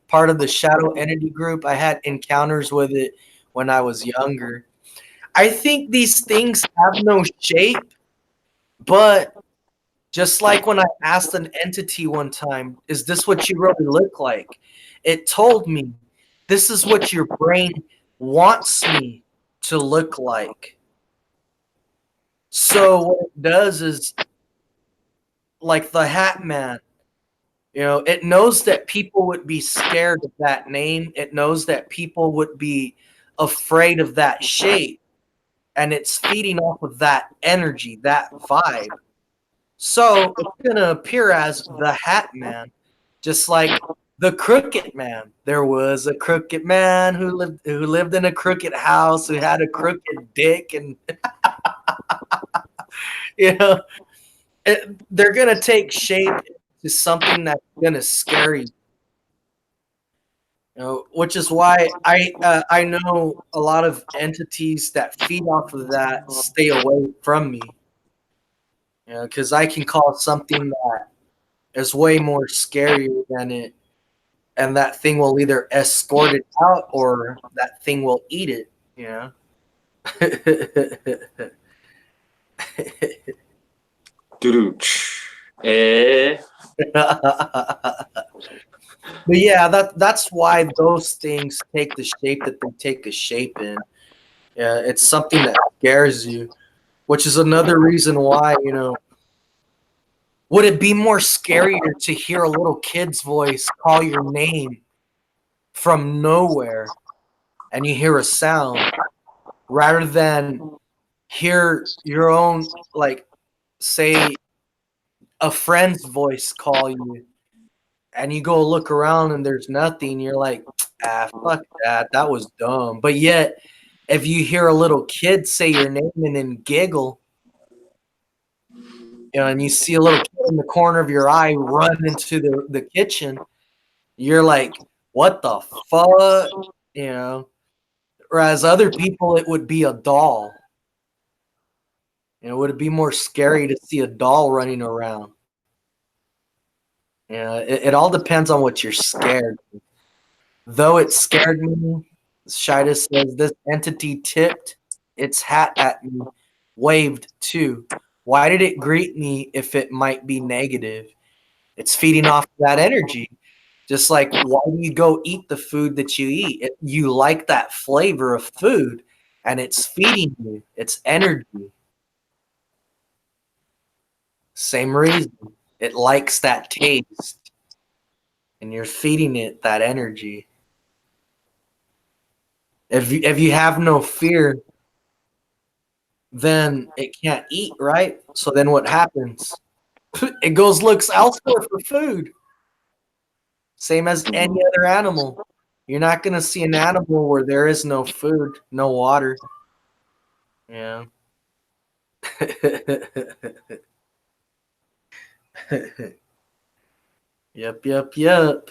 [SPEAKER 3] Part of the shadow entity group. I had encounters with it when I was younger. I think these things have no shape, but just like when I asked an entity one time, is this what you really look like? It told me, this is what your brain wants me to look like. So what it does is, like the Hat Man, you know, it knows that people would be scared of that name. It knows that people would be afraid of that shape. And it's feeding off of that energy, that vibe. So it's gonna appear as the Hat Man, just like the Crooked Man. There was a crooked man who lived in a crooked house, who had a crooked dick, and you know they're gonna take shape to something that's gonna scare you. You know, which is why I know a lot of entities that feed off of that stay away from me. You know, because I can call something that is way more scarier than it, and that thing will either escort it out or that thing will eat it. You know.
[SPEAKER 2] Doo-doo. Eh.
[SPEAKER 3] But yeah, that's why those things take the shape that they take a shape in. Yeah, it's something that scares you, which is another reason why, would it be more scarier to hear a little kid's voice call your name from nowhere and you hear a sound rather than hear your own, like, say, a friend's voice call you and you go look around and there's nothing, you're like, fuck that, that was dumb. But yet, if you hear a little kid say your name and then giggle, and you see a little kid in the corner of your eye run into the kitchen, you're like, what the fuck? Whereas other people, it would be a doll. Would it be more scary to see a doll running around? It all depends on what you're scared of. Though it scared me, Shida says this entity tipped its hat at me, waved too. Why did it greet me if it might be negative? It's feeding off that energy. Just like, why do you go eat the food that you eat? You like that flavor of food, and it's feeding you. It's energy. Same reason. It likes that taste, and you're feeding it that energy. If you have no fear, then it can't eat, right? So then what happens? It goes looks elsewhere for food. Same as any other animal. You're not going to see an animal where there is no food, no water. Yeah. Yep, yep, yep.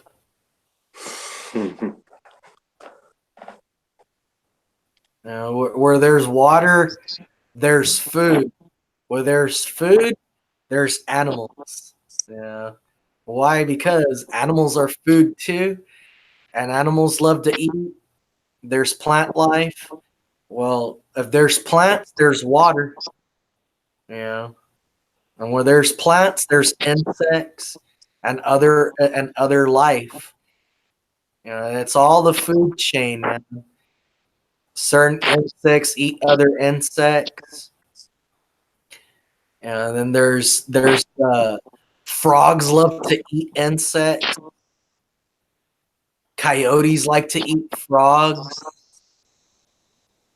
[SPEAKER 3] Now, where there's water, there's food. Where there's food, there's animals. Yeah. Why? Because animals are food too, and animals love to eat. There's plant life. Well, if there's plants, there's water. Yeah. And where there's plants, there's insects and other life. It's all the food chain, man. Certain insects eat other insects. And then there's frogs love to eat insects. Coyotes like to eat frogs.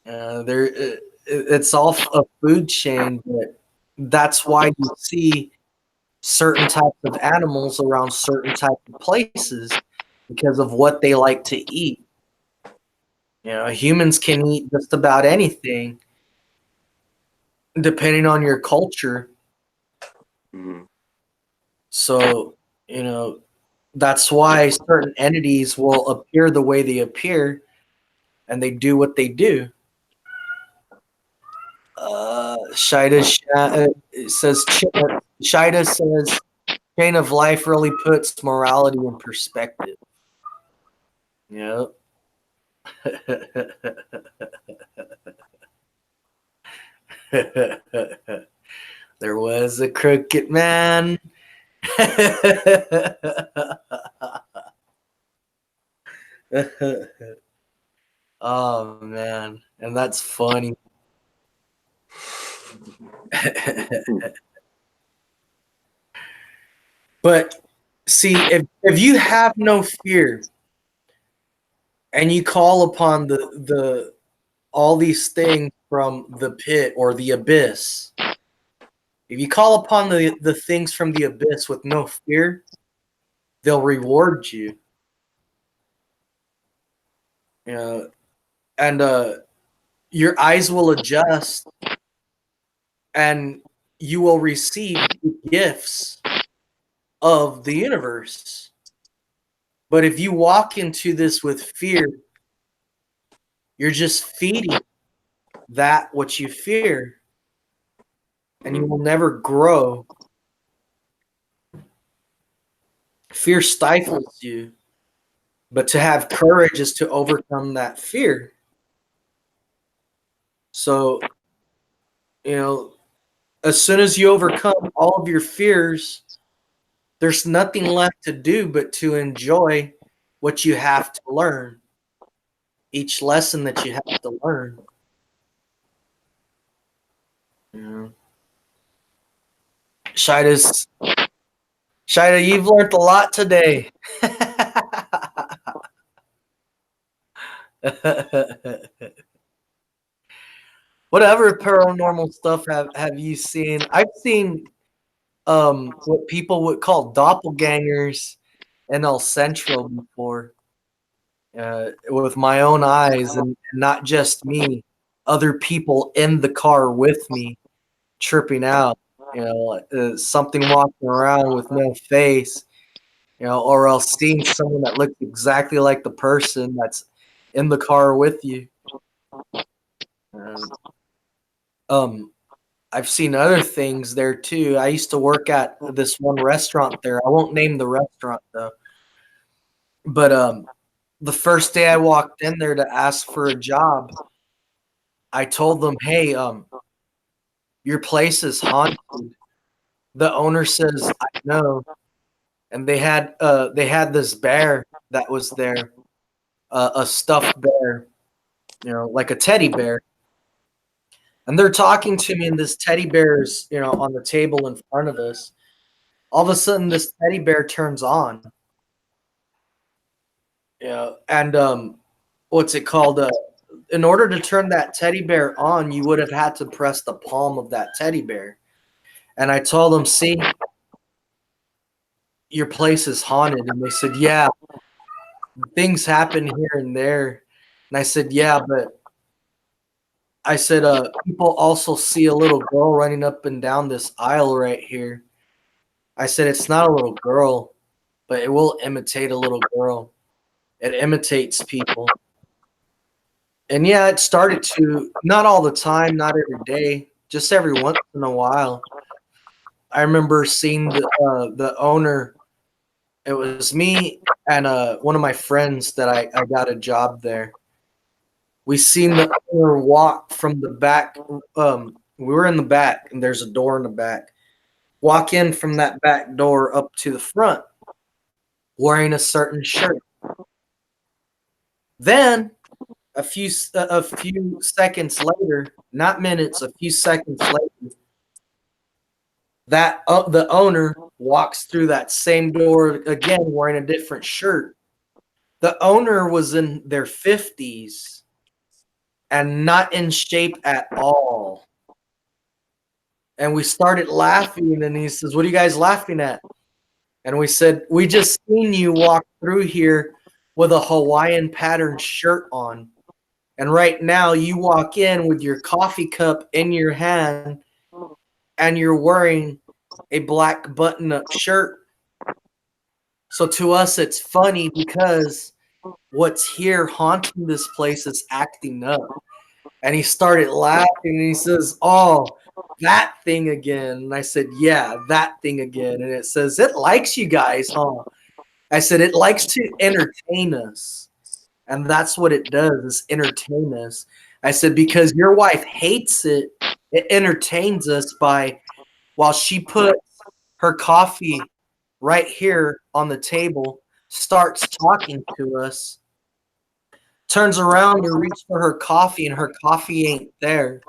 [SPEAKER 3] It's all a food chain, but that's why you see certain types of animals around certain types of places because of what they like to eat. Humans can eat just about anything depending on your culture.
[SPEAKER 2] Mhm.
[SPEAKER 3] So, that's why certain entities will appear the way they appear and they do what they do. Shida says, chain of life really puts morality in perspective. Yep. There was a crooked man. Oh man, and that's funny. But see, if you have no fear and you call upon the all these things from the pit or the abyss, If you call upon the things from the abyss with no fear, they'll reward you. You know, and your eyes will adjust, and you will receive the gifts of the universe. But if you walk into this with fear, you're just feeding that what you fear, and you will never grow. Fear stifles you, but to have courage is to overcome that fear. So, you know, as soon as you overcome all of your fears, there's nothing left to do but to enjoy what you have to learn, each lesson that you have to learn. Yeah. Shida, you've learned a lot today. Whatever paranormal stuff have you seen? I've seen what people would call doppelgangers in El Centro before, with my own eyes, and not just me, other people in the car with me tripping out. You know, something walking around with no face, you know, or else seeing someone that looks exactly like the person that's in the car with you. Um, I've seen other things there too. I used to work at this one restaurant there. I won't name the restaurant though. But the first day I walked in there to ask for a job, I told them, "Hey, your place is haunted." The owner says, "I know." And they had this bear that was there, a stuffed bear, you know, like a teddy bear. And they're talking to me, and this teddy bear is, you know, on the table in front of us. All of a sudden, this teddy bear turns on. You know, and what's it called? In order to turn that teddy bear on, you would have had to press the palm of that teddy bear. And I told them, "See, your place is haunted." And they said, "Yeah, things happen here and there." And I said, "Yeah, but," I said, "people also see a little girl running up and down this aisle right here." I said, "It's not a little girl, but it will imitate a little girl. It imitates people." And yeah, it started to, not all the time, not every day, just every once in a while. I remember seeing the owner. It was me and one of my friends that I got a job there. We seen the owner walk from the back. We were in the back, and there's a door in the back. Walk in from that back door up to the front, wearing a certain shirt. Then a few seconds later, not minutes, a few seconds later, that the owner walks through that same door again, wearing a different shirt. The owner was in their 50s and not in shape at all. And we started laughing, and he says, "What are you guys laughing at?" And we said, "We just seen you walk through here with a Hawaiian pattern shirt on. And right now you walk in with your coffee cup in your hand, and you're wearing a black button-up shirt. So to us, it's funny because what's here haunting this place is acting up." And he started laughing, and he says, "Oh, that thing again." And I said, "Yeah, that thing again." And it says, "It likes you guys, huh?" I said, "It likes to entertain us. And that's what it does, is entertain us." I said, "Because your wife hates it, it entertains us by, while she puts her coffee right here on the table, starts talking to us, turns around to reach for her coffee, and her coffee ain't there.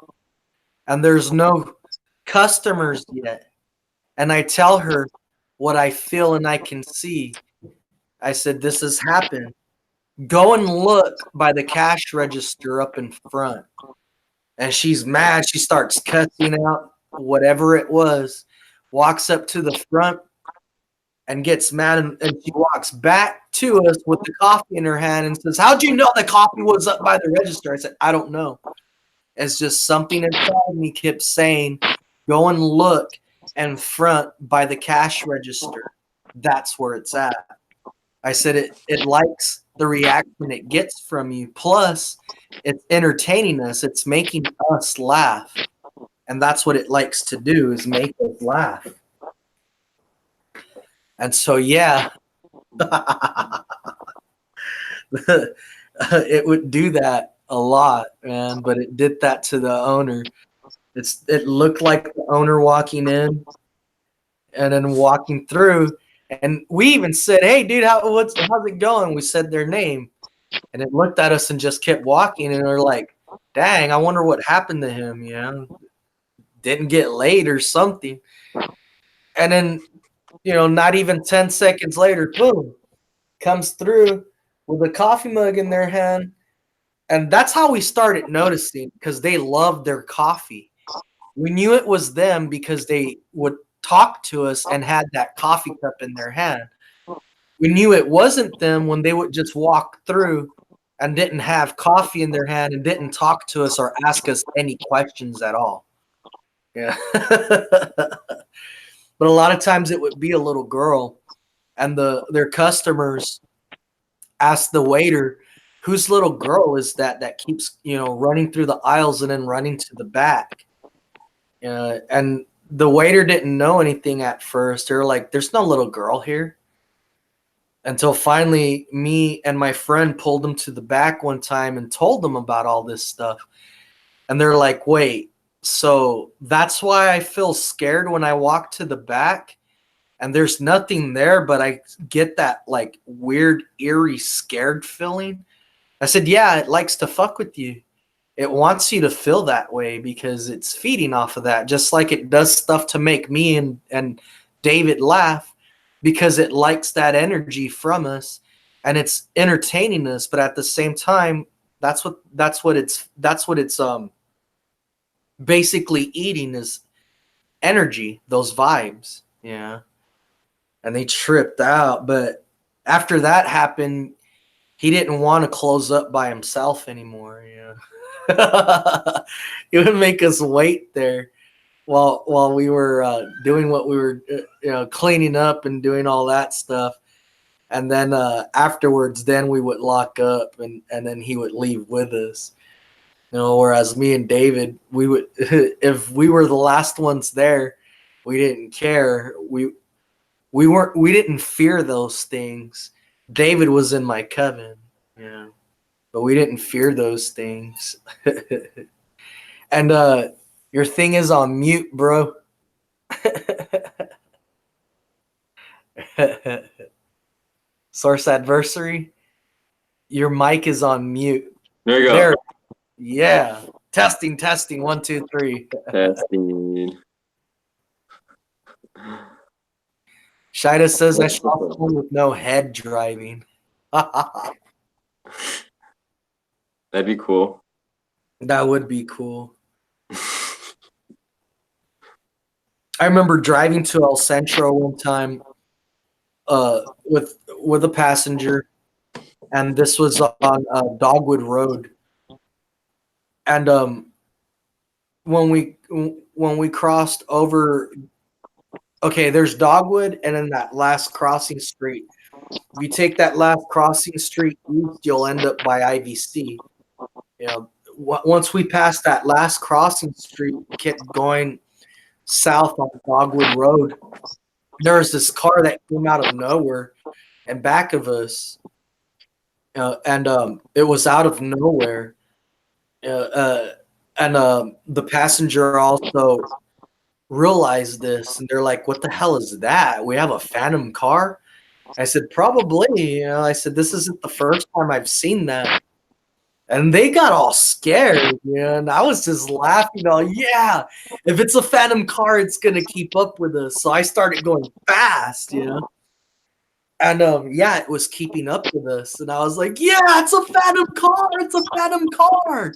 [SPEAKER 3] And there's no customers yet. And I tell her what I feel and I can see." I said, "This has happened. Go and look by the cash register up in front." And she's mad. She starts cussing out. whatever it was, walks up to the front and gets mad, and she walks back to us with the coffee in her hand and says, "How'd you know the coffee was up by the register?" I said, "I don't know. It's just something inside me kept saying, go and look in front by the cash register. That's where it's at." I said, it likes the reaction it gets from you. Plus, it's entertaining us. It's making us laugh. And that's what it likes to do, is make us laugh. And so, yeah, it would do that a lot, man. But it did that to the owner. It looked like the owner walking in and then walking through. And we even said, "Hey, dude, how's it going?" We said their name. And it looked at us and just kept walking. And we're like, "Dang, I wonder what happened to him, you know? Didn't get laid or something." And then, not even 10 seconds later, boom, comes through with a coffee mug in their hand. And that's how we started noticing, because they loved their coffee. We knew it was them because they would talk to us and had that coffee cup in their hand. We knew it wasn't them when they would just walk through and didn't have coffee in their hand and didn't talk to us or ask us any questions at all. Yeah. But a lot of times it would be a little girl, and their customers ask the waiter, "Whose little girl is that keeps, running through the aisles and then running to the back?" And the waiter didn't know anything at first. They were like, "There's no little girl here." Until finally me and my friend pulled them to the back one time and told them about all this stuff. And they're like, "Wait, so that's why I feel scared when I walk to the back and there's nothing there, but I get that like weird, eerie, scared feeling?" I said, "Yeah, it likes to fuck with you. It wants you to feel that way because it's feeding off of that, just like it does stuff to make me and David laugh, because it likes that energy from us and it's entertaining us. But at the same time, that's what it's basically eating, is energy, those vibes." Yeah. And they tripped out. But after that happened, he didn't want to close up by himself anymore. He would make us wait there while we were doing what we were, cleaning up and doing all that stuff. And then afterwards, then we would lock up, and then he would leave with us. Whereas me and David, we would, if we were the last ones there, we didn't care. We didn't fear those things. David was in my coven, but we didn't fear those things. And your thing is on mute, bro. Source adversary, your mic is on mute.
[SPEAKER 2] There you go.
[SPEAKER 3] There. Yeah. Testing. 1, 2, 3.
[SPEAKER 2] Testing.
[SPEAKER 3] Shida says I saw someone with no head driving.
[SPEAKER 2] That'd be cool.
[SPEAKER 3] That would be cool. I remember driving to El Centro one time with a passenger, and this was on Dogwood Road. And when we crossed over, okay, there's Dogwood, and then that last crossing street. If you take that last crossing street east, you'll end up by IVC. Once we passed that last crossing street, we kept going south on Dogwood Road. There was this car that came out of nowhere and back of us, and it was out of nowhere. And the passenger also realized this, and they're like, "What the hell is that? We have a phantom car?" I said, "Probably." I said, "This isn't the first time I've seen that." And they got all scared, and I was just laughing. Yeah, if it's a phantom car, it's gonna keep up with us. So I started going fast, and yeah, it was keeping up with us, and I was like, "Yeah, it's a phantom car! It's a phantom car!"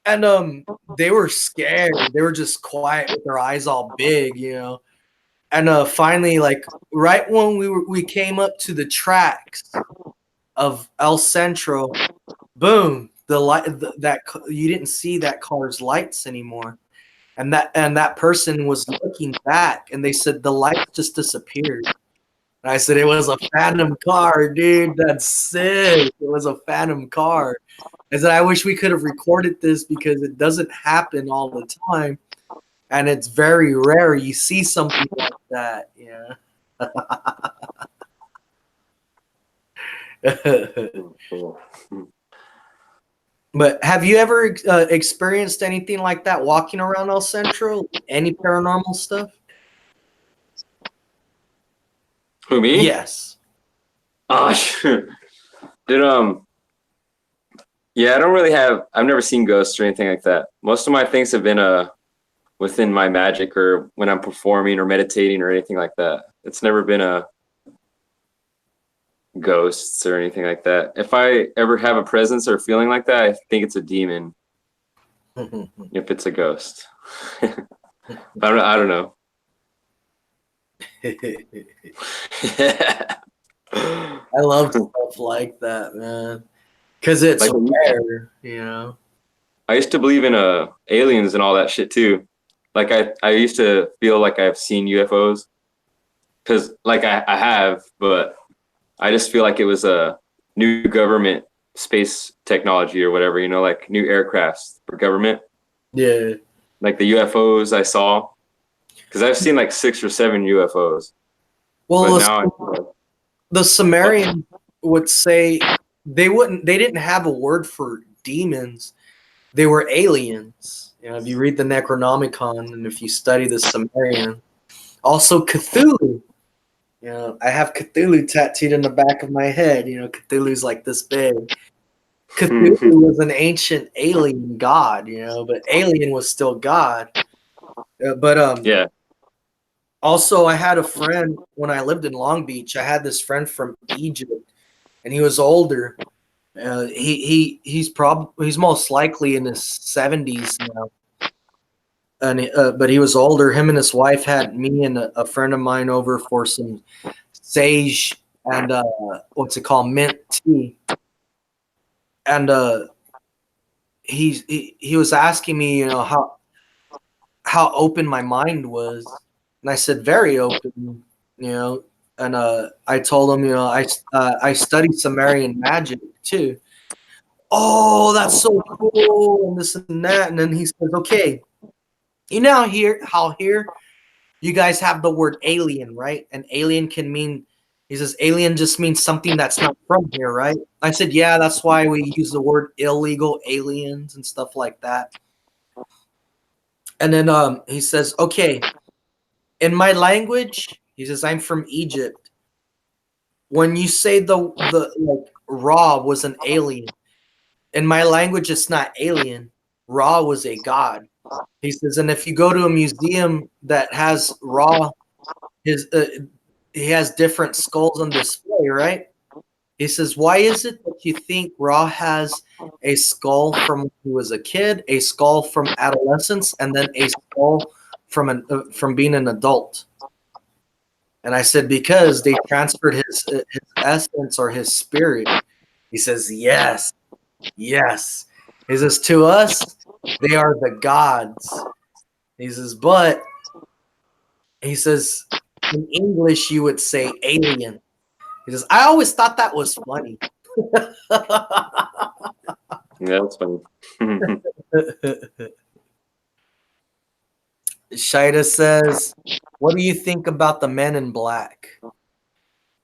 [SPEAKER 3] And they were scared. They were just quiet with their eyes all big, And finally, like right when we came up to the tracks of El Centro, boom, the light you didn't see that car's lights anymore. And that person was looking back, and they said the light just disappeared. And I said, it was a phantom car, dude. That's sick. It was a phantom car. I said, I wish we could have recorded this because it doesn't happen all the time. And it's very rare you see something like that. Yeah. But have you ever experienced anything like that walking around El Centro? Any paranormal stuff?
[SPEAKER 2] Who, me?
[SPEAKER 3] Yes.
[SPEAKER 2] Oh, sure. Did yeah, I don't really have. I've never seen ghosts or anything like that. Most of my things have been within my magic or when I'm performing or meditating or anything like that. It's never been a ghosts or anything like that. If I ever have a presence or feeling like that, I think it's a demon. If it's a ghost, I don't know.
[SPEAKER 3] I love stuff like that, man, because it's
[SPEAKER 2] Like,
[SPEAKER 3] rare.
[SPEAKER 2] I used to believe in aliens and all that shit too. Like I used to feel like I've seen UFOs because like I have, but I just feel like it was a new government space technology or whatever, like new aircrafts for government.
[SPEAKER 3] Yeah.
[SPEAKER 2] Like the UFOs I saw, because I've seen like 6 or 7 UFOs.
[SPEAKER 3] Well,
[SPEAKER 2] But now
[SPEAKER 3] the Sumerian would say they didn't have a word for demons. They were aliens. If you read the Necronomicon and if you study the Sumerian, also Cthulhu. I have Cthulhu tattooed in the back of my head. Cthulhu's like this big. Cthulhu was an ancient alien god, but alien was still God. But
[SPEAKER 2] yeah.
[SPEAKER 3] Also, I had a friend when I lived in Long Beach. I had this friend from Egypt, and he was older. He's most likely in his 70s now, and but he was older. Him and his wife had me and a friend of mine over for some sage and what's it called, mint tea, and he was asking me, how open my mind was, and I said very open, and I told him, I studied Sumerian magic too. Oh, that's so cool, and this and that. And then he says, okay, how here you guys have the word alien, right? And alien can mean, he says, alien just means something that's not from here, right? I said, yeah, that's why we use the word illegal aliens and stuff like that. And then he says, okay, in my language, he says, I'm from Egypt. When you say the like Ra was an alien, in my language, it's not alien. Ra was a god. He says, and if you go to a museum that has Ra, he has different skulls on display, right? He says, why is it that you think Ra has a skull from when he was a kid, a skull from adolescence, and then a skull from being an adult? And I said, because they transferred his essence or his spirit. He says, yes. Yes. He says, to us, they are the gods. He says, but he says, in English, you would say alien. He says, I always thought that was funny.
[SPEAKER 2] Yeah, that's funny.
[SPEAKER 3] Shida says, what do you think about the Men in Black?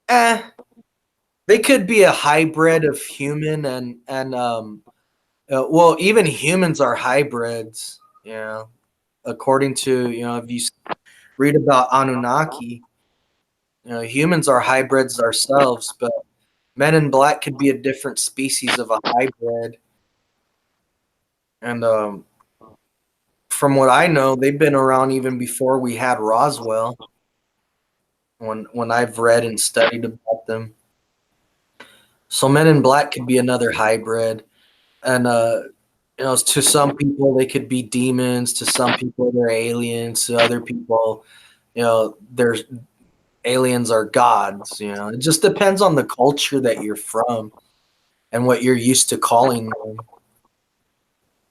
[SPEAKER 3] They could be a hybrid of human and well, even humans are hybrids, according to, if you read about Anunnaki, humans are hybrids ourselves, but Men in Black could be a different species of a hybrid. And from what I know, they've been around even before we had Roswell, when I've read and studied about them. So Men in Black could be another hybrid. And You know, to some people they could be demons, to some people they're aliens, to other people, you know, there's aliens are gods. You know, it just depends on the culture that you're from and what you're used to calling them.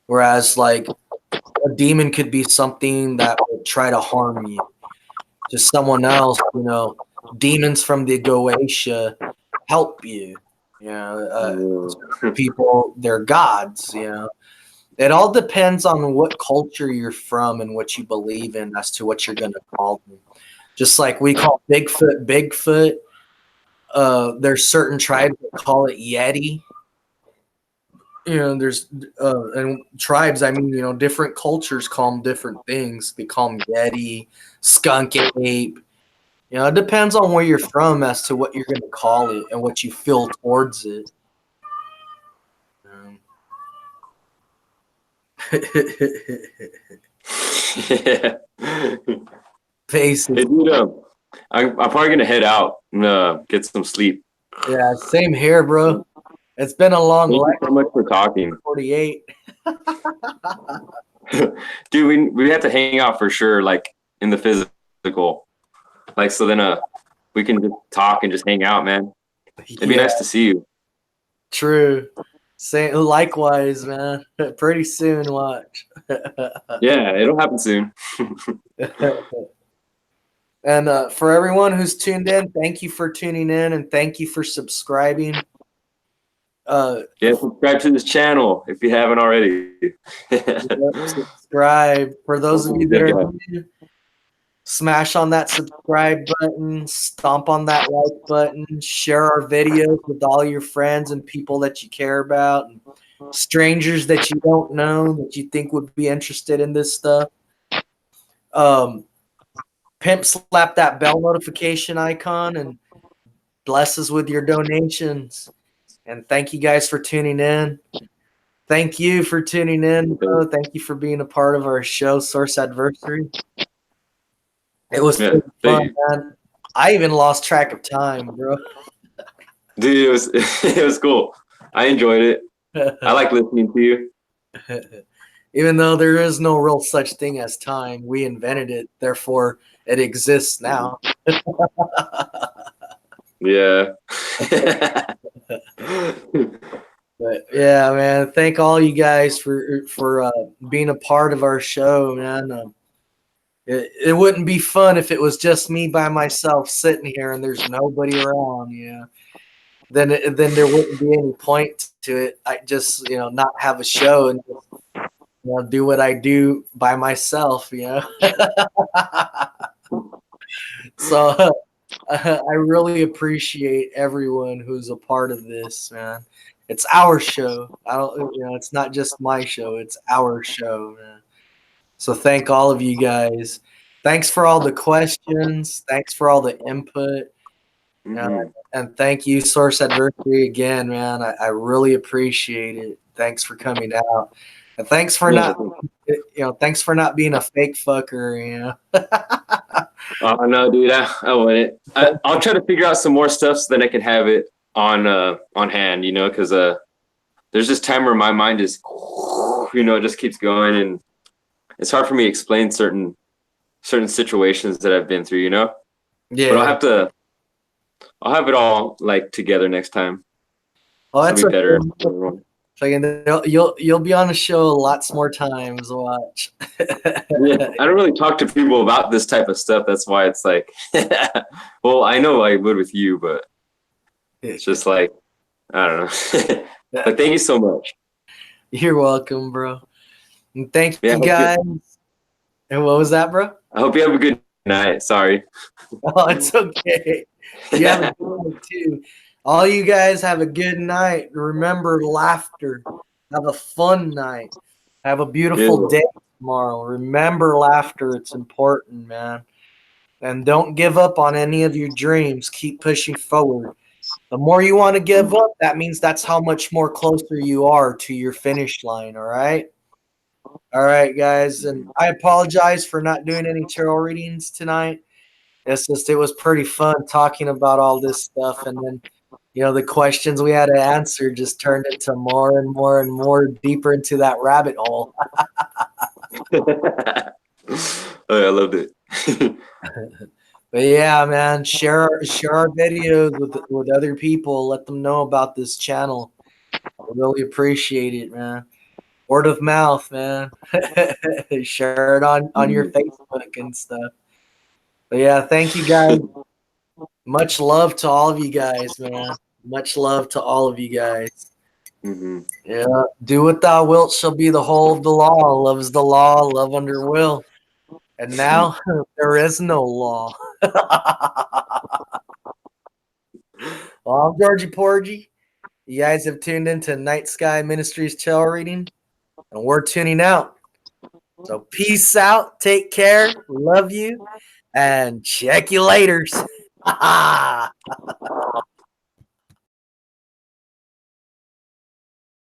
[SPEAKER 3] Whereas, like, a demon could be something that would try to harm you. To someone else, you know, demons from the Goetia help you. You know, people, they're gods. You know, it all depends on what culture you're from and what you believe in as to what you're going to call them. Just like we call Bigfoot Bigfoot, there's certain tribes that call it Yeti. You know, there's and tribes. I mean, you know, different cultures call them different things. They call them Yeti, skunk ape. You know, it depends on where you're from as to what you're going to call it and what you feel towards it.
[SPEAKER 2] Yeah.
[SPEAKER 3] Basically.
[SPEAKER 2] Hey, dude, I'm probably gonna head out and get some sleep.
[SPEAKER 3] Yeah, same here, bro. It's been a long
[SPEAKER 2] Thank you
[SPEAKER 3] life.
[SPEAKER 2] so much for talking.
[SPEAKER 3] 48.
[SPEAKER 2] Dude, we have to hang out for sure, like in the physical. Like so then we can just talk and just hang out, man. It'd be nice to see you.
[SPEAKER 3] True. Same. Likewise, man. Pretty soon, watch.
[SPEAKER 2] Yeah, it'll happen soon.
[SPEAKER 3] And for everyone who's tuned in, thank you for tuning in and thank you for subscribing.
[SPEAKER 2] Yeah, subscribe to this channel if you haven't already.
[SPEAKER 3] Subscribe. For those of you that are new, smash on that subscribe button, stomp on that like button, share our videos with all your friends and people that you care about, and strangers that you don't know that you think would be interested in this stuff. Pimp slap that bell notification icon and bless us with your donations. And thank you guys for tuning in. Thank you for tuning in, bro. Thank you for being a part of our show, Source Adversary. It was fun, man. I even lost track of time, bro.
[SPEAKER 2] Dude, it was cool. I enjoyed it. I like listening to you.
[SPEAKER 3] Even though there is no real such thing as time, we invented it. Therefore, it exists now.
[SPEAKER 2] Yeah.
[SPEAKER 3] But yeah, man, thank all you guys for being a part of our show, man. It wouldn't be fun if it was just me by myself sitting here and there's nobody around. Yeah, then there wouldn't be any point to it. I just not have a show and do what I do by myself. So I really appreciate everyone who's a part of this, man. It's our show. I don't, it's not just my show. It's our show, man. So thank all of you guys. Thanks for all the questions. Thanks for all the input. And thank you, Source Adversary, again, man. I really appreciate it. Thanks for coming out. And thanks for thanks for not being a fake fucker,
[SPEAKER 2] Oh no, dude, I want it. I'll try to figure out some more stuff so that I can have it on hand, because there's this time where my mind is, it just keeps going, and it's hard for me to explain certain situations that I've been through, Yeah. But I'll have it all like together next time.
[SPEAKER 3] Oh, that's
[SPEAKER 2] be better.
[SPEAKER 3] You'll be on the show lots more times. Watch.
[SPEAKER 2] Yeah, I don't really talk to people about this type of stuff. That's why it's like, well, I know I would with you, but it's just like, I don't know. But thank you so much.
[SPEAKER 3] You're welcome, bro. And thank you guys. And what was that, bro?
[SPEAKER 2] I hope you have a good night. Sorry.
[SPEAKER 3] Oh, it's okay. You have a good night too. All you guys have a good night. Remember laughter. Have a fun night. Have a beautiful day tomorrow. Remember laughter. It's important, man. And don't give up on any of your dreams. Keep pushing forward. The more you want to give up, that means that's how much more closer you are to your finish line, all right? All right, guys. And I apologize for not doing any tarot readings tonight. It's just, it was pretty fun talking about all this stuff. And then, the questions we had to answer just turned into more and more and more deeper into that rabbit hole.
[SPEAKER 2] Oh, yeah, I loved it.
[SPEAKER 3] But yeah, man, share our videos with other people. Let them know about this channel. I really appreciate it, man. Word of mouth, man. Share it on your Facebook and stuff. But yeah, thank you guys. Much love to all of you guys, man. Much love to all of you guys.
[SPEAKER 2] Mm-hmm.
[SPEAKER 3] Yeah, do what thou wilt shall be the whole of the law. Love is the law, love under will. And now there is no law. Well, I'm Georgie Porgy. You guys have tuned into Night Sky Ministries tarot reading, and we're tuning out. So peace out, take care, love you, and check you later.